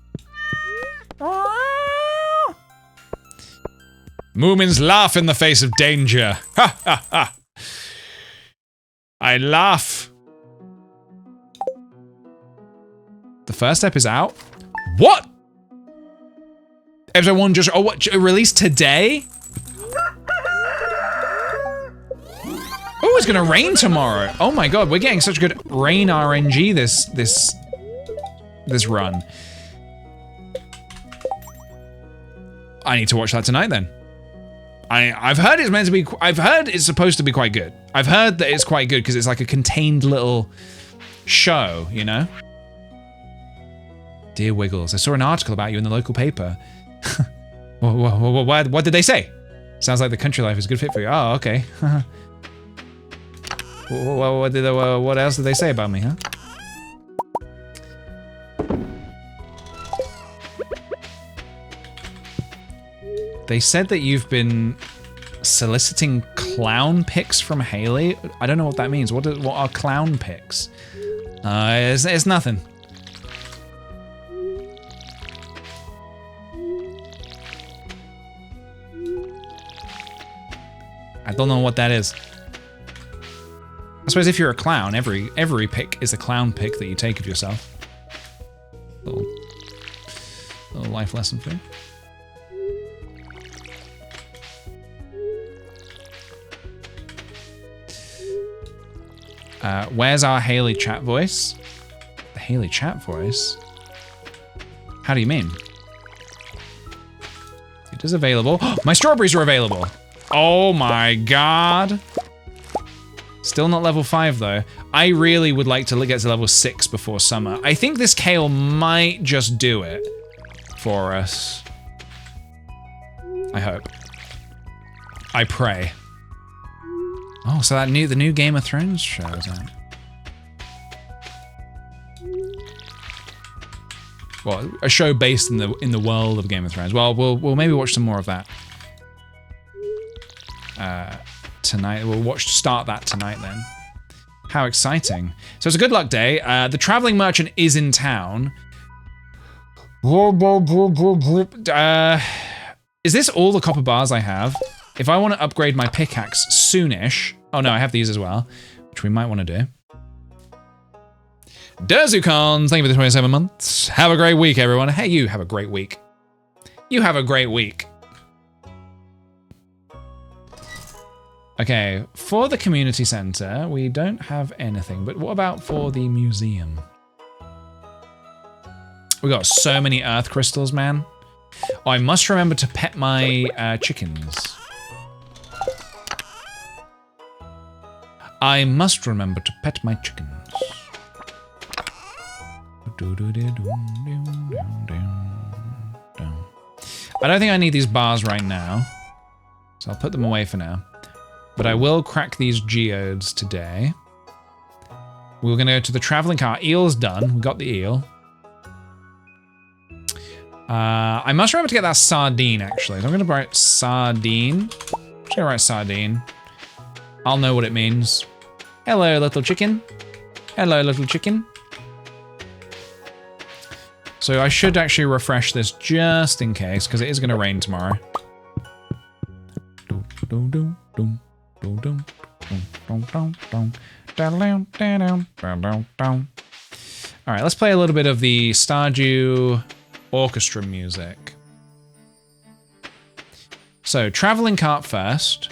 Moomins laugh in the face of danger. Ha ha ha. I laugh. The first step is out. What? Episode 1 just released today? Oh, it's gonna rain tomorrow. Oh my god, we're getting such good rain RNG this run. I need to watch that tonight then. I've heard it's meant to be. I've heard it's supposed to be quite good. I've heard that it's quite good because it's like a contained little show, you know? Dear Wiggles, I saw an article about you in the local paper. What did they say? Sounds like the country life is a good fit for you. Oh, okay. What else did they say about me, huh? They said that you've been soliciting clown pics from Haley. I don't know what that means. What are clown pics? It's nothing. I don't know what that is. I suppose if you're a clown, every pic is a clown pic that you take of yourself. Little life lesson for you. Where's our Haley chat voice? The Haley chat voice? How do you mean? It is available. My strawberries are available! Oh my god. Still not level 5 though. I really would like to get to level 6 before summer. I think this kale might just do it for us. I hope. I pray. Oh, so the new Game of Thrones show is out. Well, a show based in the world of Game of Thrones. Well, we'll maybe watch some more of that. Tonight. We'll start that tonight then. How exciting. So it's a good luck day. The traveling merchant is in town. Is this all the copper bars I have? If I want to upgrade my pickaxe soonish. Oh no, I have these as well, which we might want to do. Derzukons, thank you for the 27 months. Have a great week, everyone. Hey, you have a great week. You have a great week. Okay, for the community center, we don't have anything, but what about for the museum? We got so many earth crystals, man. Oh, I must remember to pet my chickens. I must remember to pet my chickens. I don't think I need these bars right now, so I'll put them away for now. But I will crack these geodes today. We're gonna go to the traveling car. Eel's done. We got the eel. I must remember to get that sardine, actually. So I'm gonna write sardine. I'm just gonna write sardine. I'll know what it means. Hello, little chicken. Hello, little chicken. So I should actually refresh this just in case, because it is gonna rain tomorrow. All right, let's play a little bit of the Stardew orchestra music. So, traveling cart first.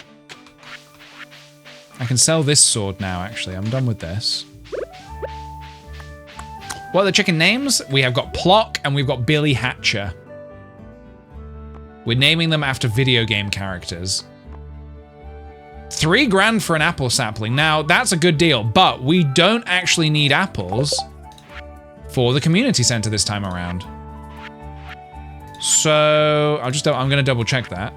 I can sell this sword now, actually. I'm done with this. What are the chicken names? We have got Plock and we've got Billy Hatcher. We're naming them after video game characters. $3 grand for an apple sapling. Now, that's a good deal, but we don't actually need apples for the community center this time around. So, I'm gonna double check that.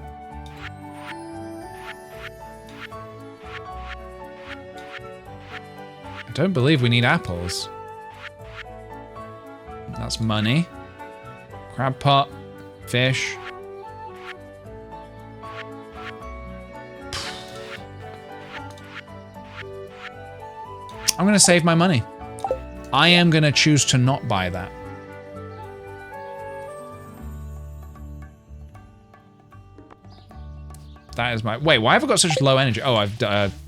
I don't believe we need apples. That's money. Crab pot, fish. I'm gonna save my money. I am gonna choose to not buy that. That is my, wait, why have I got such low energy? Oh, I've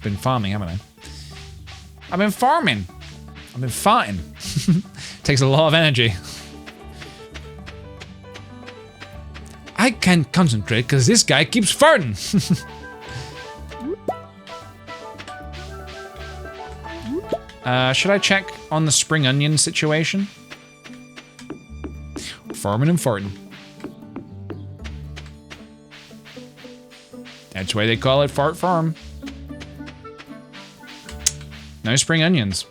been farming, haven't I? I've been farming. I've been farting. Takes a lot of energy. I can't concentrate because this guy keeps farting. Should I check on the spring onion situation? Farming and farting. That's why they call it Fart Farm. No spring onions.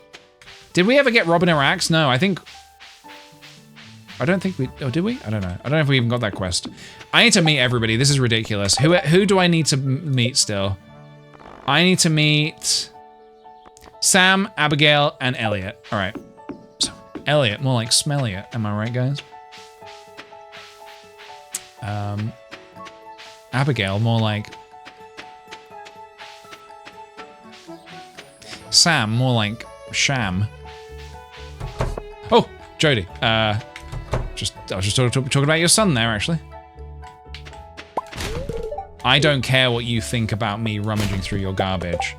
Did we ever get Robin or Axe? No, I don't think we, oh, did we? I don't know. I don't know if we even got that quest. I need to meet everybody. This is ridiculous. Who do I need to meet still? I need to meet Sam, Abigail, and Elliot. All right. So, Elliot, more like Smelliot. Am I right, guys? Abigail, more like Sam, more like Sham. Oh, Jody. I was just talking about your son there, actually. I don't care what you think about me rummaging through your garbage.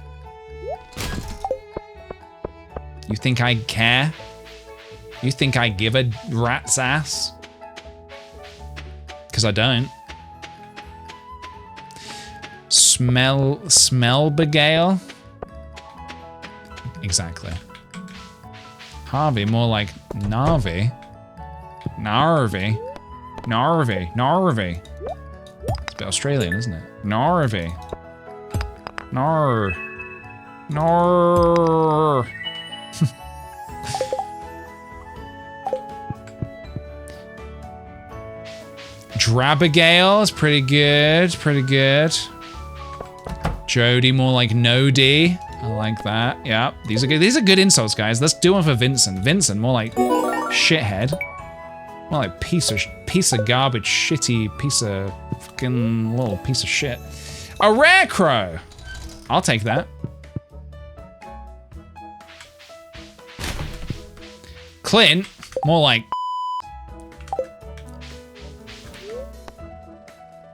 You think I care? You think I give a rat's ass? Because I don't. Smell Begale? Exactly. Harvey, more like Narvi. Narvi. It's a bit Australian, isn't it? Narvi. Nar. Drabagale is pretty good. Jody, more like No-D. I like that. Yeah, these are good. These are good insults, guys. Let's do one for Vincent. Vincent, more like shithead. More like piece of garbage, shitty piece of fucking little piece of shit. A rare crow. I'll take that. Clint, more like.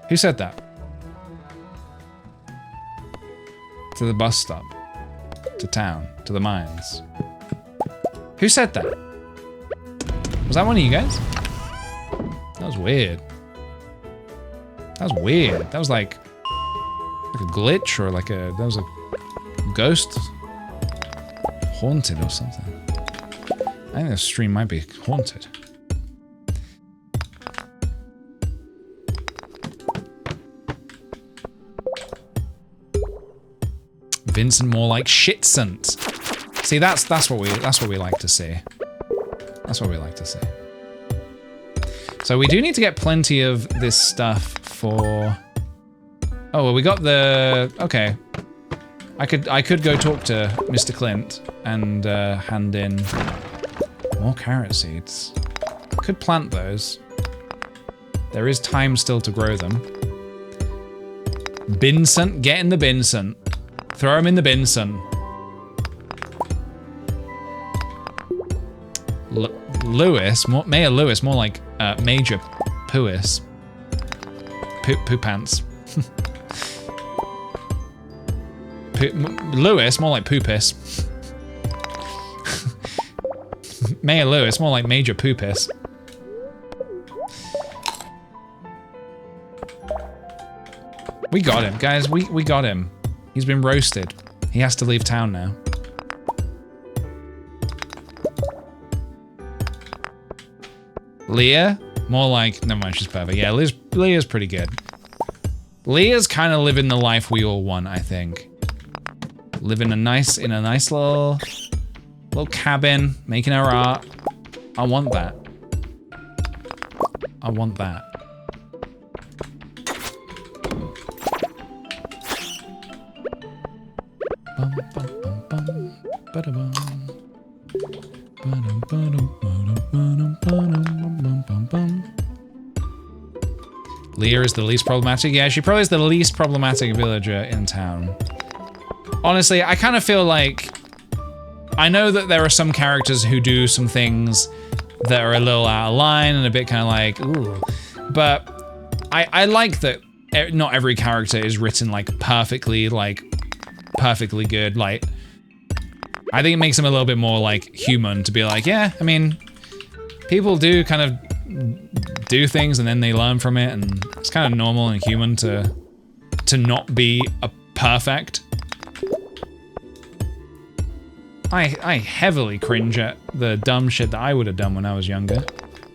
Who said that? To the bus stop. To town. To the mines. Who said that? Was that one of you guys? That was weird. That was weird. That was like a glitch or like that was a ghost. Haunted or something. I think the stream might be haunted. Vincent, more like Shitsant. See, that's what we like to see. That's what we like to see. So we do need to get plenty of this stuff for. Oh well, we got the. Okay. I could go talk to Mr. Clint and hand in more carrot seeds. Could plant those. There is time still to grow them. Vincent, get in the Vincent. Throw him in the Binson. Lewis, Mayor Lewis, more like Major Puis. Poo pants. Lewis, more like Poopus. Mayor Lewis, more like Major Poopus. We got him, guys. We got him. He's been roasted. He has to leave town now. Leah? More like... Never mind, she's perfect. Yeah, Leah's pretty good. Leah's kind of living the life we all want, I think. Living in a nice little cabin, making her art. I want that. I want that. Leah is the least problematic. Yeah, she probably is the least problematic villager in town. Honestly, I kind of feel like... I know that there are some characters who do some things that are a little out of line and a bit kind of like, ooh. But I like that not every character is written like perfectly good. Like, I think it makes him a little bit more like human to be like, yeah, I mean, people do kind of do things and then they learn from it, and it's kind of normal and human to not be a perfect. I heavily cringe at the dumb shit that I would have done when I was younger,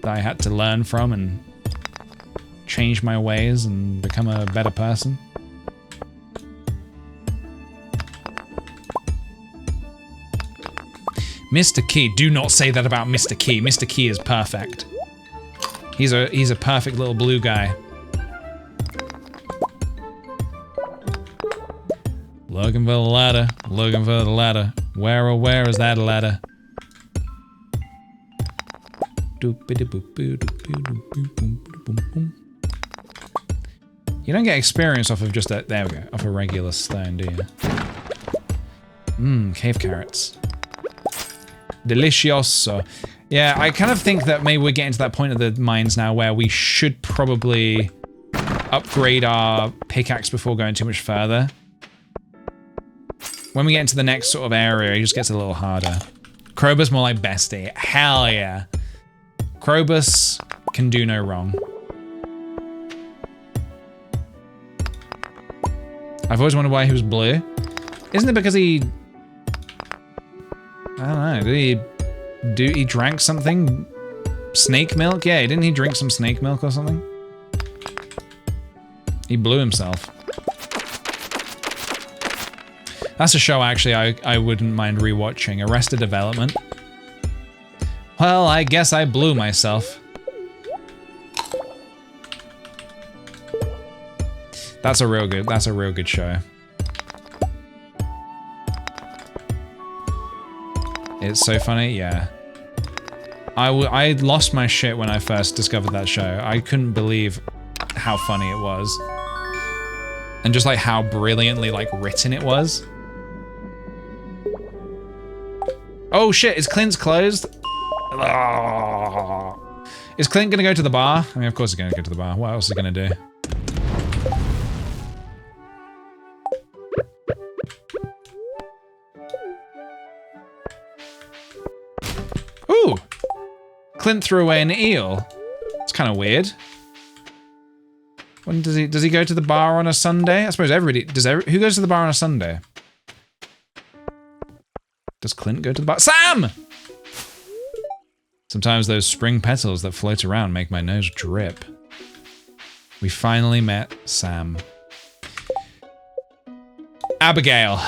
that I had to learn from and change my ways and become a better person. Mr. Key, do not say that about Mr. Key. Mr. Key is perfect. He's a perfect little blue guy. Looking for the ladder, looking for the ladder. Where, oh, where is that ladder? You don't get experience off of just a, there we go, off a regular stone, do you? Mmm, cave carrots. Delicioso. Yeah, I kind of think that maybe we're getting to that point of the mines now where we should probably upgrade our pickaxe before going too much further. When we get into the next sort of area, it just gets a little harder. Krobus more like bestie. Hell yeah. Krobus can do no wrong. I've always wondered why he was blue. Isn't it because he... I don't know, he drank something? Snake milk? Yeah, didn't he drink some snake milk or something? He blew himself. That's a show actually I wouldn't mind rewatching. Arrested Development. Well, I guess I blew myself. That's a real good show. It's so funny, yeah. I lost my shit when I first discovered that show. I couldn't believe how funny it was. And just like how brilliantly like written it was. Oh shit, is Clint's closed? Oh. Is Clint gonna go to the bar? I mean, of course he's gonna go to the bar. What else is he gonna do? Ooh! Clint threw away an eel. It's kind of weird. When does he go to the bar on a Sunday? I suppose everybody who goes to the bar on a Sunday? Does Clint go to the bar? Sam! Sometimes those spring petals that float around make my nose drip. We finally met Sam. Abigail.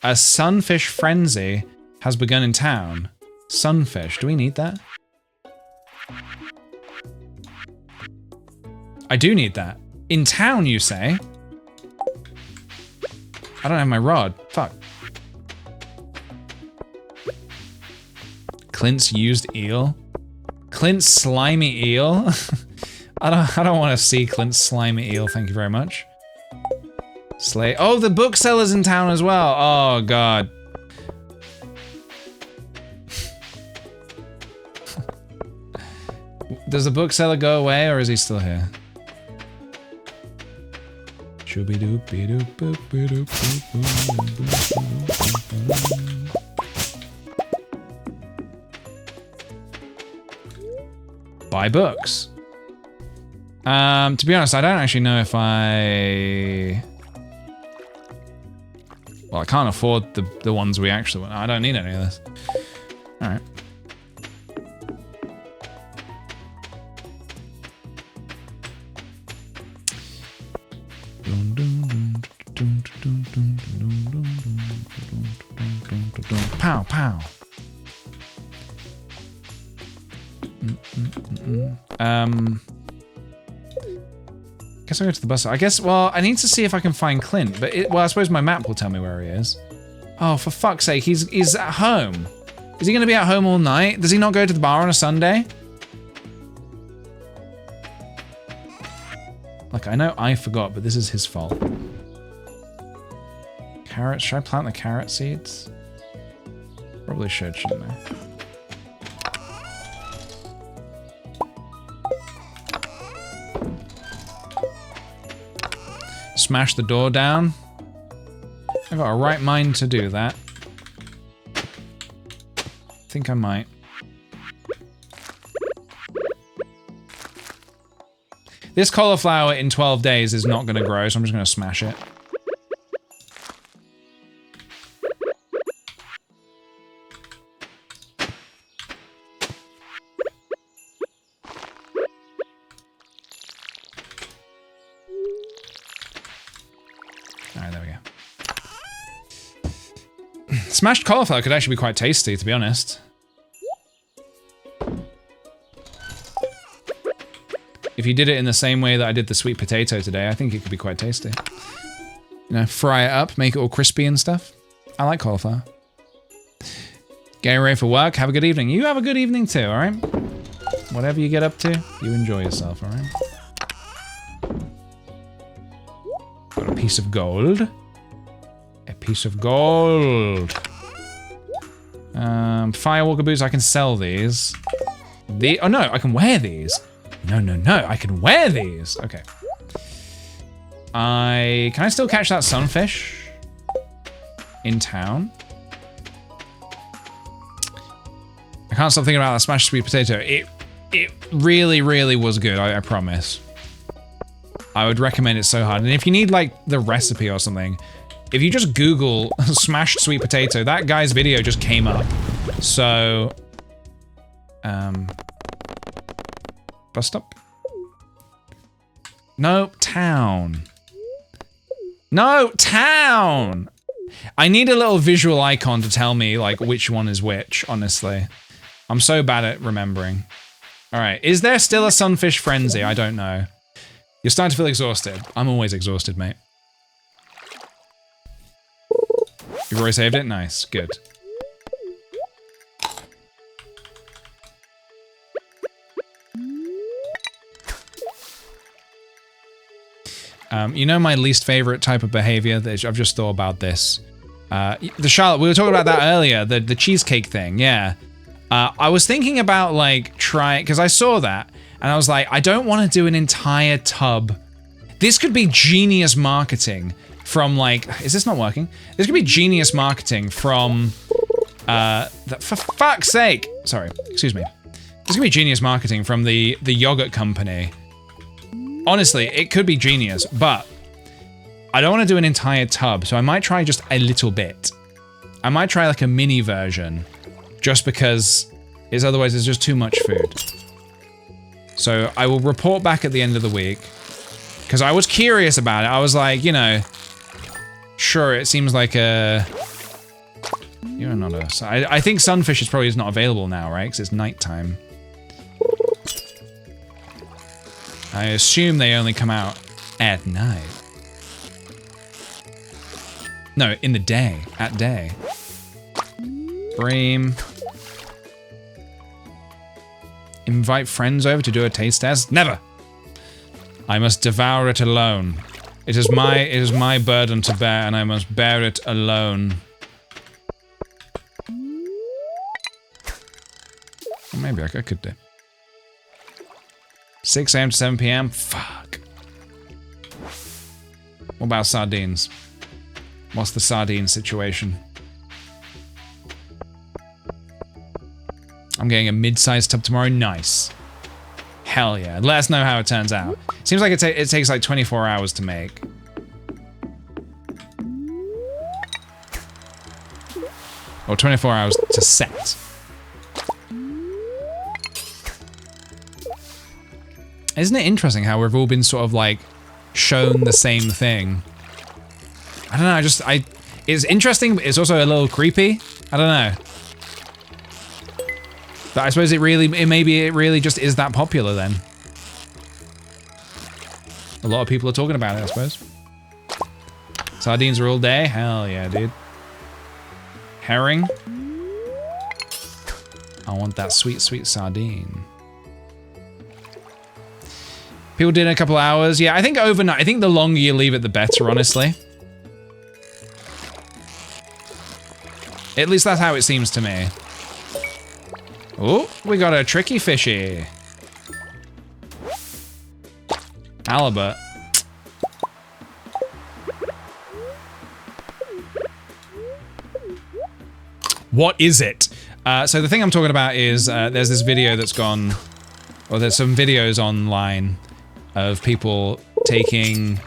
A sunfish frenzy has begun in town. Sunfish, do we need that? I do need that. In town, you say? I don't have my rod. Fuck. Clint's used eel? Clint's slimy eel? I don't want to see Clint's slimy eel, thank you very much. Slay. Oh, the bookseller's in town as well. Oh, God. Does the bookseller go away or is he still here? Buy books. To be honest, I don't actually know if I... Well, I can't afford the ones we actually want. I don't need any of this. Alright. Pow, pow. Guess I'll go to the bus. I guess, well, I need to see if I can find Clint, but well, I suppose my map will tell me where he is. Oh, for fuck's sake, he's at home. Is he gonna be at home all night? Does he not go to the bar on a Sunday? Look, I know I forgot, but this is his fault. Carrots, should I plant the carrot seeds? Probably should, shouldn't I? Smash the door down. got a right mind to do that. Think I might. This cauliflower in 12 days is not gonna grow, so I'm just gonna smash it. Alright, there we go. Smashed cauliflower could actually be quite tasty, to be honest. If you did it in the same way that I did the sweet potato today, I think it could be quite tasty. You know, fry it up, make it all crispy and stuff. I like cauliflower. Getting ready for work, have a good evening. You have a good evening too, alright? Whatever you get up to, you enjoy yourself, alright? Got a piece of gold. A piece of gold. Firewalker boots, I can sell these. Oh no, I can wear these. No, I can wear these. Okay. Can I still catch that sunfish? In town? I can't stop thinking about that smashed sweet potato. It really, really was good, I promise. I would recommend it so hard. And if you need like the recipe or something, if you just Google smashed sweet potato, that guy's video just came up. So, bus stop? No, town. No, town! I need a little visual icon to tell me, like, which one is which, honestly. I'm so bad at remembering. Alright, is there still a sunfish frenzy? I don't know. You're starting to feel exhausted. I'm always exhausted, mate. You've already saved it? Nice, good. You know my least favorite type of behavior? I've just thought about this. The Charlotte, we were talking about that earlier, the cheesecake thing, yeah. I was thinking about like trying, because I saw that, and I was like, I don't want to do an entire tub. This could be genius marketing from like, is this not working? This could be genius marketing from, for fuck's sake. Sorry, excuse me. This could be genius marketing from the yogurt company. Honestly, it could be genius, but I don't want to do an entire tub, so I might try just a little bit. I might try like a mini version, just because otherwise it's just too much food. So I will report back at the end of the week, because I was curious about it. I was like, you know, sure, it seems like a... You're not a... I think sunfish is probably not available now, right? Because it's nighttime. I assume they only come out at night. No, in the day. At day. Bream. Invite friends over to do a taste test? Never! I must devour it alone. It is my burden to bear, and I must bear it alone. Or maybe I could do. 6 AM to 7 PM? Fuck. What about sardines? What's the sardine situation? I'm getting a mid-sized tub tomorrow. Nice. Hell yeah. Let us know how it turns out. Seems like it takes like 24 hours to make. Or 24 hours to set. Isn't it interesting how we've all been sort of like shown the same thing? I don't know, it's interesting, but it's also a little creepy. I don't know. But I suppose maybe it really just is that popular then. A lot of people are talking about it, I suppose. Sardines are all day? Hell yeah, dude. Herring? I want that sweet, sweet sardine. People did in a couple hours. Yeah, I think overnight. I think the longer you leave it, the better, honestly. At least that's how it seems to me. Oh, we got a tricky fishy. Halibut. What is it? So the thing I'm talking about is there's this video that's gone, or there's some videos online of people taking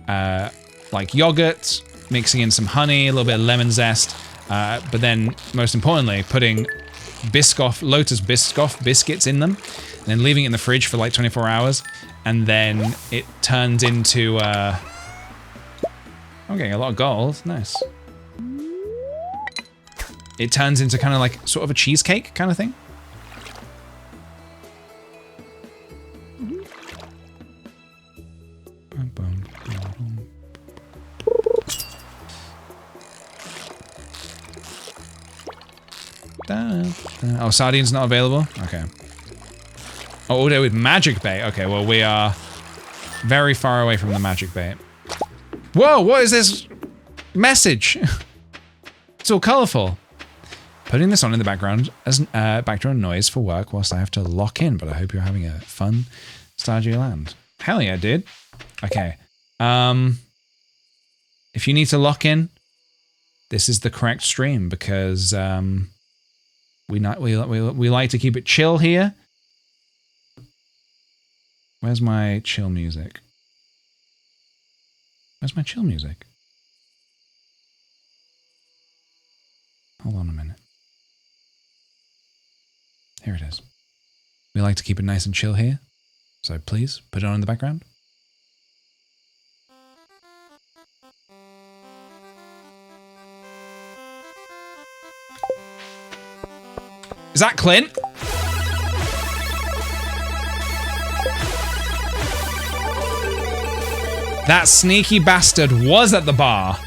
like yogurt, mixing in some honey, a little bit of lemon zest, but then most importantly, putting Lotus Biscoff biscuits in them, and then leaving it in the fridge for like 24 hours, and then it turns into, I'm getting a lot of gold, nice. It turns into kind of like sort of a cheesecake kind of thing. Oh, sardines not available? Okay. Oh, order with magic bait. Okay, well, we are very far away from the magic bait. Whoa, what is this message? It's all colorful. Putting this on in the background as background noise for work whilst I have to lock in, but I hope you're having a fun Stardew Land. Hell yeah, dude. Okay. If you need to lock in, this is the correct stream because we like to keep it chill here. Where's my chill music? Where's my chill music? Hold on a minute. Here it is. We like to keep it nice and chill here, so please put it on in the background. Is that Clint? That sneaky bastard was at the bar.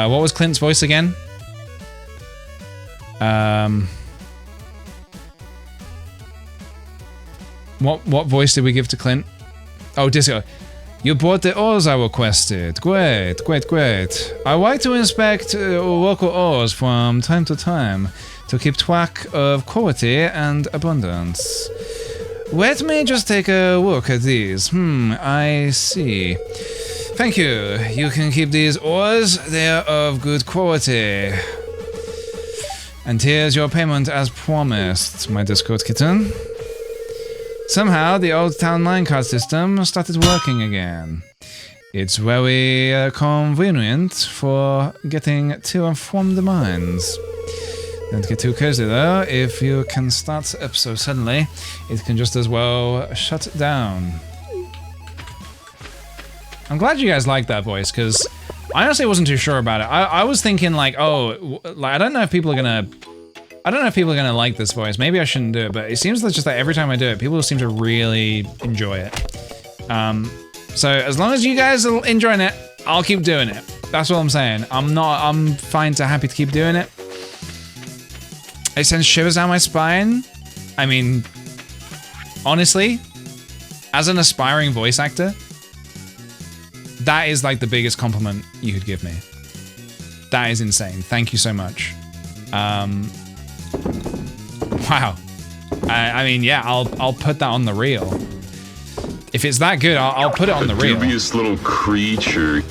What was Clint's voice again? What voice did we give to Clint? Oh, Disco. You bought the ores I requested. Great, great, great. I like to inspect local ores from time to time to keep track of quality and abundance. Let me just take a look at these. I see. Thank you. You can keep these ores. They are of good quality. And here's your payment as promised, my Discord kitten. Somehow, the old town minecart system started working again. It's very convenient for getting to and from the mines. Don't get too cozy though. If you can start up so suddenly, it can just as well shut down. I'm glad you guys like that voice, because I honestly wasn't too sure about it. I was thinking like, oh, like, I don't know if people are gonna like this voice. Maybe I shouldn't do it, but it seems that just like every time I do it, people seem to really enjoy it. So as long as you guys are enjoying it, I'll keep doing it. That's what I'm saying. I'm fine to happy to keep doing it. It sends shivers down my spine. I mean, honestly, as an aspiring voice actor, that is like the biggest compliment you could give me. That is insane. Thank you so much. Wow. I mean, yeah, I'll put that on the reel. If it's that good, I'll put it on the reel. Dubious little creature.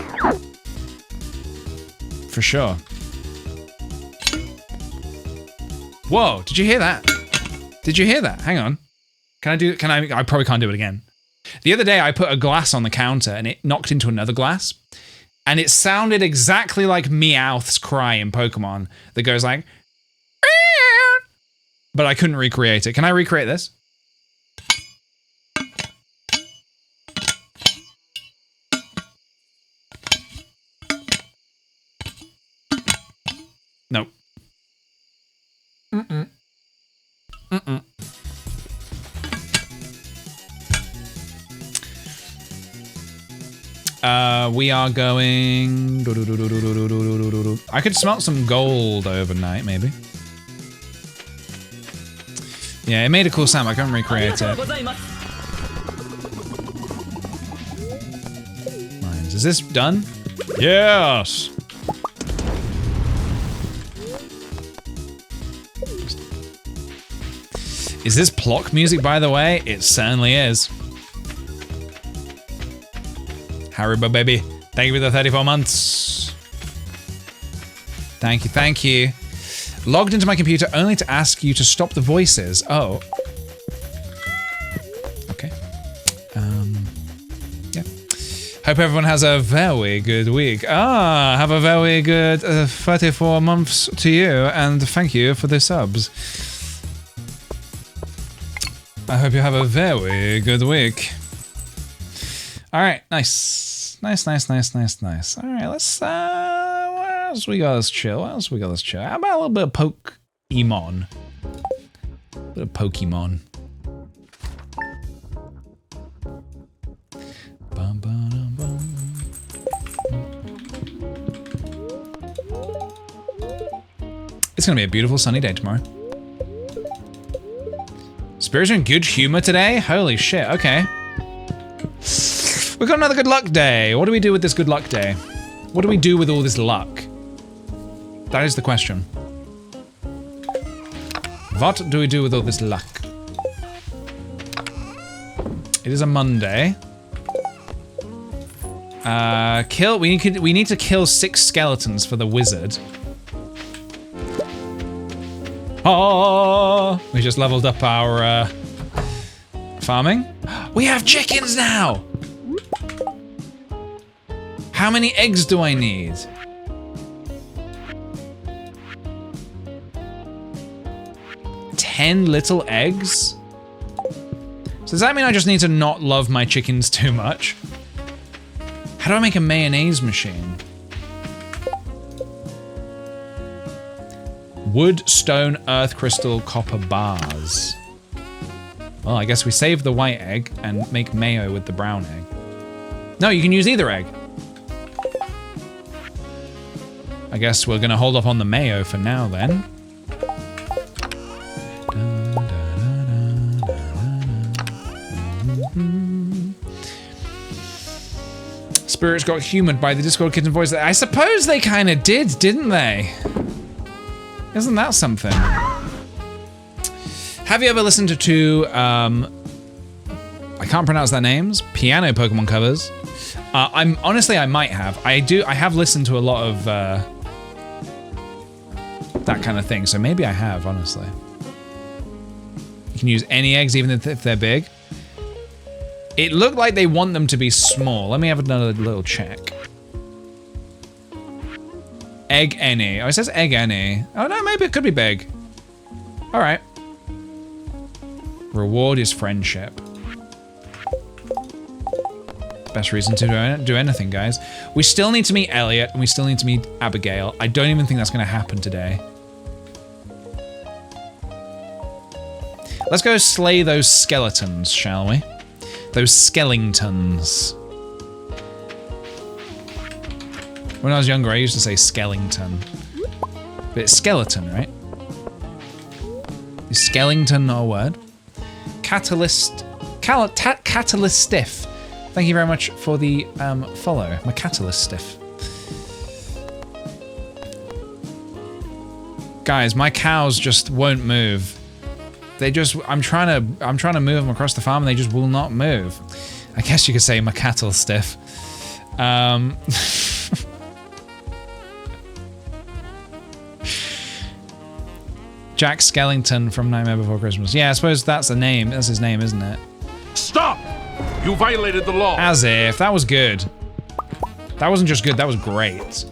For sure. Whoa, did you hear that? Did you hear that? Hang on. I probably can't do it again. The other day I put a glass on the counter and it knocked into another glass. And it sounded exactly like Meowth's cry in Pokemon that goes like, but I couldn't recreate it. Can I recreate this? Nope. Mm-mm. Mm-mm. We are going... I could smelt some gold overnight, maybe. Yeah, it made a cool sound. I couldn't recreate it. Mines. Is this done? Yes! Is this Plock music, by the way? It certainly is. Haribo, baby. Thank you for the 34 months. Thank you, thank you. Logged into my computer only to ask you to stop the voices. Oh. Okay. Yeah. Hope everyone has a very good week. Have a very good 34 months to you, and thank you for the subs. I hope you have a very good week. All right, nice. Nice. All right, let's, what else we got? Let's chill. How about a little bit of Pokemon? Bit of Pokemon. Bum, bum, bum. It's gonna be a beautiful sunny day tomorrow. Spirits are in good humor today? Holy shit, okay. We've got another good luck day. What do we do with this good luck day? What do we do with all this luck? That is the question. What do we do with all this luck? It is a Monday. We need to kill 6 skeletons for the wizard. Oh, we just leveled up our farming. We have chickens now. How many eggs do I need? 10 little eggs? So does that mean I just need to not love my chickens too much? How do I make a mayonnaise machine? Wood, stone, earth, crystal, copper bars. Well, I guess we save the white egg and make mayo with the brown egg. No, you can use either egg. I guess we're gonna hold off on the mayo for now then. Spirits got humored by the Discord kitten voice. I suppose they kind of did, didn't they? Isn't that something? Have you ever listened to I can't pronounce their names, piano Pokemon covers? Honestly, I might have. I have listened to a lot of that kind of thing, so maybe I have, honestly. You can use any eggs, even if they're big. It looked like they want them to be small. Let me have another little check. Egg any. Oh, it says egg any. Oh no, maybe it could be big. All right. Reward is friendship. Best reason to do anything, guys. We still need to meet Elliot, and we still need to meet Abigail. I don't even think that's gonna happen today. Let's go slay those skeletons, shall we? Those skeletons. When I was younger, I used to say skeleton. But it's skeleton, right? Is skeleton not a word? Catalyst stiff. Thank you very much for the follow. My catalyst stiff. Guys, my cows just won't move. They just, I'm trying to move them across the farm and they just will not move. I guess you could say my cattle stiff. Jack Skellington from Nightmare Before Christmas. Yeah, I suppose that's the name. That's his name, isn't it? Stop! You violated the law. As if. That was good. That wasn't just good, that was great.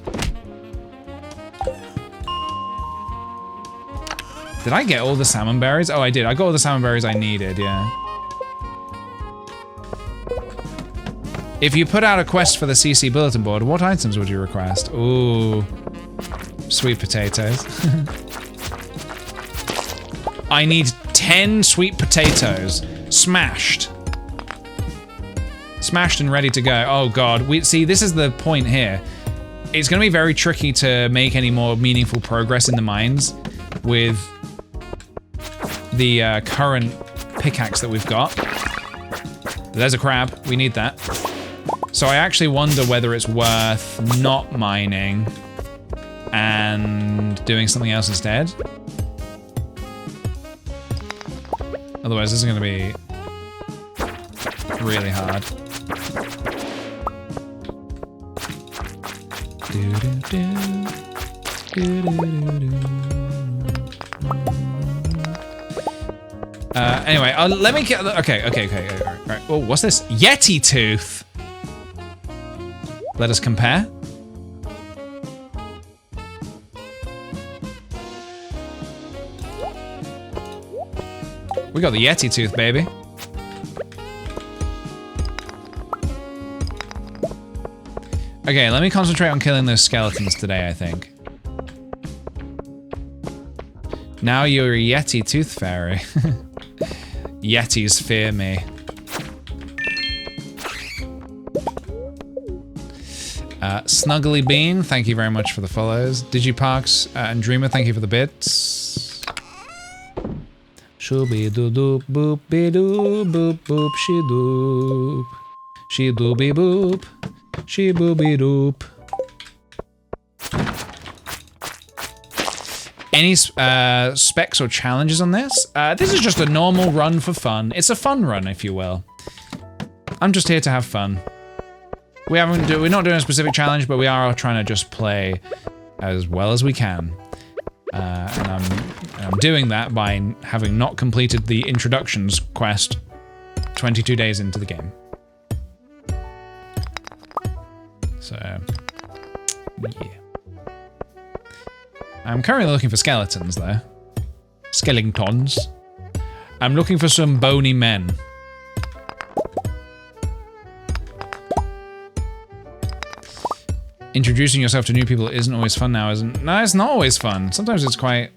Did I get all the salmon berries? Oh, I did. I got all the salmon berries I needed, yeah. If you put out a quest for the CC bulletin board, what items would you request? Ooh. Sweet potatoes. I need 10 sweet potatoes. Smashed. Smashed and ready to go. Oh god. See, this is the point here. It's gonna be very tricky to make any more meaningful progress in the mines with the current pickaxe that we've got. There's a crab. We need that. So I actually wonder whether it's worth not mining and doing something else instead. Otherwise, this is going to be really hard. Anyway, let me get. Okay. All right. Oh, what's this? Yeti tooth. Let us compare. We got the Yeti tooth, baby. Okay, let me concentrate on killing those skeletons today, I think. Now you're a Yeti tooth fairy. Yetis fear me. Snuggly Bean, thank you very much for the follows. Digiparks and Dreamer, thank you for the bits. Shooby doo doop boop be doo boop boop she doop. She dooby boop. She booby doop. Any specs or challenges on this? This is just a normal run for fun. It's a fun run, if you will. I'm just here to have fun. We're not doing a specific challenge, but we are trying to just play as well as we can. And I'm doing that by having not completed the introductions quest 22 days into the game. So, yeah. I'm currently looking for skeletons, though. Skeletons. I'm looking for some bony men. Introducing yourself to new people isn't always fun now, isn't? No, it's not always fun. Sometimes it's quite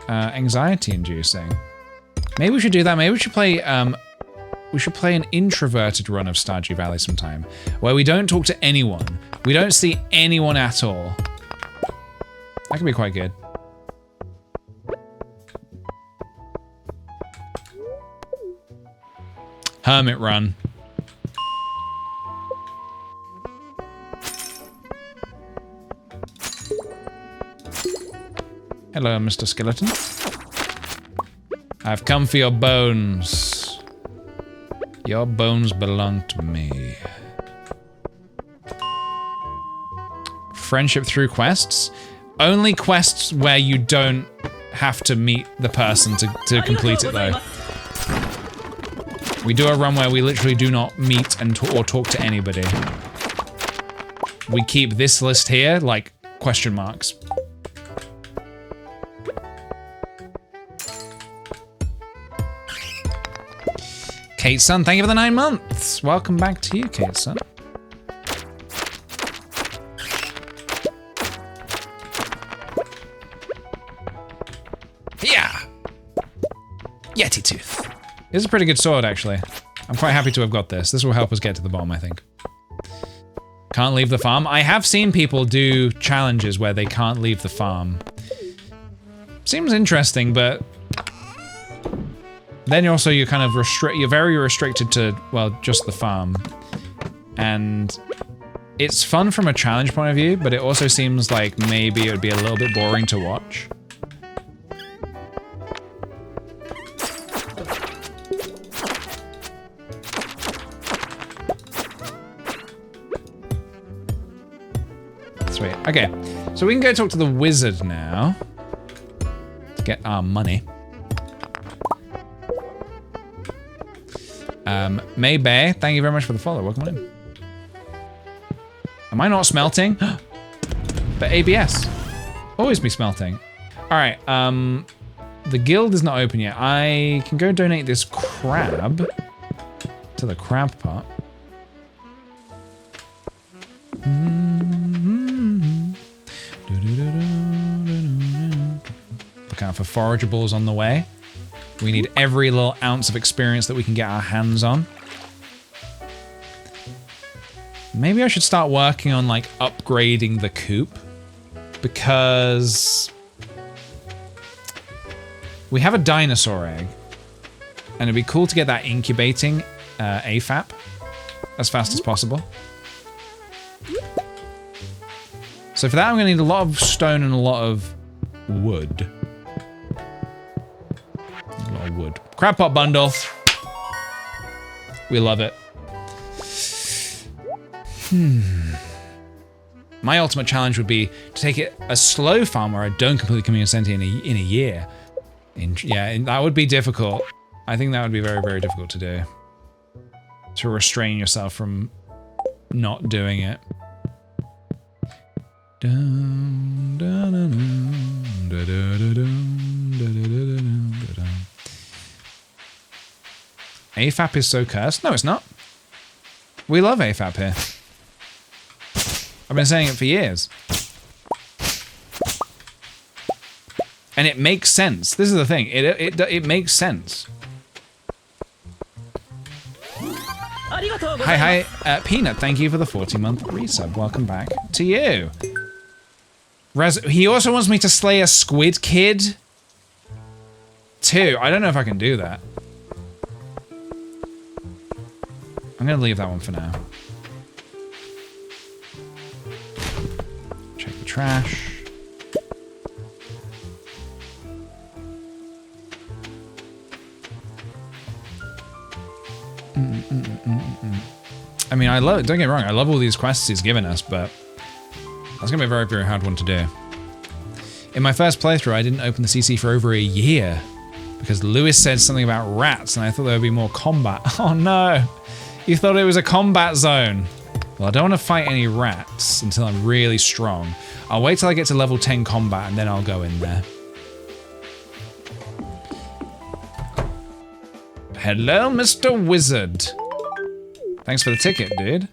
anxiety-inducing. Maybe we should do that. Maybe we should play an introverted run of Stardew Valley sometime, where we don't talk to anyone. We don't see anyone at all. That could be quite good. Hermit run. Hello, Mr. Skeleton. I've come for your bones. Your bones belong to me. Friendship through quests. Only quests where you don't have to meet the person to complete it, though. We do a run where we literally do not meet or talk to anybody. We keep this list here like question marks. Kate Sun, thank you for the 9 months. Welcome back to you, Kate Sun. Yeah. Yeti tooth. This is a pretty good sword, actually. I'm quite happy to have got this. This will help us get to the bottom, I think. Can't leave the farm. I have seen people do challenges where they can't leave the farm. Seems interesting, but then you're kind of you're very restricted to, well, just the farm. And it's fun from a challenge point of view, but it also seems like maybe it would be a little bit boring to watch. Sweet. Okay, so we can go talk to the wizard now to get our money. May Bay, thank you very much for the follow. Welcome in. Am I not smelting? But ABS. Always be smelting. Alright, the guild is not open yet. I can go donate this crab to the crab pot. Look out for forageables on the way. We need every little ounce of experience that we can get our hands on. Maybe I should start working on, like, upgrading the coop. Because we have a dinosaur egg. And it'd be cool to get that incubating AFAP as fast as possible. So for that, I'm going to need a lot of stone and a lot of wood. A lot of wood. Crab pot bundle. We love it. My ultimate challenge would be to take it a slow farm where I don't completely commune sentient in a year. Yeah, that would be difficult. I think that would be very, very difficult to do. To restrain yourself from not doing it. AFAP is so cursed. No, it's not. We love AFAP here. I've been saying it for years. And it makes sense. This is the thing. It makes sense. Hi, Peanut. Thank you for the 40-month resub. Welcome back to you. He also wants me to slay a squid kid. Too. I don't know if I can do that. I'm gonna leave that one for now. Check the trash. I mean, I love it. Don't get me wrong. I love all these quests he's given us, but that's gonna be a very, very hard one to do. In my first playthrough, I didn't open the CC for over a year because Lewis said something about rats, and I thought there would be more combat. Oh no! You thought it was a combat zone. Well, I don't want to fight any rats until I'm really strong. I'll wait till I get to level 10 combat, and then I'll go in there. Hello, Mr. Wizard. Thanks for the ticket, dude.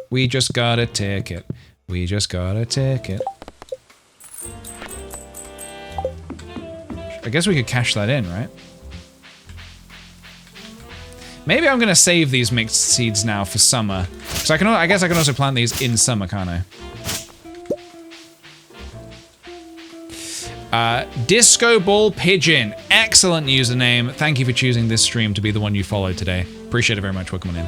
We just got a ticket. We just got a ticket. I guess we could cash that in, right? Maybe I'm gonna save these mixed seeds now for summer. So I guess I can also plant these in summer, can't I? Disco Ball Pigeon. Excellent username. Thank you for choosing this stream to be the one you followed today. Appreciate it very much. Welcome on in.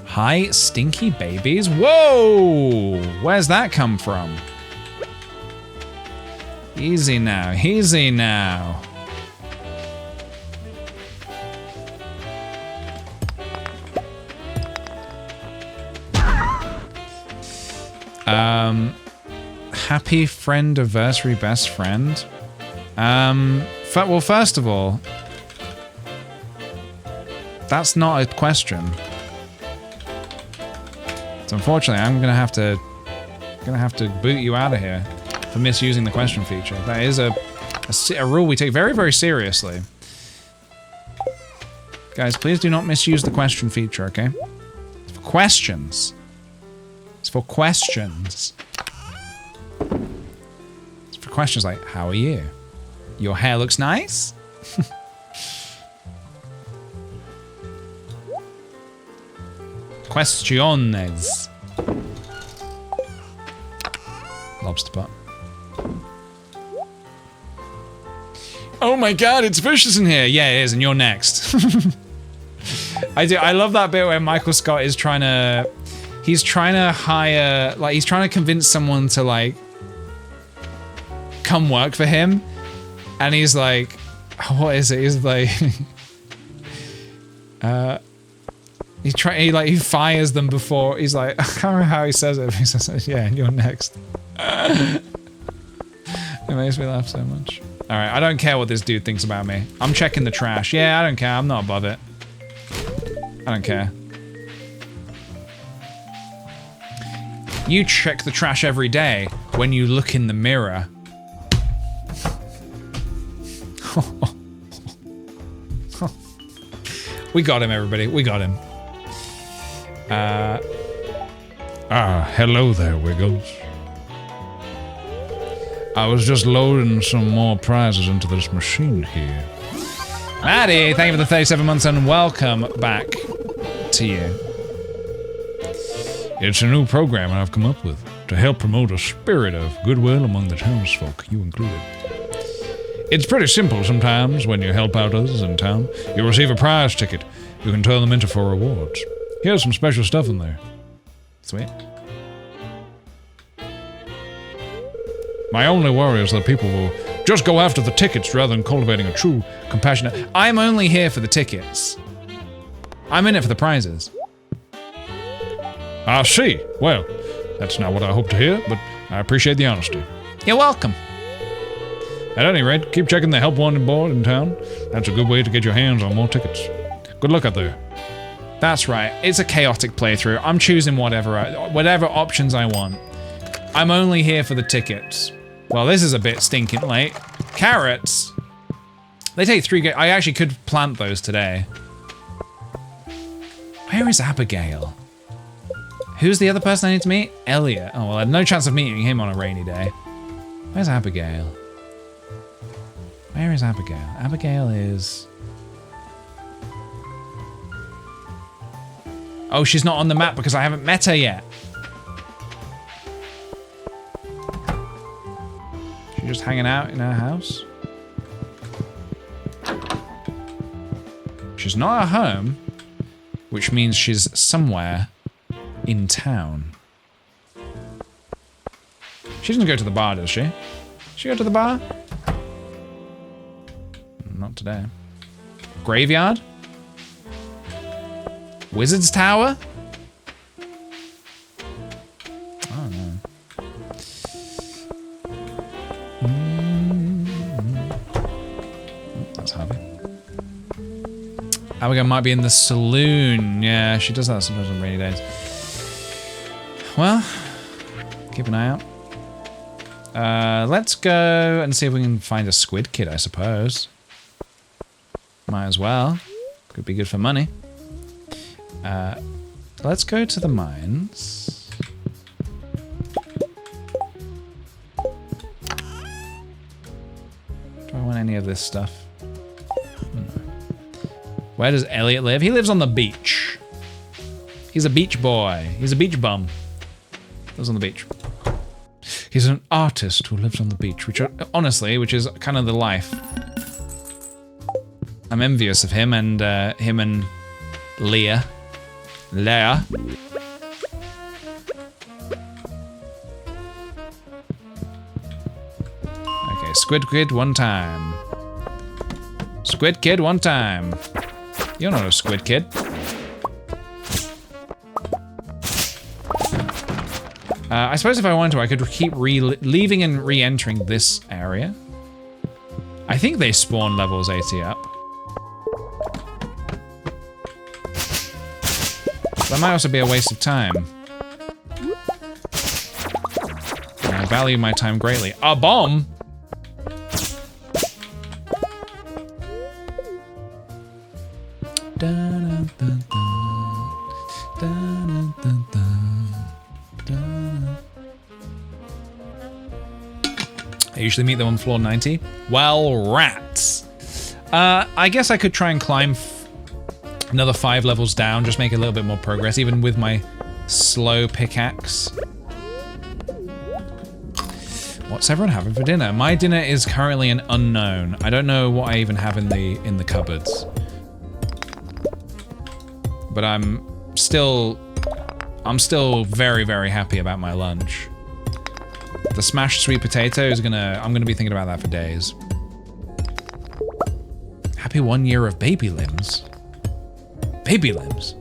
Hi, stinky babies. Whoa! Where's that come from? Easy now. Easy now. Happy friend anniversary best friend. Well, first of all, that's not a question. So unfortunately, I'm gonna have to boot you out of here for misusing the question feature. That is a rule we take very, very seriously. Guys, please do not misuse the question feature, okay? It's for questions. It's for questions. It's for questions like, how are you? Your hair looks nice? Questiones. Lobster pot. Oh my god, it's vicious in here. Yeah, it is, and you're next. I love that bit where Michael Scott is trying to... He's trying to hire... Like, he's trying to convince someone to, like... come work for him. And he's like... What is it? He's like... He fires them before... He's like... I can't remember how he says it. He says, yeah, you're next. It makes me laugh so much. Alright, I don't care what this dude thinks about me. I'm checking the trash. Yeah, I don't care. I'm not above it. I don't care. You check the trash every day when you look in the mirror. We got him, everybody. We got him. Hello there, Wiggles. I was just loading some more prizes into this machine here. Maddie, thank you for the 37 months and welcome back to you. It's a new program I've come up with to help promote a spirit of goodwill among the townsfolk, you included. It's pretty simple sometimes when you help out others in town. You receive a prize ticket. You can turn them into for rewards. Here's some special stuff in there. Sweet. My only worry is that people will just go after the tickets rather than cultivating a true, compassionate... I'm only here for the tickets. I'm in it for the prizes. I see. Well, that's not what I hoped to hear, but I appreciate the honesty. You're welcome. At any rate, keep checking the Help Wanted board in town. That's a good way to get your hands on more tickets. Good luck out there. That's right. It's a chaotic playthrough. I'm choosing whatever options I want. I'm only here for the tickets. Well, this is a bit stinking late. Carrots. They take 3. I actually could plant those today. Where is Abigail? Who's the other person I need to meet? Elliot. Oh, well, I had no chance of meeting him on a rainy day. Where's Abigail? Where is Abigail? Abigail is... Oh, she's not on the map because I haven't met her yet. She's just hanging out in her house. She's not at home, which means she's somewhere in town. She doesn't go to the bar, does she? Does she go to the bar? Not today. Graveyard? Wizard's Tower? Oh no. That's heavy. Abigail might be in the saloon. Yeah, she does that sometimes on rainy days. Well, keep an eye out. Let's go and see if we can find a squid kid, I suppose. Might as well. Could be good for money. Let's go to the mines. Do I want any of this stuff? No. Where does Elliot live? He lives on the beach. He's a beach boy. He's a beach bum. Lives on the beach. He's an artist who lives on the beach, which which is kind of the life. I'm envious of him and Leah. Leia. Okay, Squid Kid one time. Squid Kid one time. You're not a Squid Kid. I suppose if I wanted to, I could keep leaving and re-entering this area. I think they spawn levels 80 up. That might also be a waste of time. I value my time greatly. A bomb? I usually meet them on floor 90. Well, rats. I guess I could try and climb another 5 levels down, just make a little bit more progress, even with my slow pickaxe. What's everyone having for dinner? My dinner is currently an unknown. I don't know what I even have in the cupboards. But I'm still very, very happy about my lunch. The smashed sweet potato is I'm gonna be thinking about that for days. Happy 1 year of baby limbs. Baby limbs?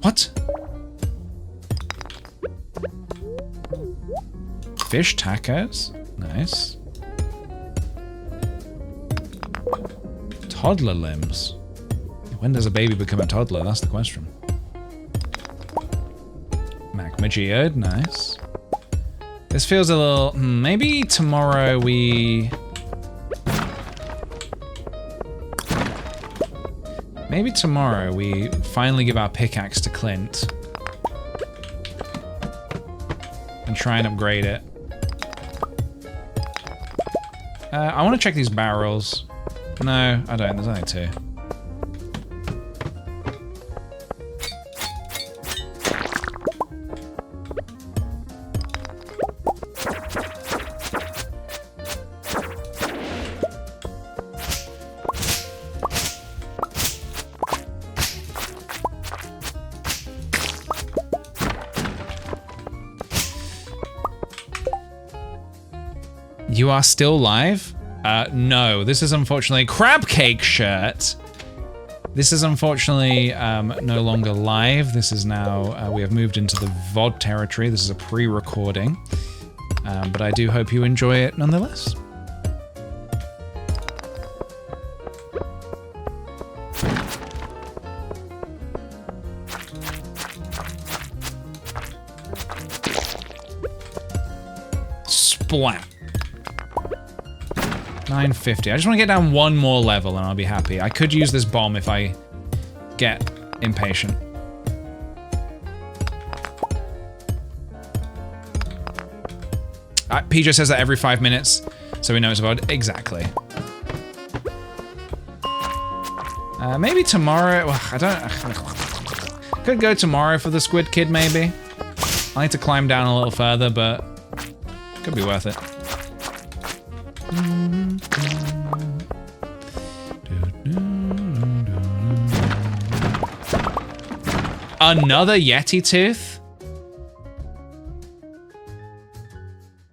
What? Fish tacos? Nice. Toddler limbs. When does a baby become a toddler? That's the question. Mac Magioed, nice. This feels a little... maybe tomorrow we... Maybe tomorrow we finally give our pickaxe to Clint. And try and upgrade it. I want to check these barrels. No, I don't. There's only 2. You are still live? No, this is unfortunately Crab Cake shirt. This is unfortunately no longer live. This is now, we have moved into the VOD territory. This is a pre-recording, but I do hope you enjoy it nonetheless. Splat. 950. I just want to get down one more level and I'll be happy. I could use this bomb if I get impatient. PJ says that every 5 minutes, so we know it's about exactly. Maybe tomorrow. Well, I don't. Could go tomorrow for the Squid Kid, maybe. I need to climb down a little further, but could be worth it. Another Yeti tooth?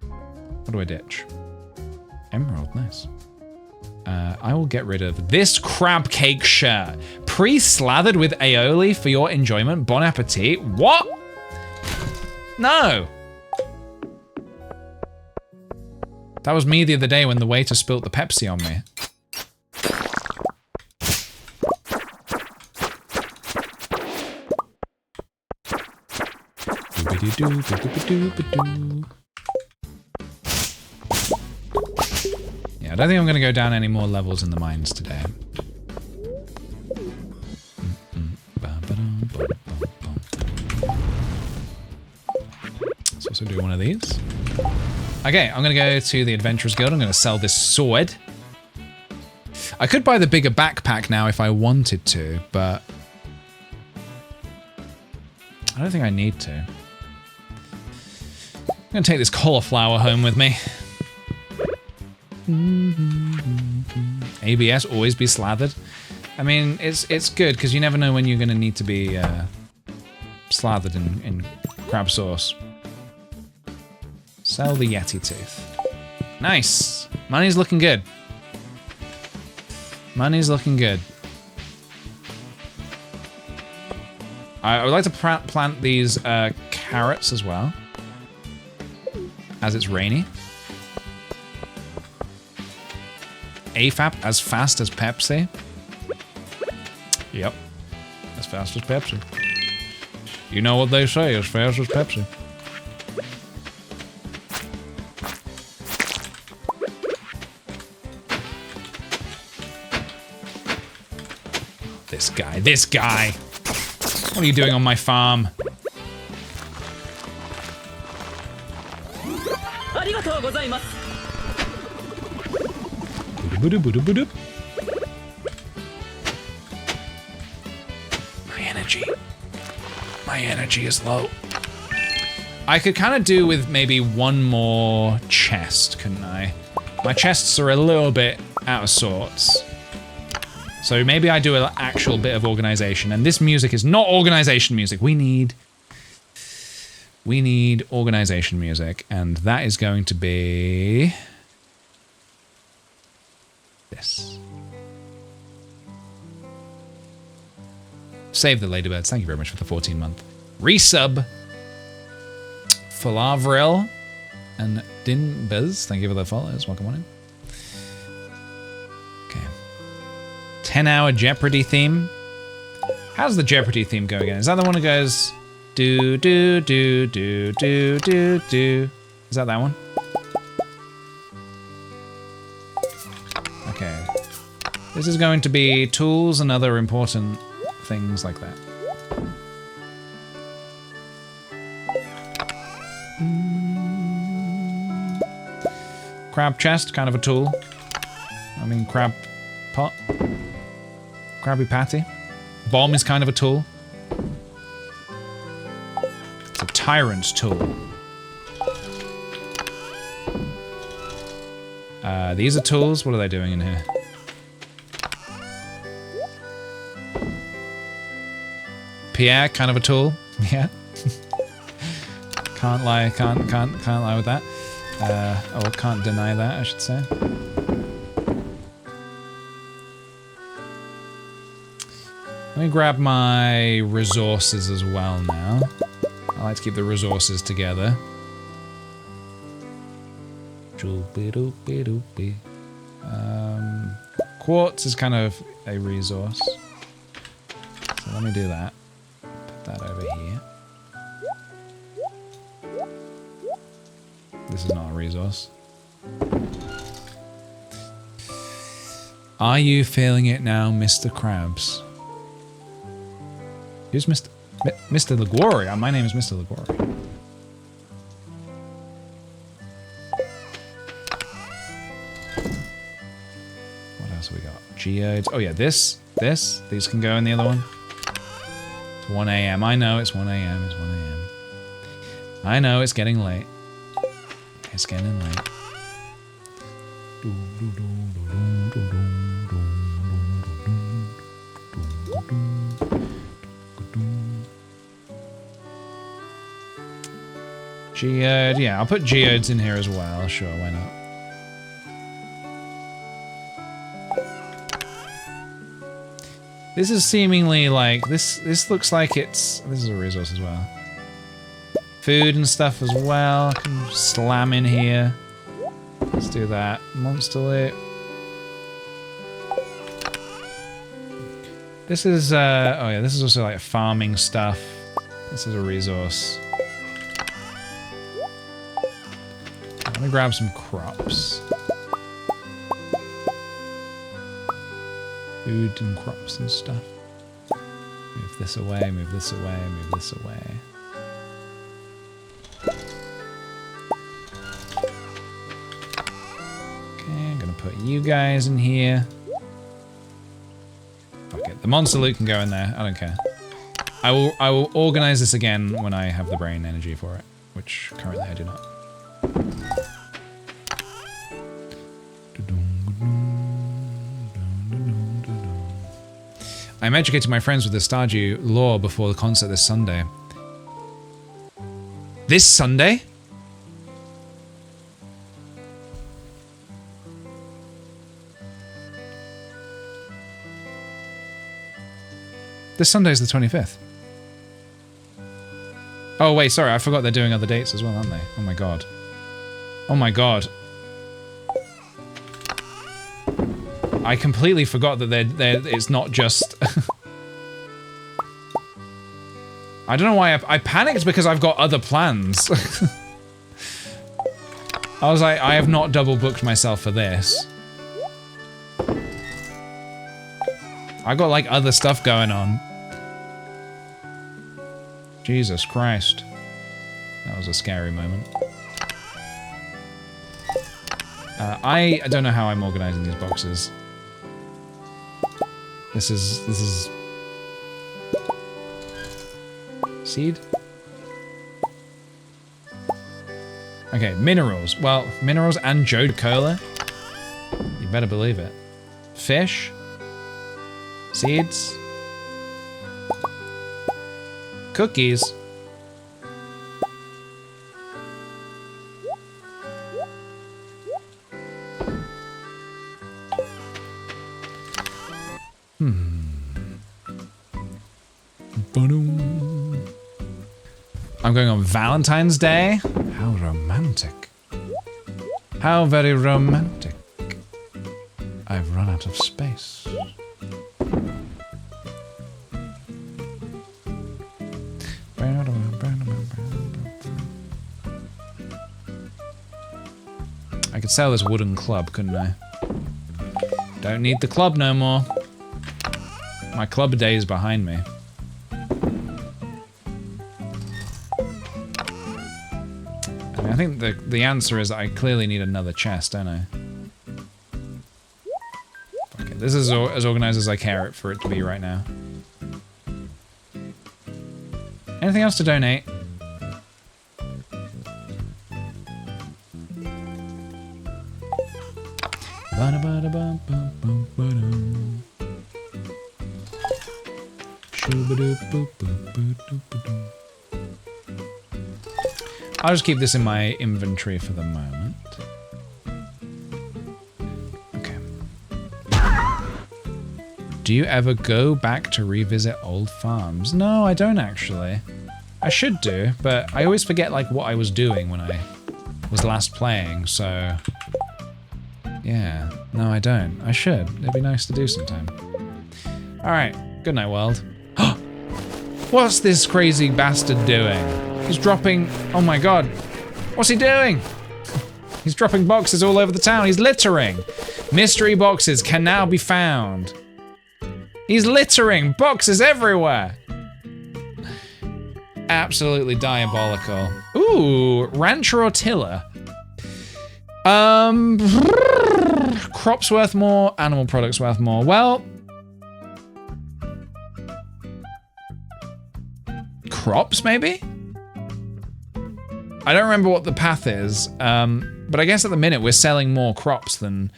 What do I ditch? Emerald, nice. I will get rid of this crab cake shirt. Pre-slathered with aioli for your enjoyment. Bon appetit. What? No. That was me the other day when the waiter spilt the Pepsi on me. Yeah, I don't think I'm gonna go down any more levels in the mines today. Let's also do one of these. Okay, I'm gonna go to the Adventurers Guild. I'm gonna sell this sword. I could buy the bigger backpack now if I wanted to, but I don't think I need to. I'm gonna take this cauliflower home with me. ABS, always be slathered. I mean, it's good because you never know when you're gonna need to be slathered in crab sauce. Sell the Yeti tooth. Nice. Money's looking good. Money's looking good. I would like to plant these carrots as well, as it's rainy. AFAP, as fast as Pepsi. Yep, as fast as Pepsi. You know what they say, as fast as Pepsi. This guy. What are you doing on my farm? My energy is low. I could kind of do with maybe one more chest, couldn't I? My chests are a little bit out of sorts. So maybe I do an actual bit of organization, and this music is not organization music. We need organization music, and that is going to be this. Save the ladybirds. Thank you very much for the 14-month resub. Falavril and Dinbez, thank you for the follows. Welcome on in. 10-hour Jeopardy theme. How's the Jeopardy theme go again? Is that the one that goes do do do do do do do? Is that one? Okay. This is going to be tools and other important things like that. Crab chest, kind of a tool. I mean, crab pot. Krabby Patty. Bomb is kind of a tool. It's a tyrant's tool. These are tools. What are they doing in here? Pierre, kind of a tool. Yeah. Can't lie. Can't lie with that. I can't deny that, I should say. Let me grab my resources as well now. I like to keep the resources together. Quartz is kind of a resource. So let me do that. Put that over here. This is not a resource. Are you feeling it now, Mr. Krabs? Who's Mr. Liguori? My name is Mr. Liguori. What else have we got? Geodes. Oh yeah, this. These can go in the other one. It's 1 AM. I know it's 1 AM. It's 1 AM. I know it's getting late. It's getting late. Geode, yeah, I'll put geodes in here as well. Sure, why not? This is seemingly like this looks like this is a resource as well. Food and stuff as well. I can slam in here. Let's do that. Monster loot. This is oh yeah, this is also like farming stuff. This is a resource. Let me grab some crops. Food and crops and stuff. Move this away, move this away, move this away. Put you guys in here. Okay, the monster loot can go in there. I don't care. I will organize this again when I have the brain energy for it, which currently I do not. I'm educating my friends with the Stardew lore before the concert this Sunday. This Sunday? This Sunday is the 25th. Oh wait, sorry, I forgot they're doing other dates as well, aren't they? Oh my god. Oh my god. I completely forgot that it's not just... I don't know why I panicked because I've got other plans. I was like, I have not double booked myself for this. I got like other stuff going on. Jesus Christ. That was a scary moment. I don't know how I'm organizing these boxes. This is... Seed? Okay, minerals. Well, minerals and Jode Cola. You better believe it. Fish. Seeds. Cookies. I'm going on Valentine's Day? How romantic. How very romantic. I've run out of space. I could sell this wooden club, couldn't I? Don't need the club no more. My club day is behind me. I mean, I think the answer is that I clearly need another chest, don't I? Okay, this is as organized as I care for it to be right now. Anything else to donate? I'll just keep this in my inventory for the moment. Do you ever go back to revisit old farms? No, I don't actually. I should do, but I always forget like what I was doing when I was last playing, so... Yeah, no I don't. I should. It'd be nice to do sometime. Alright, good night world. What's this crazy bastard doing? He's dropping... Oh my god. What's he doing? He's dropping boxes all over the town. He's littering. Mystery boxes can now be found. He's littering boxes everywhere. Absolutely diabolical. Ooh, rancher or tiller? Crops worth more, animal products worth more. Well, crops maybe? I don't remember what the path is, but I guess at the minute we're selling more crops than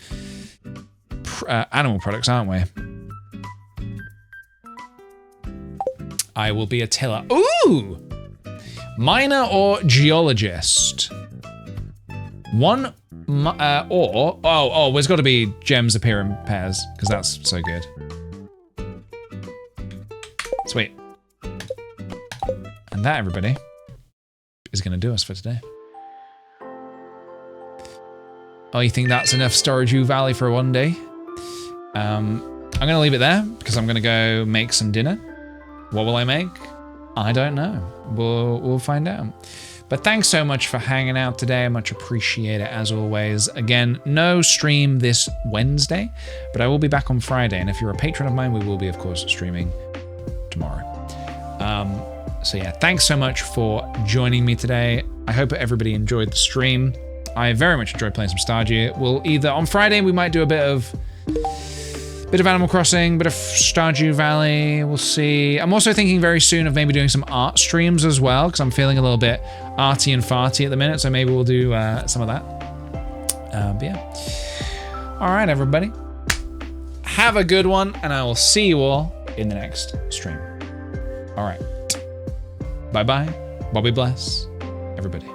animal products, aren't we? I will be a tiller. Ooh! Miner or geologist? One, there's got to be gems appear in pairs, because that's so good. Sweet. And that, everybody, is going to do us for today. Oh, you think that's enough Storage Valley for one day? I'm going to leave it there, because I'm going to go make some dinner. What will I make? I don't know. We'll find out. But thanks so much for hanging out today. I much appreciate it, as always. Again, no stream this Wednesday, but I will be back on Friday. And if you're a patron of mine, we will be, of course, streaming tomorrow. So yeah, thanks so much for joining me today. I hope everybody enjoyed the stream. I very much enjoyed playing some Stardew. We'll either, on Friday, we might do a bit of Animal Crossing, bit of Stardew Valley, we'll see. I'm also thinking very soon of maybe doing some art streams as well, because I'm feeling a little bit arty and farty at the minute, so maybe we'll do some of that. But yeah. All right, everybody. Have a good one, and I will see you all in the next stream. All right. Bye-bye. Bobby bless, everybody.